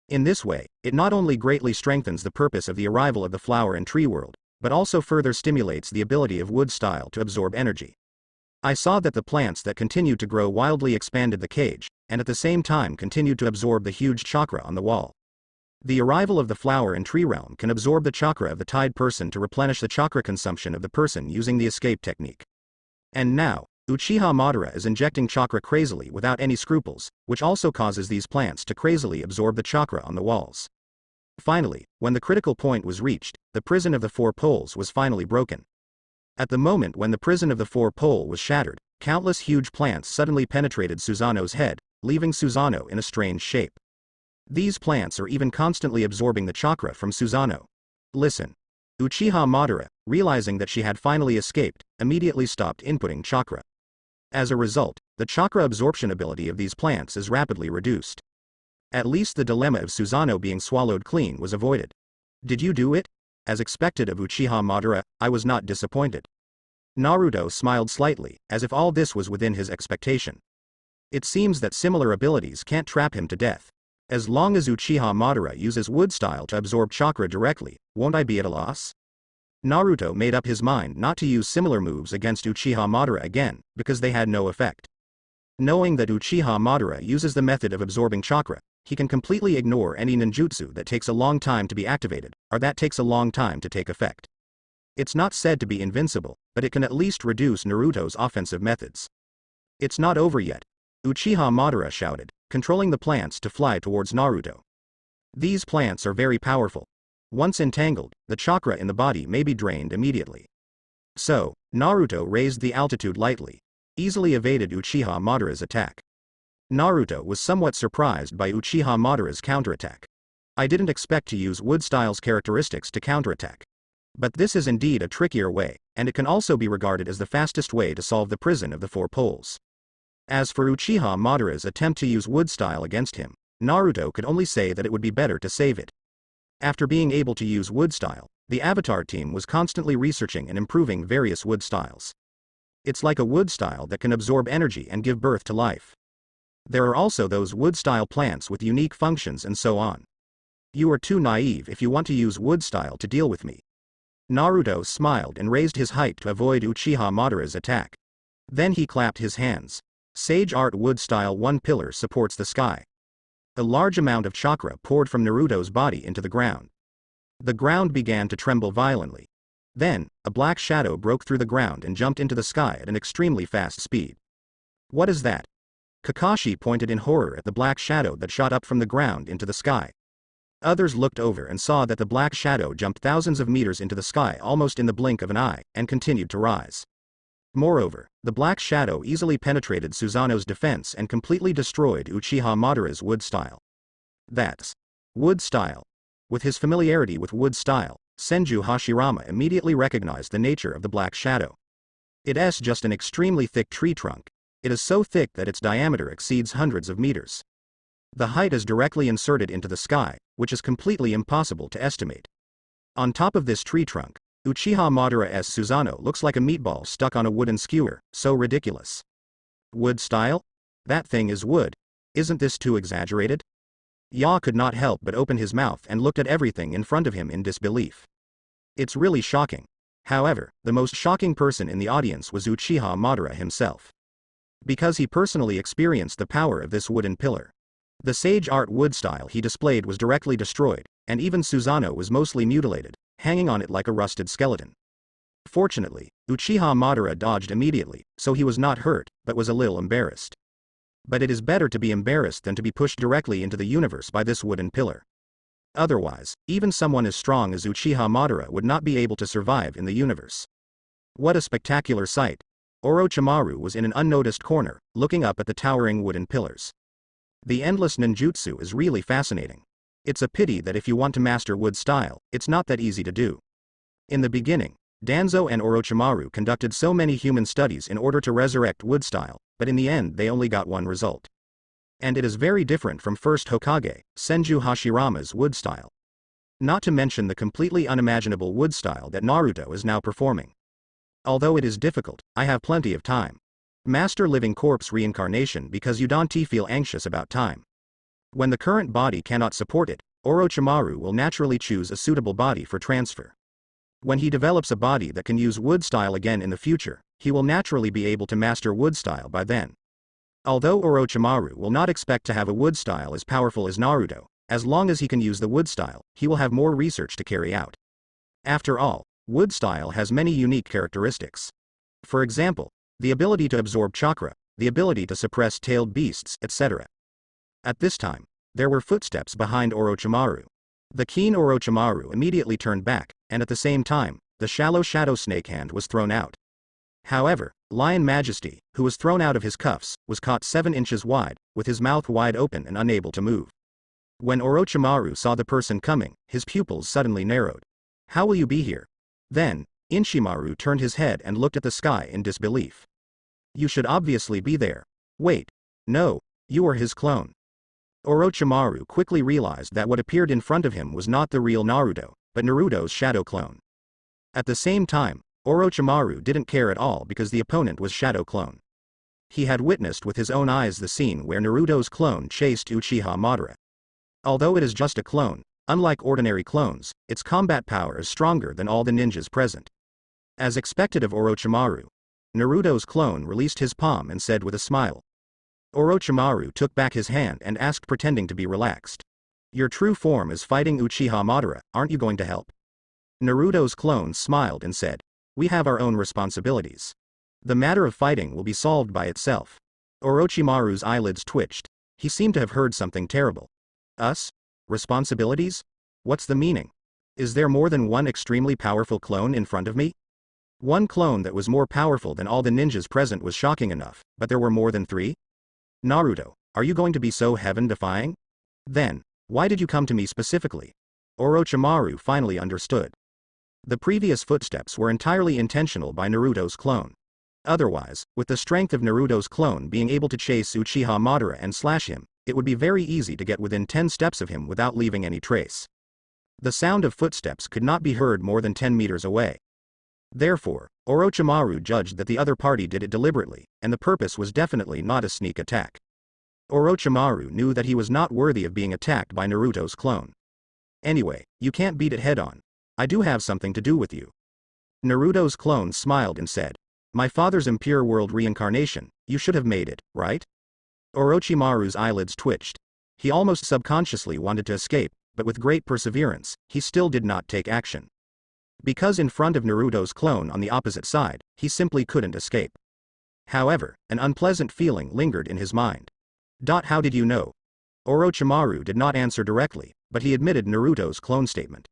In this way, it not only greatly strengthens the purpose of the arrival of the flower and tree world, but also further stimulates the ability of wood style to absorb energy. I saw that the plants that continued to grow wildly expanded the cage, and at the same time continued to absorb the huge chakra on the wall. The arrival of the flower and tree realm can absorb the chakra of the tied person to replenish the chakra consumption of the person using the escape technique. And now, Uchiha Madara is injecting chakra crazily without any scruples, which also causes these plants to crazily absorb the chakra on the walls. Finally, when the critical point was reached, the prison of the 4 poles was finally broken. At the moment when the prison of the 4 pole was shattered, countless huge plants suddenly penetrated Susanoo's head, leaving Susanoo in a strange shape. These plants are even constantly absorbing the chakra from Susanoo. Listen. Uchiha Madara, realizing that she had finally escaped, immediately stopped inputting chakra. As a result, the chakra absorption ability of these plants is rapidly reduced. At least the dilemma of Susanoo being swallowed clean was avoided. Did you do it? As expected of Uchiha Madara, I was not disappointed. Naruto smiled slightly, as if all this was within his expectation. It seems that similar abilities can't trap him to death. As long as Uchiha Madara uses wood style to absorb chakra directly, won't I be at a loss? Naruto made up his mind not to use similar moves against Uchiha Madara again, because they had no effect. Knowing that Uchiha Madara uses the method of absorbing chakra, he can completely ignore any ninjutsu that takes a long time to be activated, or that takes a long time to take effect. It's not said to be invincible, but it can at least reduce Naruto's offensive methods. It's not over yet. Uchiha Madara shouted, controlling the plants to fly towards Naruto. These plants are very powerful. Once entangled, the chakra in the body may be drained immediately. So, Naruto raised the altitude lightly, easily evaded Uchiha Madara's attack. Naruto was somewhat surprised by Uchiha Madara's counterattack. I didn't expect to use wood style's characteristics to counterattack. But this is indeed a trickier way, and it can also be regarded as the fastest way to solve the prison of the 4 poles. As for Uchiha Madara's attempt to use wood style against him, Naruto could only say that it would be better to save it. After being able to use wood style, the Avatar team was constantly researching and improving various wood styles. It's like a wood style that can absorb energy and give birth to life. There are also those wood style plants with unique functions and so on. You are too naive if you want to use wood style to deal with me. Naruto smiled and raised his height to avoid Uchiha Madara's attack. Then he clapped his hands. Sage art wood style 1 pillar supports the sky. A large amount of chakra poured from Naruto's body into the ground. The ground began to tremble violently. Then, a black shadow broke through the ground and jumped into the sky at an extremely fast speed. What is that? Kakashi pointed in horror at the black shadow that shot up from the ground into the sky. Others looked over and saw that the black shadow jumped thousands of meters into the sky almost in the blink of an eye, and continued to rise. Moreover, the black shadow easily penetrated Susanoo's defense and completely destroyed Uchiha Madara's wood style. That's wood style. With his familiarity with wood style, Senju Hashirama immediately recognized the nature of the black shadow. It's just an extremely thick tree trunk. It is so thick that its diameter exceeds hundreds of meters. The height is directly inserted into the sky, which is completely impossible to estimate. On top of this tree trunk, Uchiha Madara's Susanoo looks like a meatball stuck on a wooden skewer, so ridiculous. Wood style? That thing is wood. Isn't this too exaggerated? Ya could not help but open his mouth and looked at everything in front of him in disbelief. It's really shocking. However, the most shocking person in the audience was Uchiha Madara himself. Because he personally experienced the power of this wooden pillar. The sage art wood style he displayed was directly destroyed, and even Susanoo was mostly mutilated, hanging on it like a rusted skeleton. Fortunately, Uchiha Madara dodged immediately, so he was not hurt, but was a little embarrassed. But it is better to be embarrassed than to be pushed directly into the universe by this wooden pillar. Otherwise, even someone as strong as Uchiha Madara would not be able to survive in the universe. What a spectacular sight! Orochimaru was in an unnoticed corner, looking up at the towering wooden pillars. The endless ninjutsu is really fascinating. It's a pity that if you want to master wood style, it's not that easy to do. In the beginning, Danzo and Orochimaru conducted so many human studies in order to resurrect wood style, but in the end they only got one result. And it is very different from first Hokage, Senju Hashirama's wood style. Not to mention the completely unimaginable wood style that Naruto is now performing. Although it is difficult, I have plenty of time. Master living corpse reincarnation because you don't feel anxious about time. When the current body cannot support it, Orochimaru will naturally choose a suitable body for transfer. When he develops a body that can use wood style again in the future, he will naturally be able to master wood style by then. Although Orochimaru will not expect to have a wood style as powerful as Naruto, as long as he can use the wood style, he will have more research to carry out. After all, wood style has many unique characteristics. For example, the ability to absorb chakra, the ability to suppress tailed beasts, etc. At this time, there were footsteps behind Orochimaru. The keen Orochimaru immediately turned back, and at the same time, the shallow shadow snake hand was thrown out. However, Lion Majesty, who was thrown out of his cuffs, was caught 7 inches wide, with his mouth wide open and unable to move. When Orochimaru saw the person coming, his pupils suddenly narrowed. How will you be here? Then, Inshimaru turned his head and looked at the sky in disbelief. You should obviously be there. Wait. No, you are his clone. Orochimaru quickly realized that what appeared in front of him was not the real Naruto, but Naruto's shadow clone. At the same time, Orochimaru didn't care at all because the opponent was shadow clone. He had witnessed with his own eyes the scene where Naruto's clone chased Uchiha Madara. Although it is just a clone, unlike ordinary clones, its combat power is stronger than all the ninjas present. As expected of Orochimaru, Naruto's clone released his palm and said with a smile. Orochimaru took back his hand and asked, pretending to be relaxed. Your true form is fighting Uchiha Madara, aren't you going to help? Naruto's clone smiled and said, we have our own responsibilities. The matter of fighting will be solved by itself. Orochimaru's eyelids twitched. He seemed to have heard something terrible. Us? Responsibilities? What's the meaning? Is there more than one extremely powerful clone in front of me? One clone that was more powerful than all the ninjas present was shocking enough, but there were more than 3? Naruto, are you going to be so heaven-defying? Then, why did you come to me specifically? Orochimaru finally understood. The previous footsteps were entirely intentional by Naruto's clone. Otherwise, with the strength of Naruto's clone being able to chase Uchiha Madara and slash him, it would be very easy to get within 10 steps of him without leaving any trace. The sound of footsteps could not be heard more than 10 meters away. Therefore, Orochimaru judged that the other party did it deliberately, and the purpose was definitely not a sneak attack. Orochimaru knew that he was not worthy of being attacked by Naruto's clone. Anyway, you can't beat it head-on. I do have something to do with you. Naruto's clone smiled and said, my father's impure world reincarnation, you should have made it, right? Orochimaru's eyelids twitched. He almost subconsciously wanted to escape, but with great perseverance, he still did not take action. Because in front of Naruto's clone on the opposite side, he simply couldn't escape. However, an unpleasant feeling lingered in his mind. How did you know? Orochimaru did not answer directly, but he admitted Naruto's clone statement.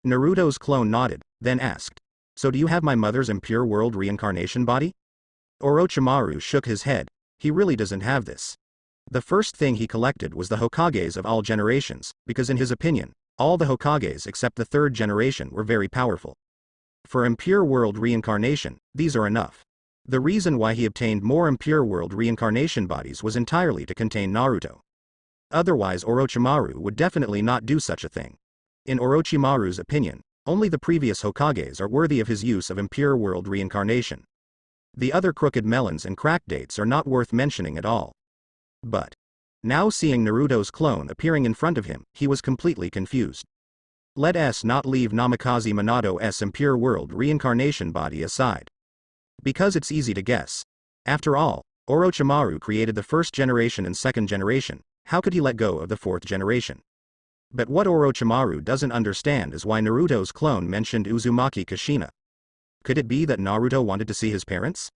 Naruto's clone nodded, then asked, so do you have my mother's impure world reincarnation body? Orochimaru shook his head. He really doesn't have this. The first thing he collected was the Hokages of all generations, because in his opinion, all the Hokages except the 3rd generation were very powerful. For impure world reincarnation, these are enough. The reason why he obtained more impure world reincarnation bodies was entirely to contain Naruto. Otherwise Orochimaru would definitely not do such a thing. In Orochimaru's opinion, only the previous Hokages are worthy of his use of impure world reincarnation. The other crooked melons and crack dates are not worth mentioning at all. But now seeing Naruto's clone appearing in front of him, he was completely confused. Let us not leave Namikaze Minato's impure world reincarnation body aside. Because it's easy to guess. After all, Orochimaru created the first generation and second generation, how could he let go of the fourth generation? But what Orochimaru doesn't understand is why Naruto's clone mentioned Uzumaki Kushina. Could it be that Naruto wanted to see his parents?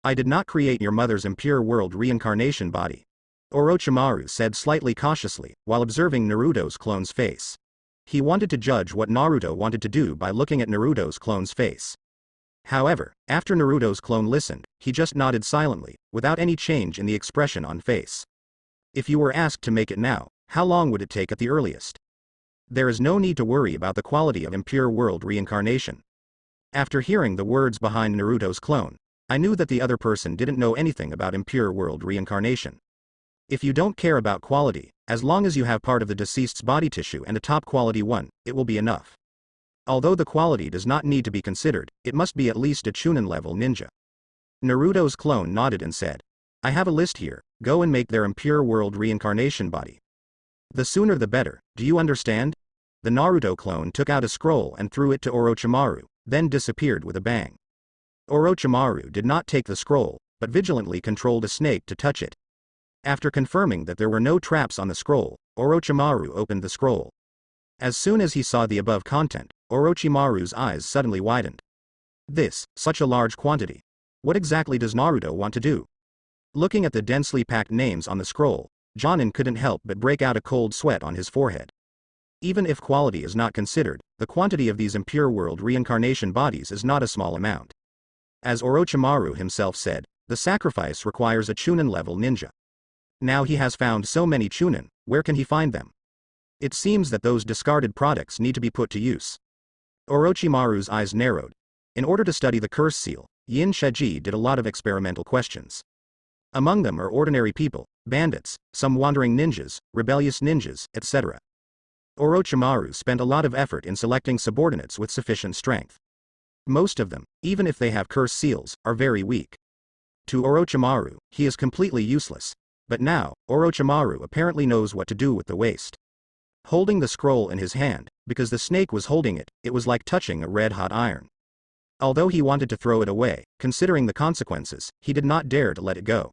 I did not create your mother's impure world reincarnation body, Orochimaru said slightly cautiously, while observing Naruto's clone's face. He wanted to judge what Naruto wanted to do by looking at Naruto's clone's face. However, after Naruto's clone listened, he just nodded silently, without any change in the expression on face. If you were asked to make it now, how long would it take at the earliest? There is no need to worry about the quality of impure world reincarnation. After hearing the words behind Naruto's clone, I knew that the other person didn't know anything about impure world reincarnation. If you don't care about quality, as long as you have part of the deceased's body tissue and a top quality one, it will be enough. Although the quality does not need to be considered, it must be at least a Chunin level ninja. Naruto's clone nodded and said, I have a list here, go and make their impure world reincarnation body. The sooner the better, do you understand? The Naruto clone took out a scroll and threw it to Orochimaru, then disappeared with a bang. Orochimaru did not take the scroll, but vigilantly controlled a snake to touch it. After confirming that there were no traps on the scroll, Orochimaru opened the scroll. As soon as he saw the above content, Orochimaru's eyes suddenly widened. Such a large quantity. What exactly does Naruto want to do? Looking at the densely packed names on the scroll, Jonin couldn't help but break out a cold sweat on his forehead. Even if quality is not considered, the quantity of these impure world reincarnation bodies is not a small amount. As Orochimaru himself said, the sacrifice requires a Chunin level ninja. Now he has found so many Chunin, where can he find them? It seems that those discarded products need to be put to use. Orochimaru's eyes narrowed. In order to study the curse seal, Yin Sheji did a lot of experimental questions. Among them are ordinary people, bandits, some wandering ninjas, rebellious ninjas, etc. Orochimaru spent a lot of effort in selecting subordinates with sufficient strength. Most of them, even if they have curse seals, are very weak. To Orochimaru, he is completely useless. But now, Orochimaru apparently knows what to do with the waste. Holding the scroll in his hand, because the snake was holding it, it was like touching a red-hot iron. Although he wanted to throw it away, considering the consequences, he did not dare to let it go.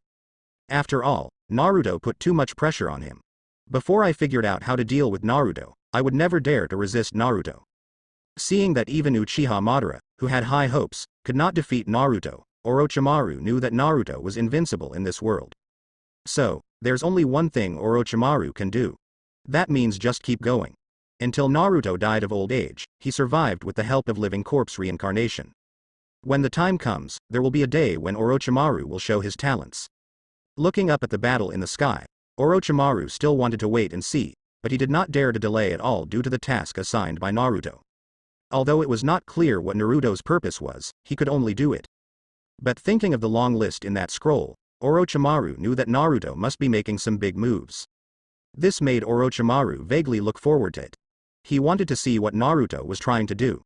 After all, Naruto put too much pressure on him. Before I figured out how to deal with Naruto, I would never dare to resist Naruto. Seeing that even Uchiha Madara, who had high hopes, could not defeat Naruto, Orochimaru knew that Naruto was invincible in this world. So, there's only one thing Orochimaru can do. That means just keep going. Until Naruto died of old age, he survived with the help of living corpse reincarnation. When the time comes, there will be a day when Orochimaru will show his talents. Looking up at the battle in the sky, Orochimaru still wanted to wait and see, but he did not dare to delay at all due to the task assigned by Naruto. Although it was not clear what Naruto's purpose was, he could only do it. But thinking of the long list in that scroll, Orochimaru knew that Naruto must be making some big moves. This made Orochimaru vaguely look forward to it. He wanted to see what Naruto was trying to do.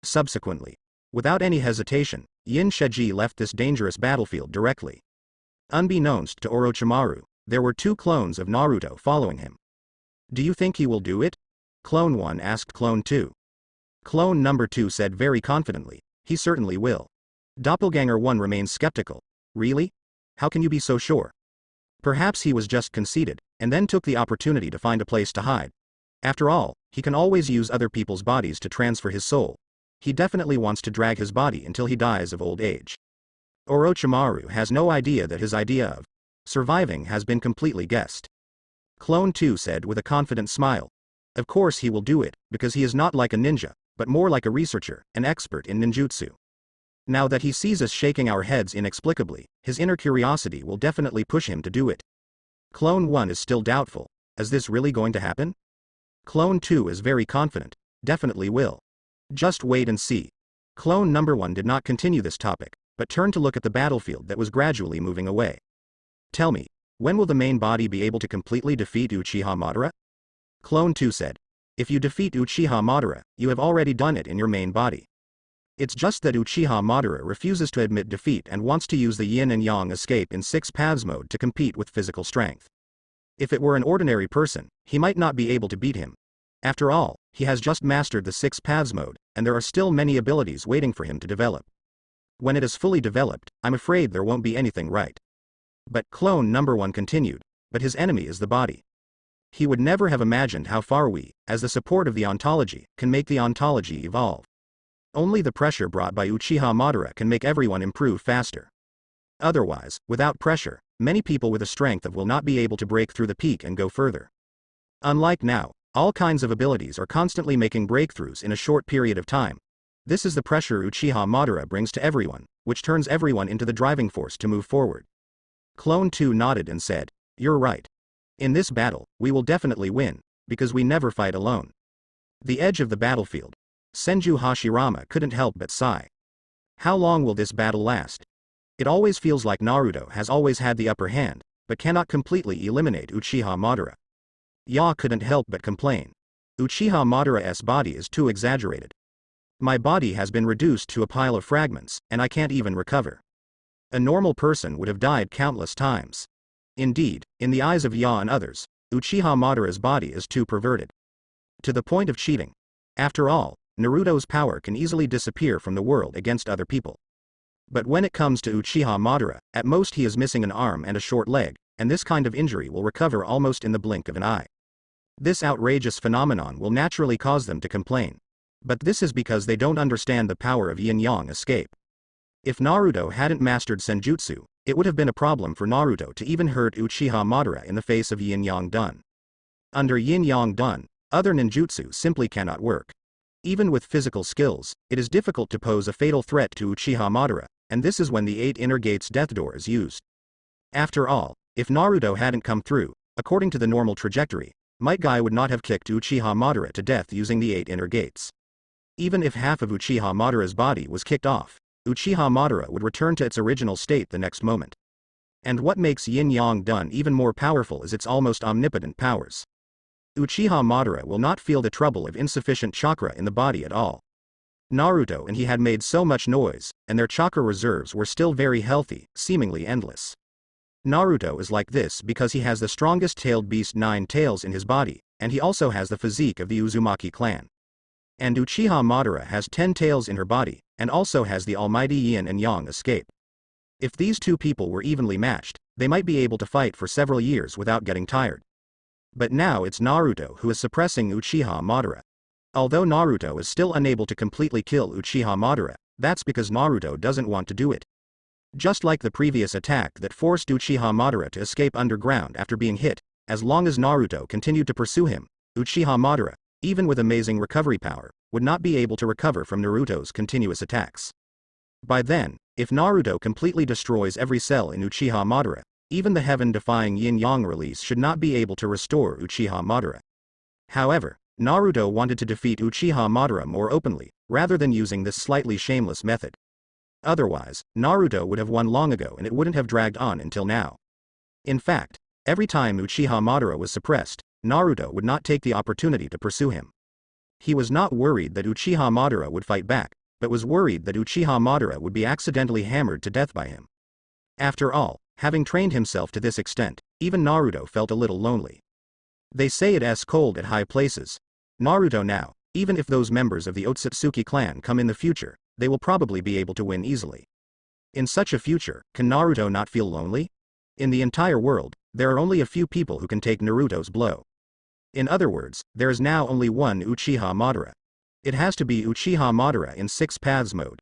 Subsequently, without any hesitation, Yin Sheji left this dangerous battlefield directly. Unbeknownst to Orochimaru, there were 2 clones of Naruto following him. Do you think he will do it? Clone 1 asked Clone 2. Clone number 2 said very confidently, he certainly will. Doppelganger 1 remained skeptical. Really? How can you be so sure? Perhaps he was just conceited, and then took the opportunity to find a place to hide. After all, he can always use other people's bodies to transfer his soul. He definitely wants to drag his body until he dies of old age. Orochimaru has no idea that his idea of surviving has been completely guessed. Clone 2 said with a confident smile. Of course he will do it, because he is not like a ninja, but more like a researcher, an expert in ninjutsu. Now that he sees us shaking our heads inexplicably, his inner curiosity will definitely push him to do it. Clone 1 is still doubtful. Is this really going to happen? Clone 2 is very confident. Definitely will. Just wait and see. Clone number 1 did not continue this topic, but turned to look at the battlefield that was gradually moving away. Tell me, when will the main body be able to completely defeat Uchiha Madara? Clone 2 said. If you defeat Uchiha Madara, you have already done it in your main body. It's just that Uchiha Madara refuses to admit defeat and wants to use the yin and yang escape in 6 paths mode to compete with physical strength. If it were an ordinary person, he might not be able to beat him. After all, he has just mastered the 6 paths mode, and there are still many abilities waiting for him to develop. When it is fully developed, I'm afraid there won't be anything right. But clone number 1 continued, but his enemy is the body. He would never have imagined how far we, as the support of the ontology, can make the ontology evolve. Only the pressure brought by Uchiha Madara can make everyone improve faster. Otherwise, without pressure, many people with a strength of will not be able to break through the peak and go further. Unlike now, all kinds of abilities are constantly making breakthroughs in a short period of time. This is the pressure Uchiha Madara brings to everyone, which turns everyone into the driving force to move forward. Clone 2 nodded and said, "You're right. In this battle, we will definitely win, because we never fight alone." The edge of the battlefield. Senju Hashirama couldn't help but sigh. How long will this battle last? It always feels like Naruto has always had the upper hand, but cannot completely eliminate Uchiha Madara. Ya couldn't help but complain. Uchiha Madara's body is too exaggerated. My body has been reduced to a pile of fragments, and I can't even recover. A normal person would have died countless times. Indeed, in the eyes of Ya and others, Uchiha Madara's body is too perverted. To the point of cheating. After all, Naruto's power can easily disappear from the world against other people. But when it comes to Uchiha Madara, at most he is missing an arm and a short leg, and this kind of injury will recover almost in the blink of an eye. This outrageous phenomenon will naturally cause them to complain. But this is because they don't understand the power of yin-yang escape. If Naruto hadn't mastered Senjutsu, it would have been a problem for Naruto to even hurt Uchiha Madara in the face of yin-yang dun. Under yin-yang dun, other ninjutsu simply cannot work. Even with physical skills, it is difficult to pose a fatal threat to Uchiha Madara, and this is when the 8 inner gates death door is used. After all, if Naruto hadn't come through, according to the normal trajectory, Might Guy would not have kicked Uchiha Madara to death using the 8 inner gates. Even if half of Uchiha Madara's body was kicked off, Uchiha Madara would return to its original state the next moment. And what makes yin-yang dun even more powerful is its almost omnipotent powers. Uchiha Madara will not feel the trouble of insufficient chakra in the body at all. Naruto and he had made so much noise, and their chakra reserves were still very healthy, seemingly endless. Naruto is like this because he has the strongest tailed beast 9 tails in his body, and he also has the physique of the Uzumaki clan. And Uchiha Madara has 10 tails in her body, and also has the almighty yin and yang escape. If these two people were evenly matched, they might be able to fight for several years without getting tired. But now it's Naruto who is suppressing Uchiha Madara. Although Naruto is still unable to completely kill Uchiha Madara, that's because Naruto doesn't want to do it. Just like the previous attack that forced Uchiha Madara to escape underground after being hit, as long as Naruto continued to pursue him, Uchiha Madara, even with amazing recovery power, would not be able to recover from Naruto's continuous attacks. By then, if Naruto completely destroys every cell in Uchiha Madara, even the heaven-defying yin-yang release should not be able to restore Uchiha Madara. However, Naruto wanted to defeat Uchiha Madara more openly, rather than using this slightly shameless method. Otherwise, Naruto would have won long ago and it wouldn't have dragged on until now. In fact, every time Uchiha Madara was suppressed, Naruto would not take the opportunity to pursue him. He was not worried that Uchiha Madara would fight back, but was worried that Uchiha Madara would be accidentally hammered to death by him. After all, having trained himself to this extent, even Naruto felt a little lonely. They say it's cold at high places. Naruto now, even if those members of the Otsutsuki clan come in the future, they will probably be able to win easily. In such a future, can Naruto not feel lonely? In the entire world, there are only a few people who can take Naruto's blow. In other words, there is now only one Uchiha Madara. It has to be Uchiha Madara in 6 paths mode.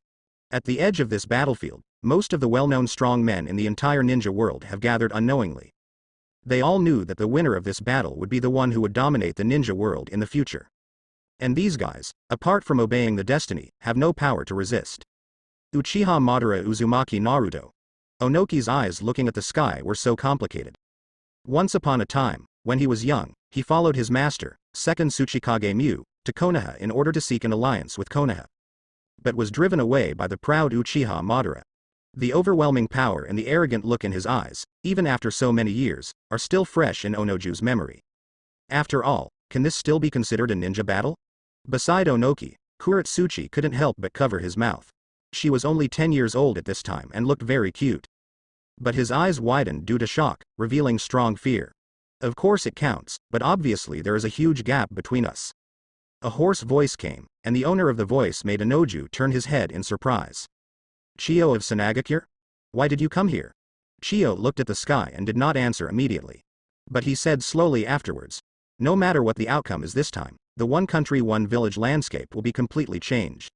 At the edge of this battlefield, most of the well-known strong men in the entire ninja world have gathered unknowingly. They all knew that the winner of this battle would be the one who would dominate the ninja world in the future. And these guys, apart from obeying the destiny, have no power to resist. Uchiha Madara Uzumaki Naruto. Onoki's eyes looking at the sky were so complicated. Once upon a time, when he was young, he followed his master, second Tsuchikage Mu, to Konoha in order to seek an alliance with Konoha. But was driven away by the proud Uchiha Madara. The overwhelming power and the arrogant look in his eyes, even after so many years, are still fresh in Onoju's memory. After all, can this still be considered a ninja battle? Beside Onoki, Kuretsuchi couldn't help but cover his mouth. She was only 10 years old at this time and looked very cute. But his eyes widened due to shock, revealing strong fear. Of course it counts, but obviously there is a huge gap between us. A hoarse voice came, and the owner of the voice made Onoju turn his head in surprise. Chiyo of Sanagakure? Why did you come here? Chiyo looked at the sky and did not answer immediately. But he said slowly afterwards, no matter what the outcome is this time, the one country one village landscape will be completely changed.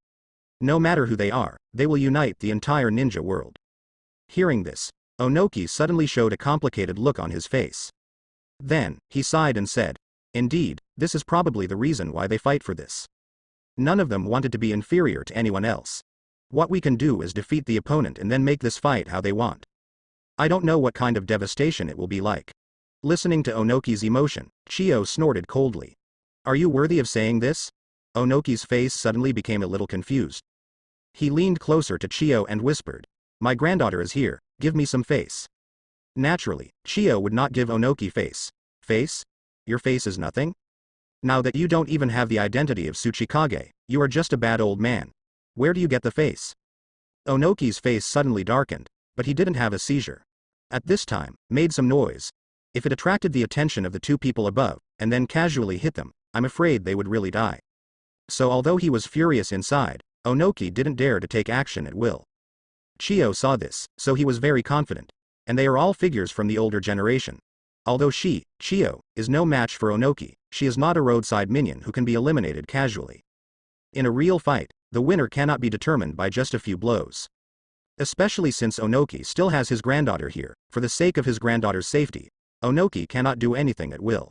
No matter who they are, they will unite the entire ninja world. Hearing this, Onoki suddenly showed a complicated look on his face. Then, he sighed and said, indeed, this is probably the reason why they fight for this. None of them wanted to be inferior to anyone else. What we can do is defeat the opponent and then make this fight how they want. I don't know what kind of devastation it will be like. Listening to Onoki's emotion, Chiyo snorted coldly. Are you worthy of saying this? Onoki's face suddenly became a little confused. He leaned closer to Chiyo and whispered, my granddaughter is here, give me some face. Naturally, Chiyo would not give Onoki face. Face? Your face is nothing? Now that you don't even have the identity of Tsuchikage, you are just a bad old man. Where do you get the face? Onoki's face suddenly darkened, but he didn't have a seizure. At this time, made some noise. If it attracted the attention of the two people above, and then casually hit them, I'm afraid they would really die. So although he was furious inside, Onoki didn't dare to take action at will. Chiyo saw this, so he was very confident. And they are all figures from the older generation. Although she, Chiyo, is no match for Onoki, she is not a roadside minion who can be eliminated casually. In a real fight, the winner cannot be determined by just a few blows. Especially since Onoki still has his granddaughter here, for the sake of his granddaughter's safety, Onoki cannot do anything at will.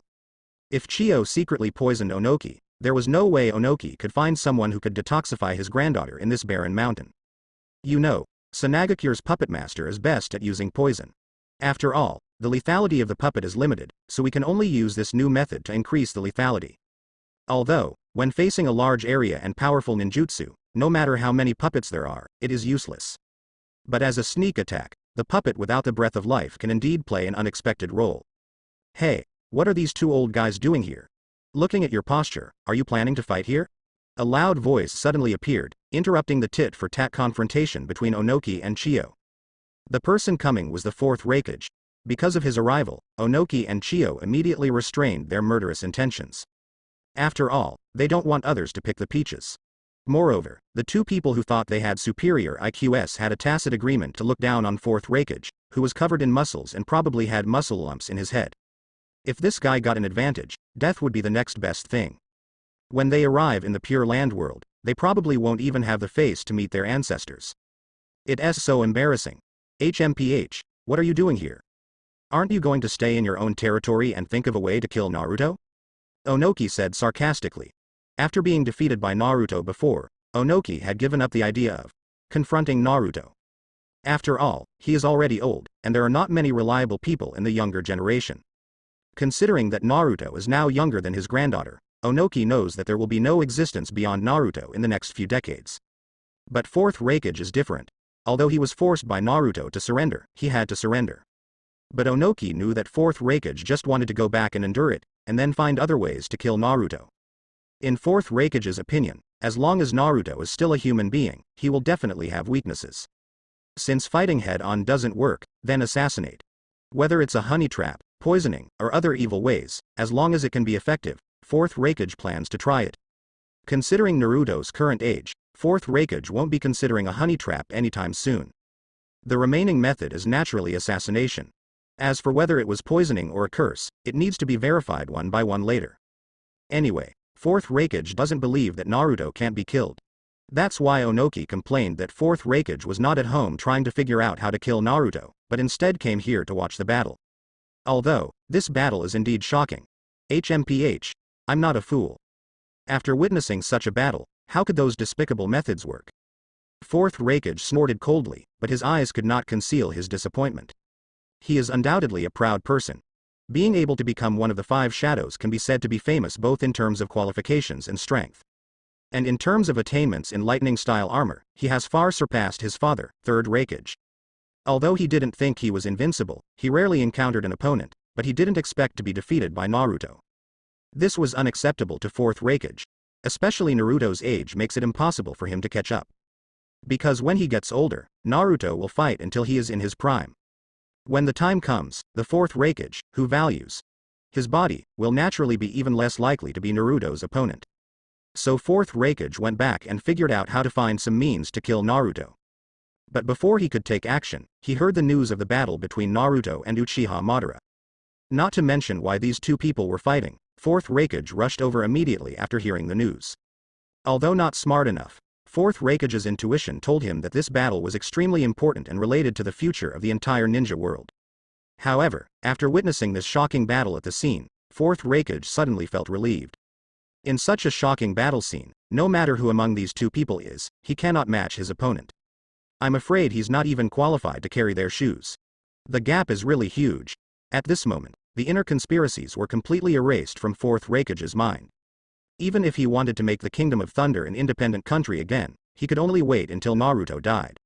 If Chiyo secretly poisoned Onoki, there was no way Onoki could find someone who could detoxify his granddaughter in this barren mountain. You know, Sanagakure's puppet master is best at using poison. After all, the lethality of the puppet is limited, so we can only use this new method to increase the lethality. Although, when facing a large area and powerful ninjutsu, no matter how many puppets there are, it is useless. But as a sneak attack, the puppet without the breath of life can indeed play an unexpected role. Hey, what are these two old guys doing here? Looking at your posture, are you planning to fight here? A loud voice suddenly appeared, interrupting the tit-for-tat confrontation between Onoki and Chiyo. The person coming was the fourth Raikage. Because of his arrival, Onoki and Chiyo immediately restrained their murderous intentions. After all, they don't want others to pick the peaches. Moreover, the two people who thought they had superior IQs had a tacit agreement to look down on fourth Raikage, who was covered in muscles and probably had muscle lumps in his head. If this guy got an advantage, death would be the next best thing. When they arrive in the Pure Land world, they probably won't even have the face to meet their ancestors. It's so embarrassing. HMPH, what are you doing here? Aren't you going to stay in your own territory and think of a way to kill Naruto? Onoki said sarcastically. After being defeated by Naruto before, Onoki had given up the idea of confronting Naruto. After all, he is already old, and there are not many reliable people in the younger generation. Considering that Naruto is now younger than his granddaughter, Onoki knows that there will be no existence beyond Naruto in the next few decades. But fourth Raikage is different. Although he was forced by Naruto to surrender, he had to surrender. But Onoki knew that fourth Raikage just wanted to go back and endure it, and then find other ways to kill Naruto. In fourth Raikage's opinion, as long as Naruto is still a human being, he will definitely have weaknesses. Since fighting head-on doesn't work, then assassinate. Whether it's a honey trap, poisoning, or other evil ways, as long as it can be effective, fourth Raikage plans to try it. Considering Naruto's current age, fourth Raikage won't be considering a honey trap anytime soon. The remaining method is naturally assassination. As for whether it was poisoning or a curse, it needs to be verified one by one later. Anyway, fourth Raikage doesn't believe that Naruto can't be killed. That's why Onoki complained that fourth Raikage was not at home trying to figure out how to kill Naruto, but instead came here to watch the battle. Although, this battle is indeed shocking. HMPH, I'm not a fool. After witnessing such a battle, how could those despicable methods work? Fourth Raikage snorted coldly, but his eyes could not conceal his disappointment. He is undoubtedly a proud person. Being able to become one of the five shadows can be said to be famous both in terms of qualifications and strength. And in terms of attainments in lightning-style armor, he has far surpassed his father, third Raikage. Although he didn't think he was invincible, he rarely encountered an opponent, but he didn't expect to be defeated by Naruto. This was unacceptable to fourth Raikage. Especially Naruto's age makes it impossible for him to catch up. Because when he gets older, Naruto will fight until he is in his prime. When the time comes, the fourth Raikage, who values his body, will naturally be even less likely to be Naruto's opponent. So fourth Raikage went back and figured out how to find some means to kill Naruto. But before he could take action, he heard the news of the battle between Naruto and Uchiha Madara. Not to mention why these two people were fighting, fourth Raikage rushed over immediately after hearing the news. Although not smart enough, fourth Raikage's intuition told him that this battle was extremely important and related to the future of the entire ninja world. However, after witnessing this shocking battle at the scene, fourth Raikage suddenly felt relieved. In such a shocking battle scene, no matter who among these two people is, he cannot match his opponent. I'm afraid he's not even qualified to carry their shoes. The gap is really huge. At this moment, the inner conspiracies were completely erased from fourth Raikage's mind. Even if he wanted to make the Kingdom of Thunder an independent country again, he could only wait until Naruto died.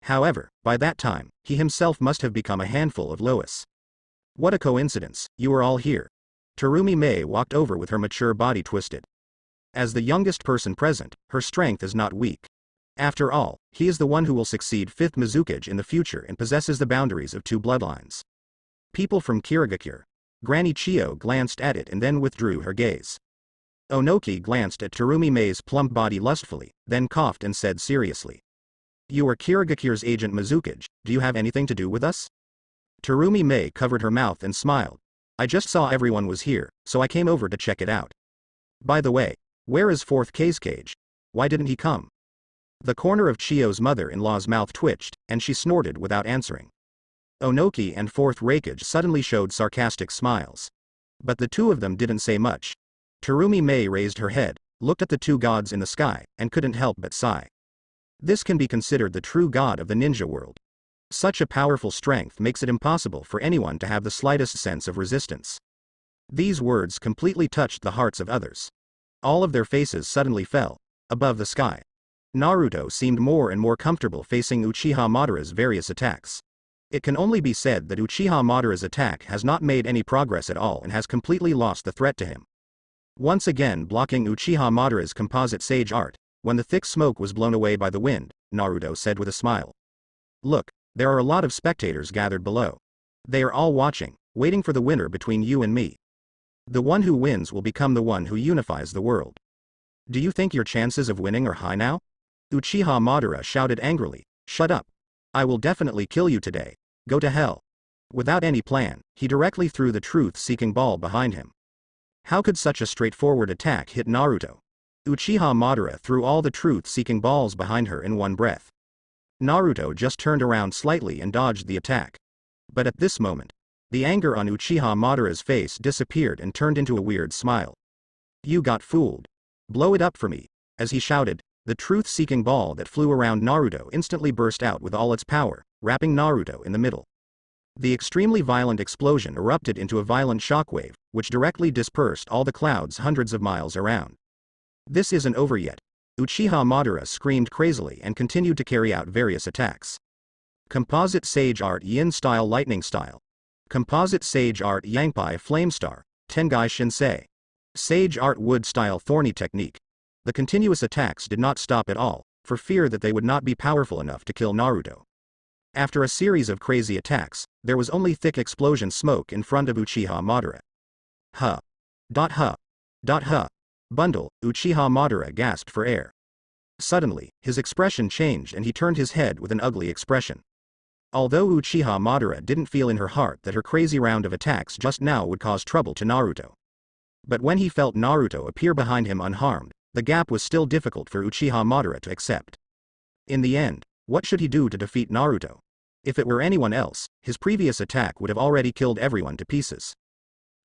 However, by that time, he himself must have become a handful of Lois. What a coincidence, you are all here. Terumi Mei walked over with her mature body twisted. As the youngest person present, her strength is not weak. After all, he is the one who will succeed 5th Mizukage in the future and possesses the boundaries of 2 bloodlines. People from Kirigakure. Granny Chio glanced at it and then withdrew her gaze. Onoki glanced at Terumi Mei's plump body lustfully, then coughed and said seriously. You are Kirigakure's agent Mizukage, do you have anything to do with us? Terumi Mei covered her mouth and smiled. I just saw everyone was here, so I came over to check it out. By the way, where is 4th Kazekage? Why didn't he come? The corner of Chio's mother-in-law's mouth twitched, and she snorted without answering. Onoki and 4th Raikage suddenly showed sarcastic smiles. But the two of them didn't say much. Terumi Mei raised her head, looked at the two gods in the sky, and couldn't help but sigh. This can be considered the true god of the ninja world. Such a powerful strength makes it impossible for anyone to have the slightest sense of resistance. These words completely touched the hearts of others. All of their faces suddenly fell. Above the sky, Naruto seemed more and more comfortable facing Uchiha Madara's various attacks. It can only be said that Uchiha Madara's attack has not made any progress at all and has completely lost the threat to him. Once again blocking Uchiha Madara's composite sage art, when the thick smoke was blown away by the wind, Naruto said with a smile. Look, there are a lot of spectators gathered below. They are all watching, waiting for the winner between you and me. The one who wins will become the one who unifies the world. Do you think your chances of winning are high now? Uchiha Madara shouted angrily, shut up. I will definitely kill you today. Go to hell. Without any plan, he directly threw the truth-seeking ball behind him. How could such a straightforward attack hit Naruto? Uchiha Madara threw all the truth-seeking balls behind her in one breath. Naruto just turned around slightly and dodged the attack. But at this moment, the anger on Uchiha Madara's face disappeared and turned into a weird smile. You got fooled. Blow it up for me. As he shouted, the truth-seeking ball that flew around Naruto instantly burst out with all its power, wrapping Naruto in the middle. The extremely violent explosion erupted into a violent shockwave, which directly dispersed all the clouds hundreds of miles around. This isn't over yet. Uchiha Madara screamed crazily and continued to carry out various attacks. Composite Sage Art Yin Style Lightning Style. Composite Sage Art Yangpai Flame Star, Tengai Shinsei. Sage Art Wood Style Thorny Technique. The continuous attacks did not stop at all, for fear that they would not be powerful enough to kill Naruto. After a series of crazy attacks, there was only thick explosion smoke in front of Uchiha Madara. Huh. Huh. Huh. Bundle, Uchiha Madara gasped for air. Suddenly, his expression changed and he turned his head with an ugly expression. Although Uchiha Madara didn't feel in her heart that her crazy round of attacks just now would cause trouble to Naruto. But when he felt Naruto appear behind him unharmed, the gap was still difficult for Uchiha Madara to accept. In the end, what should he do to defeat Naruto? If it were anyone else, his previous attack would have already killed everyone to pieces.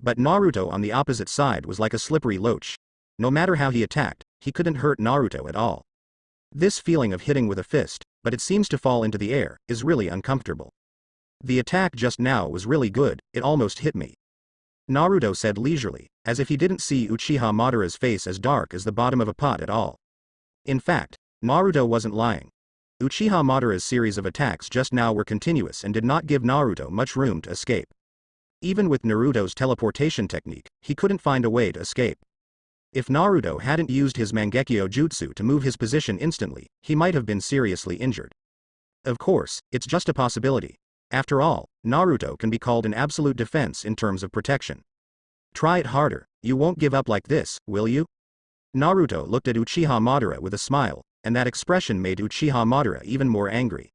But Naruto on the opposite side was like a slippery loach. No matter how he attacked, he couldn't hurt Naruto at all. This feeling of hitting with a fist, but it seems to fall into the air, is really uncomfortable. The attack just now was really good, it almost hit me. Naruto said leisurely, as if he didn't see Uchiha Madara's face as dark as the bottom of a pot at all. In fact, Naruto wasn't lying. Uchiha Madara's series of attacks just now were continuous and did not give Naruto much room to escape. Even with Naruto's teleportation technique, he couldn't find a way to escape. If Naruto hadn't used his Mangekyo Jutsu to move his position instantly, he might have been seriously injured. Of course, it's just a possibility. After all, Naruto can be called an absolute defense in terms of protection. Try it harder, you won't give up like this, will you? Naruto looked at Uchiha Madara with a smile, and that expression made Uchiha Madara even more angry.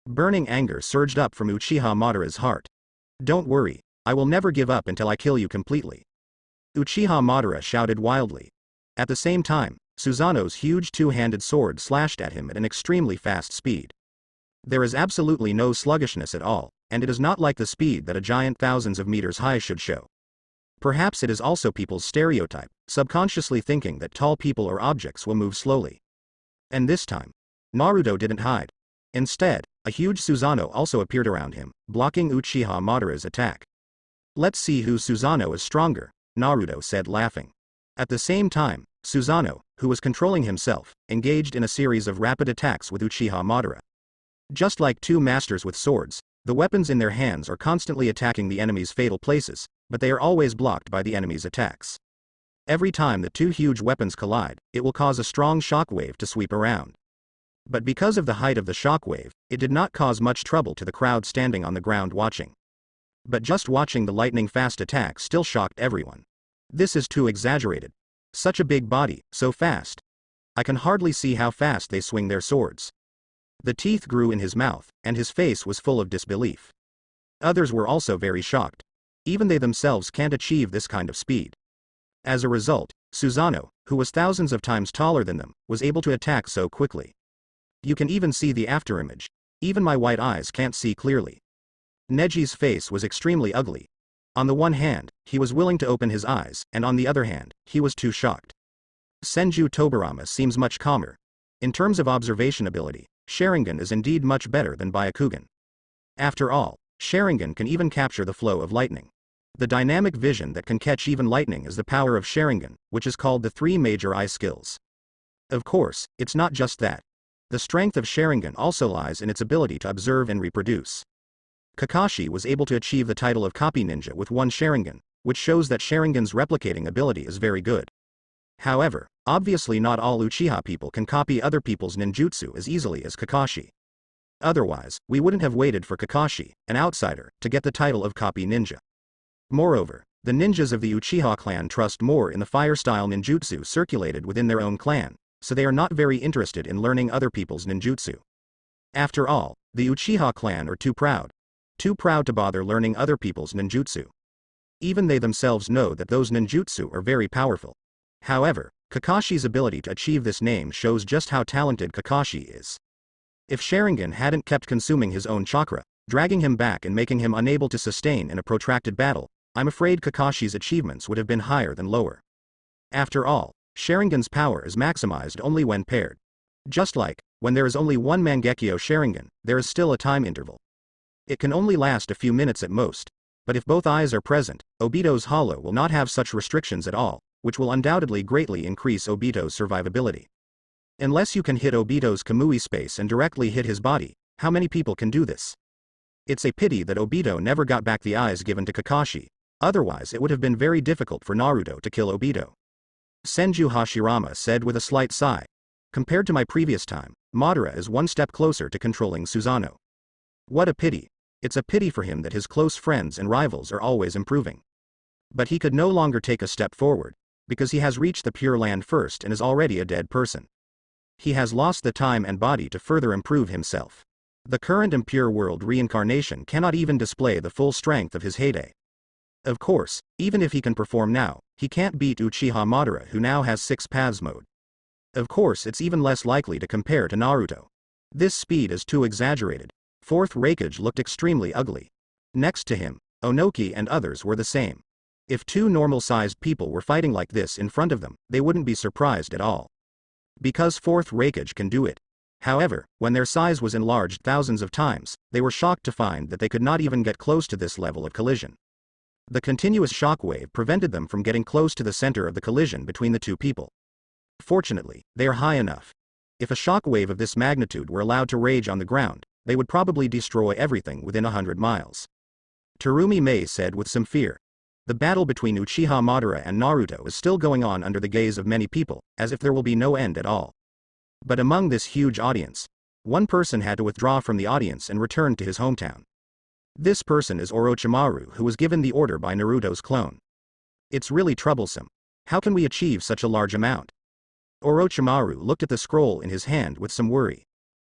Burning anger surged up from Uchiha Madara's heart. Don't worry, I will never give up until I kill you completely. Uchiha Madara shouted wildly. At the same time, Susanoo's huge two-handed sword slashed at him at an extremely fast speed. There is absolutely no sluggishness at all, and it is not like the speed that a giant thousands of meters high should show. Perhaps it is also people's stereotype, subconsciously thinking that tall people or objects will move slowly. And this time, Naruto didn't hide. Instead, a huge Susanoo also appeared around him, blocking Uchiha Madara's attack. Let's see whose Susanoo is stronger, Naruto said laughing. At the same time, Susanoo, who was controlling himself, engaged in a series of rapid attacks with Uchiha Madara. Just like two masters with swords, the weapons in their hands are constantly attacking the enemy's fatal places, but they are always blocked by the enemy's attacks. Every time the two huge weapons collide, it will cause a strong shockwave to sweep around. But because of the height of the shockwave, it did not cause much trouble to the crowd standing on the ground watching. But just watching the lightning-fast attack still shocked everyone. This is too exaggerated. Such a big body, so fast. I can hardly see how fast they swing their swords. The teeth grew in his mouth, and his face was full of disbelief. Others were also very shocked. Even they themselves can't achieve this kind of speed. As a result, Susanoo, who was thousands of times taller than them, was able to attack so quickly. You can even see the afterimage. Even my white eyes can't see clearly. Neji's face was extremely ugly. On the one hand, he was willing to open his eyes, and on the other hand, he was too shocked. Senju Tobirama seems much calmer. In terms of observation ability, Sharingan is indeed much better than Byakugan. After all, Sharingan can even capture the flow of lightning. The dynamic vision that can catch even lightning is the power of Sharingan, which is called the three major eye skills. Of course, it's not just that. The strength of Sharingan also lies in its ability to observe and reproduce. Kakashi was able to achieve the title of Copy Ninja with one Sharingan, which shows that Sharingan's replicating ability is very good. However, obviously not all Uchiha people can copy other people's ninjutsu as easily as Kakashi. Otherwise, we wouldn't have waited for Kakashi, an outsider, to get the title of Copy Ninja. Moreover, the ninjas of the Uchiha clan trust more in the fire-style ninjutsu circulated within their own clan, so they are not very interested in learning other people's ninjutsu. After all, the Uchiha clan are too proud to bother learning other people's ninjutsu. Even they themselves know that those ninjutsu are very powerful. However, Kakashi's ability to achieve this name shows just how talented Kakashi is. If Sharingan hadn't kept consuming his own chakra, dragging him back and making him unable to sustain in a protracted battle, I'm afraid Kakashi's achievements would have been higher than lower. After all, Sharingan's power is maximized only when paired. Just like, when there is only one Mangekyo Sharingan, there is still a time interval. It can only last a few minutes at most, but if both eyes are present, Obito's hollow will not have such restrictions at all, which will undoubtedly greatly increase Obito's survivability. Unless you can hit Obito's Kamui space and directly hit his body, how many people can do this? It's a pity that Obito never got back the eyes given to Kakashi, otherwise it would have been very difficult for Naruto to kill Obito. Senju Hashirama said with a slight sigh. Compared to my previous time, Madara is one step closer to controlling Susanoo. What a pity. It's a pity for him that his close friends and rivals are always improving. But he could no longer take a step forward, because he has reached the Pure Land first and is already a dead person. He has lost the time and body to further improve himself. The current impure world reincarnation cannot even display the full strength of his heyday. Of course, even if he can perform now, he can't beat Uchiha Madara who now has 6 paths mode. Of course it's even less likely to compare to Naruto. This speed is too exaggerated. Fourth Raikage looked extremely ugly. Next to him, Onoki and others were the same. If two normal-sized people were fighting like this in front of them, they wouldn't be surprised at all. Because Fourth Raikage can do it. However, when their size was enlarged thousands of times, they were shocked to find that they could not even get close to this level of collision. The continuous shockwave prevented them from getting close to the center of the collision between the two people. Fortunately, they are high enough. If a shock wave of this magnitude were allowed to rage on the ground, they would probably destroy everything within 100 miles. Terumi Mei said with some fear. The battle between Uchiha Madara and Naruto is still going on under the gaze of many people, as if there will be no end at all. But among this huge audience, one person had to withdraw from the audience and return to his hometown. This person is Orochimaru, who was given the order by Naruto's clone. It's really troublesome. How can we achieve such a large amount? Orochimaru looked at the scroll in his hand with some worry.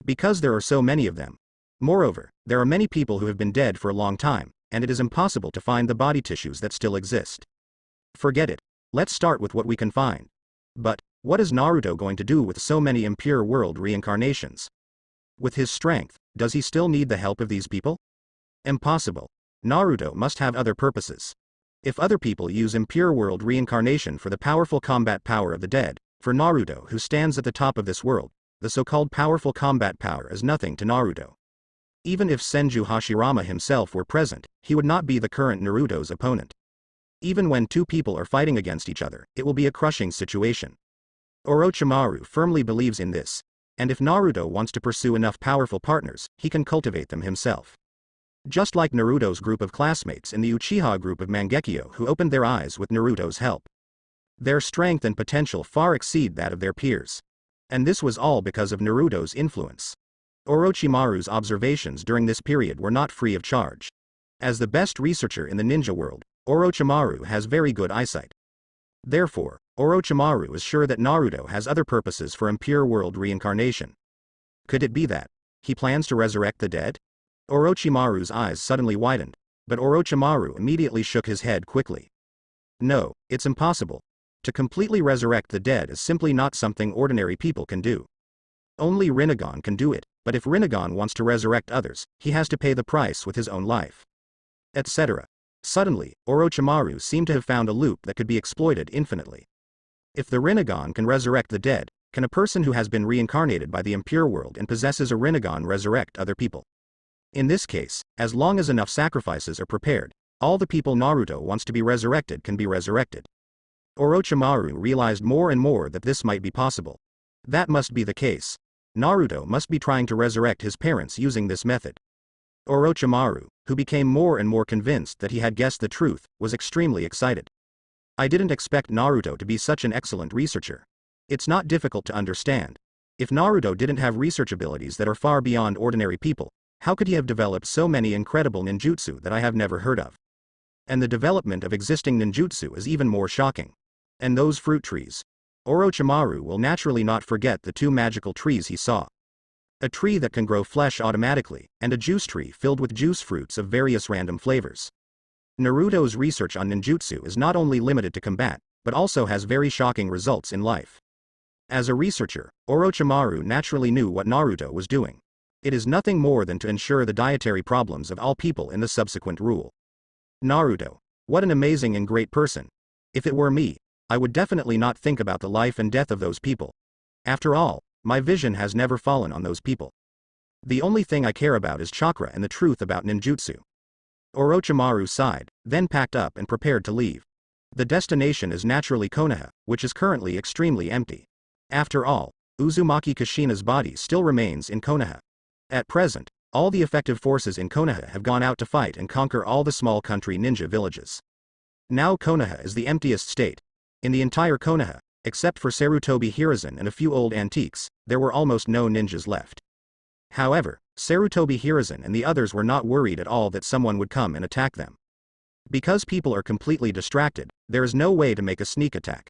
Because there are so many of them. Moreover, there are many people who have been dead for a long time, and it is impossible to find the body tissues that still exist. Forget it. Let's start with what we can find. But, what is Naruto going to do with so many impure world reincarnations? With his strength, does he still need the help of these people? Impossible. Naruto must have other purposes. If other people use impure world reincarnation for the powerful combat power of the dead, for Naruto, who stands at the top of this world, the so-called powerful combat power is nothing to Naruto. Even if Senju Hashirama himself were present, he would not be the current Naruto's opponent. Even when two people are fighting against each other, it will be a crushing situation. Orochimaru firmly believes in this, and if Naruto wants to pursue enough powerful partners, he can cultivate them himself. Just like Naruto's group of classmates in the Uchiha group of Mangekyo who opened their eyes with Naruto's help. Their strength and potential far exceed that of their peers. And this was all because of Naruto's influence. Orochimaru's observations during this period were not free of charge. As the best researcher in the ninja world, Orochimaru has very good eyesight. Therefore, Orochimaru is sure that Naruto has other purposes for impure world reincarnation. Could it be that he plans to resurrect the dead? Orochimaru's eyes suddenly widened, but Orochimaru immediately shook his head quickly. No, it's impossible. To completely resurrect the dead is simply not something ordinary people can do. Only Rinnegan can do it, but if Rinnegan wants to resurrect others, he has to pay the price with his own life. Etc. Suddenly, Orochimaru seemed to have found a loop that could be exploited infinitely. If the Rinnegan can resurrect the dead, can a person who has been reincarnated by the impure world and possesses a Rinnegan resurrect other people? In this case, as long as enough sacrifices are prepared, all the people Naruto wants to be resurrected can be resurrected. Orochimaru realized more and more that this might be possible. That must be the case. Naruto must be trying to resurrect his parents using this method. Orochimaru, who became more and more convinced that he had guessed the truth, was extremely excited. I didn't expect Naruto to be such an excellent researcher. It's not difficult to understand. If Naruto didn't have research abilities that are far beyond ordinary people, how could he have developed so many incredible ninjutsu that I have never heard of? And the development of existing ninjutsu is even more shocking. And those fruit trees. Orochimaru will naturally not forget the two magical trees he saw. A tree that can grow flesh automatically, and a juice tree filled with juice fruits of various random flavors. Naruto's research on ninjutsu is not only limited to combat, but also has very shocking results in life. As a researcher, Orochimaru naturally knew what Naruto was doing. It is nothing more than to ensure the dietary problems of all people in the subsequent rule. Naruto. What an amazing and great person. If it were me, I would definitely not think about the life and death of those people. After all, my vision has never fallen on those people. The only thing I care about is chakra and the truth about ninjutsu. Orochimaru sighed, then packed up and prepared to leave. The destination is naturally Konoha, which is currently extremely empty. After all, Uzumaki Kushina's body still remains in Konoha. At present, all the effective forces in Konoha have gone out to fight and conquer all the small country ninja villages. Now Konoha is the emptiest state. In the entire Konoha, except for Sarutobi Hiruzen and a few old antiques, there were almost no ninjas left. However, Sarutobi Hiruzen and the others were not worried at all that someone would come and attack them. Because people are completely distracted, there is no way to make a sneak attack.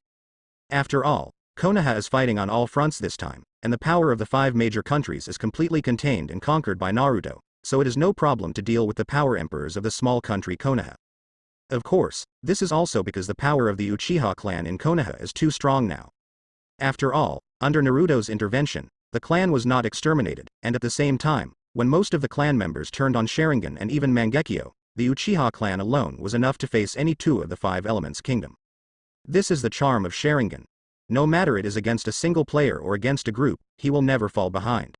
After all, Konoha is fighting on all fronts this time, and the power of the 5 major countries is completely contained and conquered by Naruto, so it is no problem to deal with the power emperors of the small country Konoha. Of course, this is also because the power of the Uchiha clan in Konoha is too strong now. After all, under Naruto's intervention, the clan was not exterminated, and at the same time, when most of the clan members turned on Sharingan and even Mangekyo, the Uchiha clan alone was enough to face any 2 of the 5 elements kingdom. This is the charm of Sharingan. No matter it is against a single player or against a group, he will never fall behind.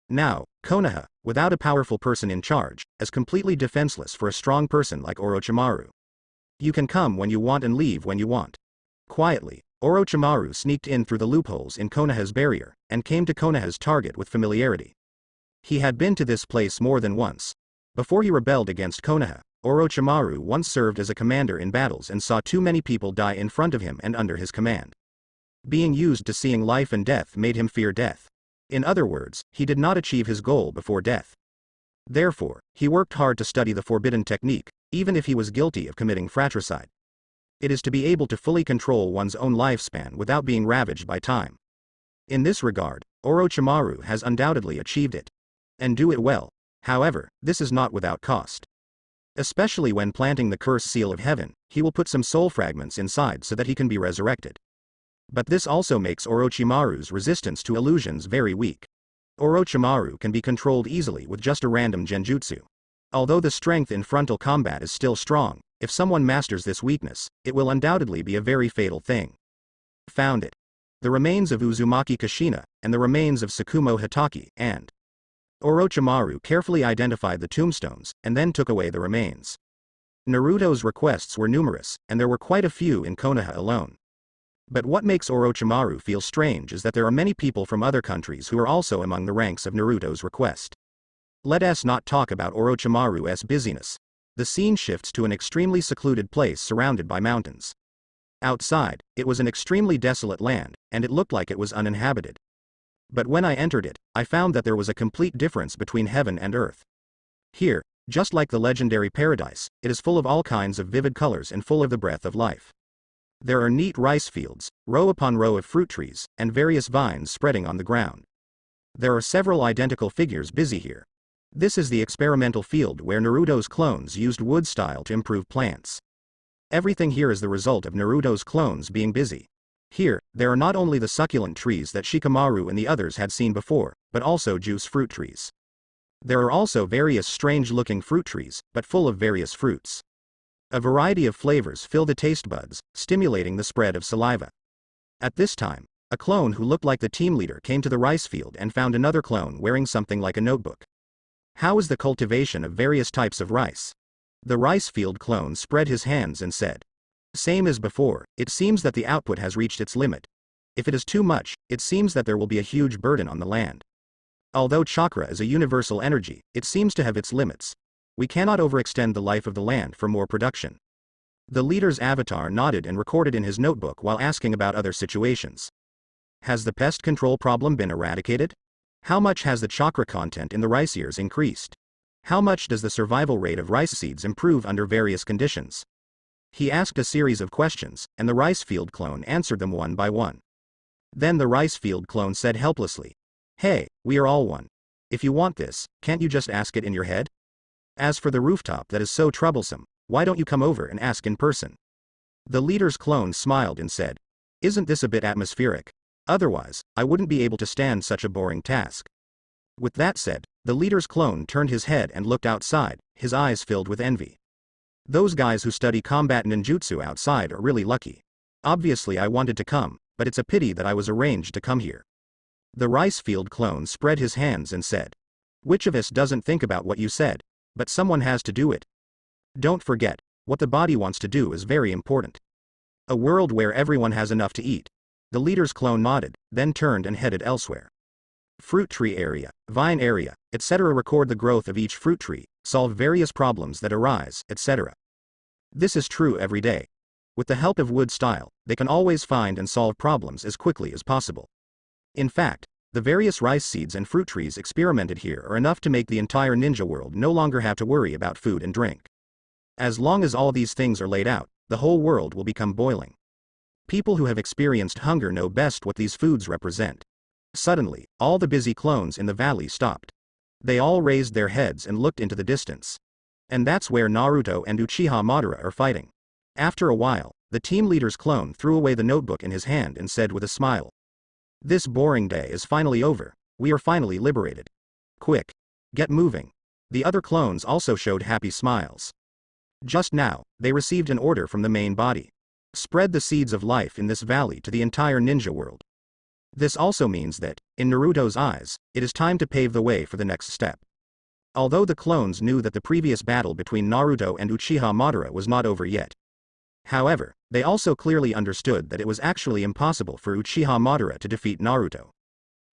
Now, Konoha, without a powerful person in charge, is completely defenseless for a strong person like Orochimaru. You can come when you want and leave when you want. Quietly, Orochimaru sneaked in through the loopholes in Konoha's barrier, and came to Konoha's target with familiarity. He had been to this place more than once. Before he rebelled against Konoha, Orochimaru once served as a commander in battles and saw too many people die in front of him and under his command. Being used to seeing life and death made him fear death. In other words, he did not achieve his goal before death. Therefore, he worked hard to study the forbidden technique, even if he was guilty of committing fratricide. It is to be able to fully control one's own lifespan without being ravaged by time. In this regard, Orochimaru has undoubtedly achieved it. And do it well. However, this is not without cost. Especially when planting the curse seal of heaven, he will put some soul fragments inside so that he can be resurrected. But this also makes Orochimaru's resistance to illusions very weak. Orochimaru can be controlled easily with just a random genjutsu. Although the strength in frontal combat is still strong, if someone masters this weakness, it will undoubtedly be a very fatal thing. Found it. The remains of Uzumaki Kushina, and the remains of Tsukumo Hitaki, and Orochimaru carefully identified the tombstones, and then took away the remains. Naruto's requests were numerous, and there were quite a few in Konoha alone. But what makes Orochimaru feel strange is that there are many people from other countries who are also among the ranks of Naruto's request. Let us not talk about Orochimaru's busyness. The scene shifts to an extremely secluded place surrounded by mountains. Outside, it was an extremely desolate land, and it looked like it was uninhabited. But when I entered it, I found that there was a complete difference between heaven and earth. Here, just like the legendary paradise, it is full of all kinds of vivid colors and full of the breath of life. There are neat rice fields, row upon row of fruit trees, and various vines spreading on the ground. There are several identical figures busy here. This is the experimental field where Naruto's clones used wood style to improve plants. Everything here is the result of Naruto's clones being busy. Here, there are not only the succulent trees that Shikamaru and the others had seen before, but also juice fruit trees. There are also various strange-looking fruit trees, but full of various fruits. A variety of flavors fill the taste buds, stimulating the spread of saliva. At this time, a clone who looked like the team leader came to the rice field and found another clone wearing something like a notebook. How is the cultivation of various types of rice? The rice field clone spread his hands and said. Same as before, it seems that the output has reached its limit. If it is too much, it seems that there will be a huge burden on the land. Although chakra is a universal energy, it seems to have its limits. We cannot overextend the life of the land for more production. The leader's avatar nodded and recorded in his notebook while asking about other situations. Has the pest control problem been eradicated? How much has the chakra content in the rice ears increased? How much does the survival rate of rice seeds improve under various conditions? He asked a series of questions, and the rice field clone answered them one by one. Then the rice field clone said helplessly, "Hey, we are all one. If you want this, can't you just ask it in your head? As for the rooftop that is so troublesome, why don't you come over and ask in person?" The leader's clone smiled and said, "Isn't this a bit atmospheric? Otherwise, I wouldn't be able to stand such a boring task." With that said, the leader's clone turned his head and looked outside, his eyes filled with envy. Those guys who study combat ninjutsu outside are really lucky. Obviously I wanted to come, but it's a pity that I was arranged to come here. The rice field clone spread his hands and said, "Which of us doesn't think about what you said? But someone has to do it. Don't forget, what the body wants to do is very important. A world where everyone has enough to eat." The leader's clone nodded, then turned and headed elsewhere. Fruit tree area, vine area, etc. Record the growth of each fruit tree, solve various problems that arise, etc. This is true every day. With the help of wood style, they can always find and solve problems as quickly as possible. In fact, the various rice seeds and fruit trees experimented here are enough to make the entire ninja world no longer have to worry about food and drink. As long as all these things are laid out, the whole world will become boiling. People who have experienced hunger know best what these foods represent. Suddenly, all the busy clones in the valley stopped. They all raised their heads and looked into the distance. And that's where Naruto and Uchiha Madara are fighting. After a while, the team leader's clone threw away the notebook in his hand and said with a smile, "This boring day is finally over. We are finally liberated. Quick. Get moving." The other clones also showed happy smiles. Just now, they received an order from the main body. Spread the seeds of life in this valley to the entire ninja world. This also means that, in Naruto's eyes, it is time to pave the way for the next step. Although the clones knew that the previous battle between Naruto and Uchiha Madara was not over yet. However, they also clearly understood that it was actually impossible for Uchiha Madara to defeat Naruto.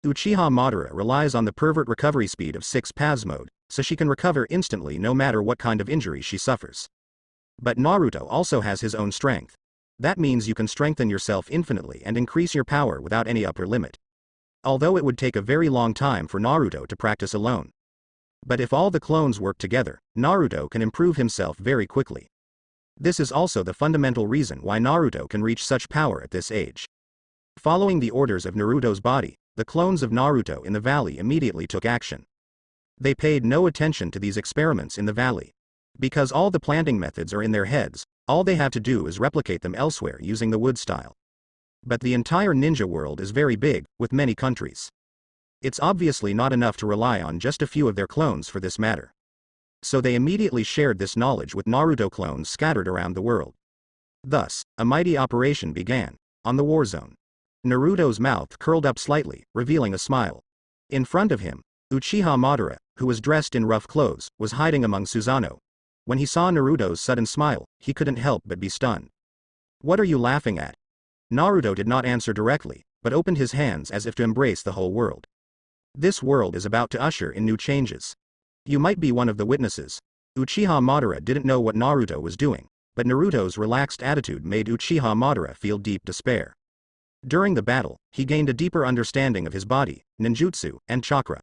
Uchiha Madara relies on the pervert recovery speed of 6 paths mode, so she can recover instantly no matter what kind of injury she suffers. But Naruto also has his own strength. That means you can strengthen yourself infinitely and increase your power without any upper limit. Although it would take a very long time for Naruto to practice alone. But if all the clones work together, Naruto can improve himself very quickly. This is also the fundamental reason why Naruto can reach such power at this age. Following the orders of Naruto's body, the clones of Naruto in the valley immediately took action. They paid no attention to these experiments in the valley. Because all the planting methods are in their heads, all they have to do is replicate them elsewhere using the wood style. But the entire ninja world is very big, with many countries. It's obviously not enough to rely on just a few of their clones for this matter. So they immediately shared this knowledge with Naruto clones scattered around the world. Thus, a mighty operation began, on the war zone. Naruto's mouth curled up slightly, revealing a smile. In front of him, Uchiha Madara, who was dressed in rough clothes, was hiding among Susanoo. When he saw Naruto's sudden smile, he couldn't help but be stunned. "What are you laughing at?" Naruto did not answer directly, but opened his hands as if to embrace the whole world. This world is about to usher in new changes. You might be one of the witnesses. Uchiha Madara didn't know what Naruto was doing, but Naruto's relaxed attitude made Uchiha Madara feel deep despair. During the battle, he gained a deeper understanding of his body, ninjutsu, and chakra.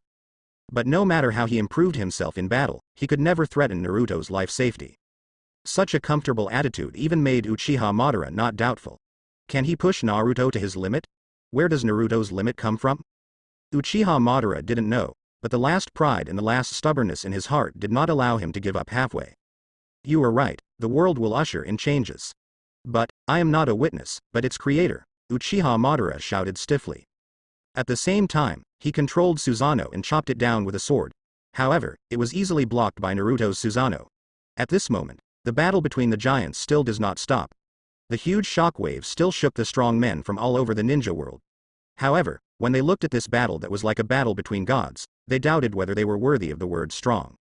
But no matter how he improved himself in battle, he could never threaten Naruto's life safety. Such a comfortable attitude even made Uchiha Madara not doubtful. Can he push Naruto to his limit? Where does Naruto's limit come from? Uchiha Madara didn't know, but the last pride and the last stubbornness in his heart did not allow him to give up halfway. You are right, the world will usher in changes. But, I am not a witness, but its creator, Uchiha Madara shouted stiffly. At the same time, he controlled Susanoo and chopped it down with a sword. However, it was easily blocked by Naruto's Susanoo. At this moment, the battle between the giants still does not stop. The huge shockwave still shook the strong men from all over the ninja world. However, when they looked at this battle that was like a battle between gods, they doubted whether they were worthy of the word strong.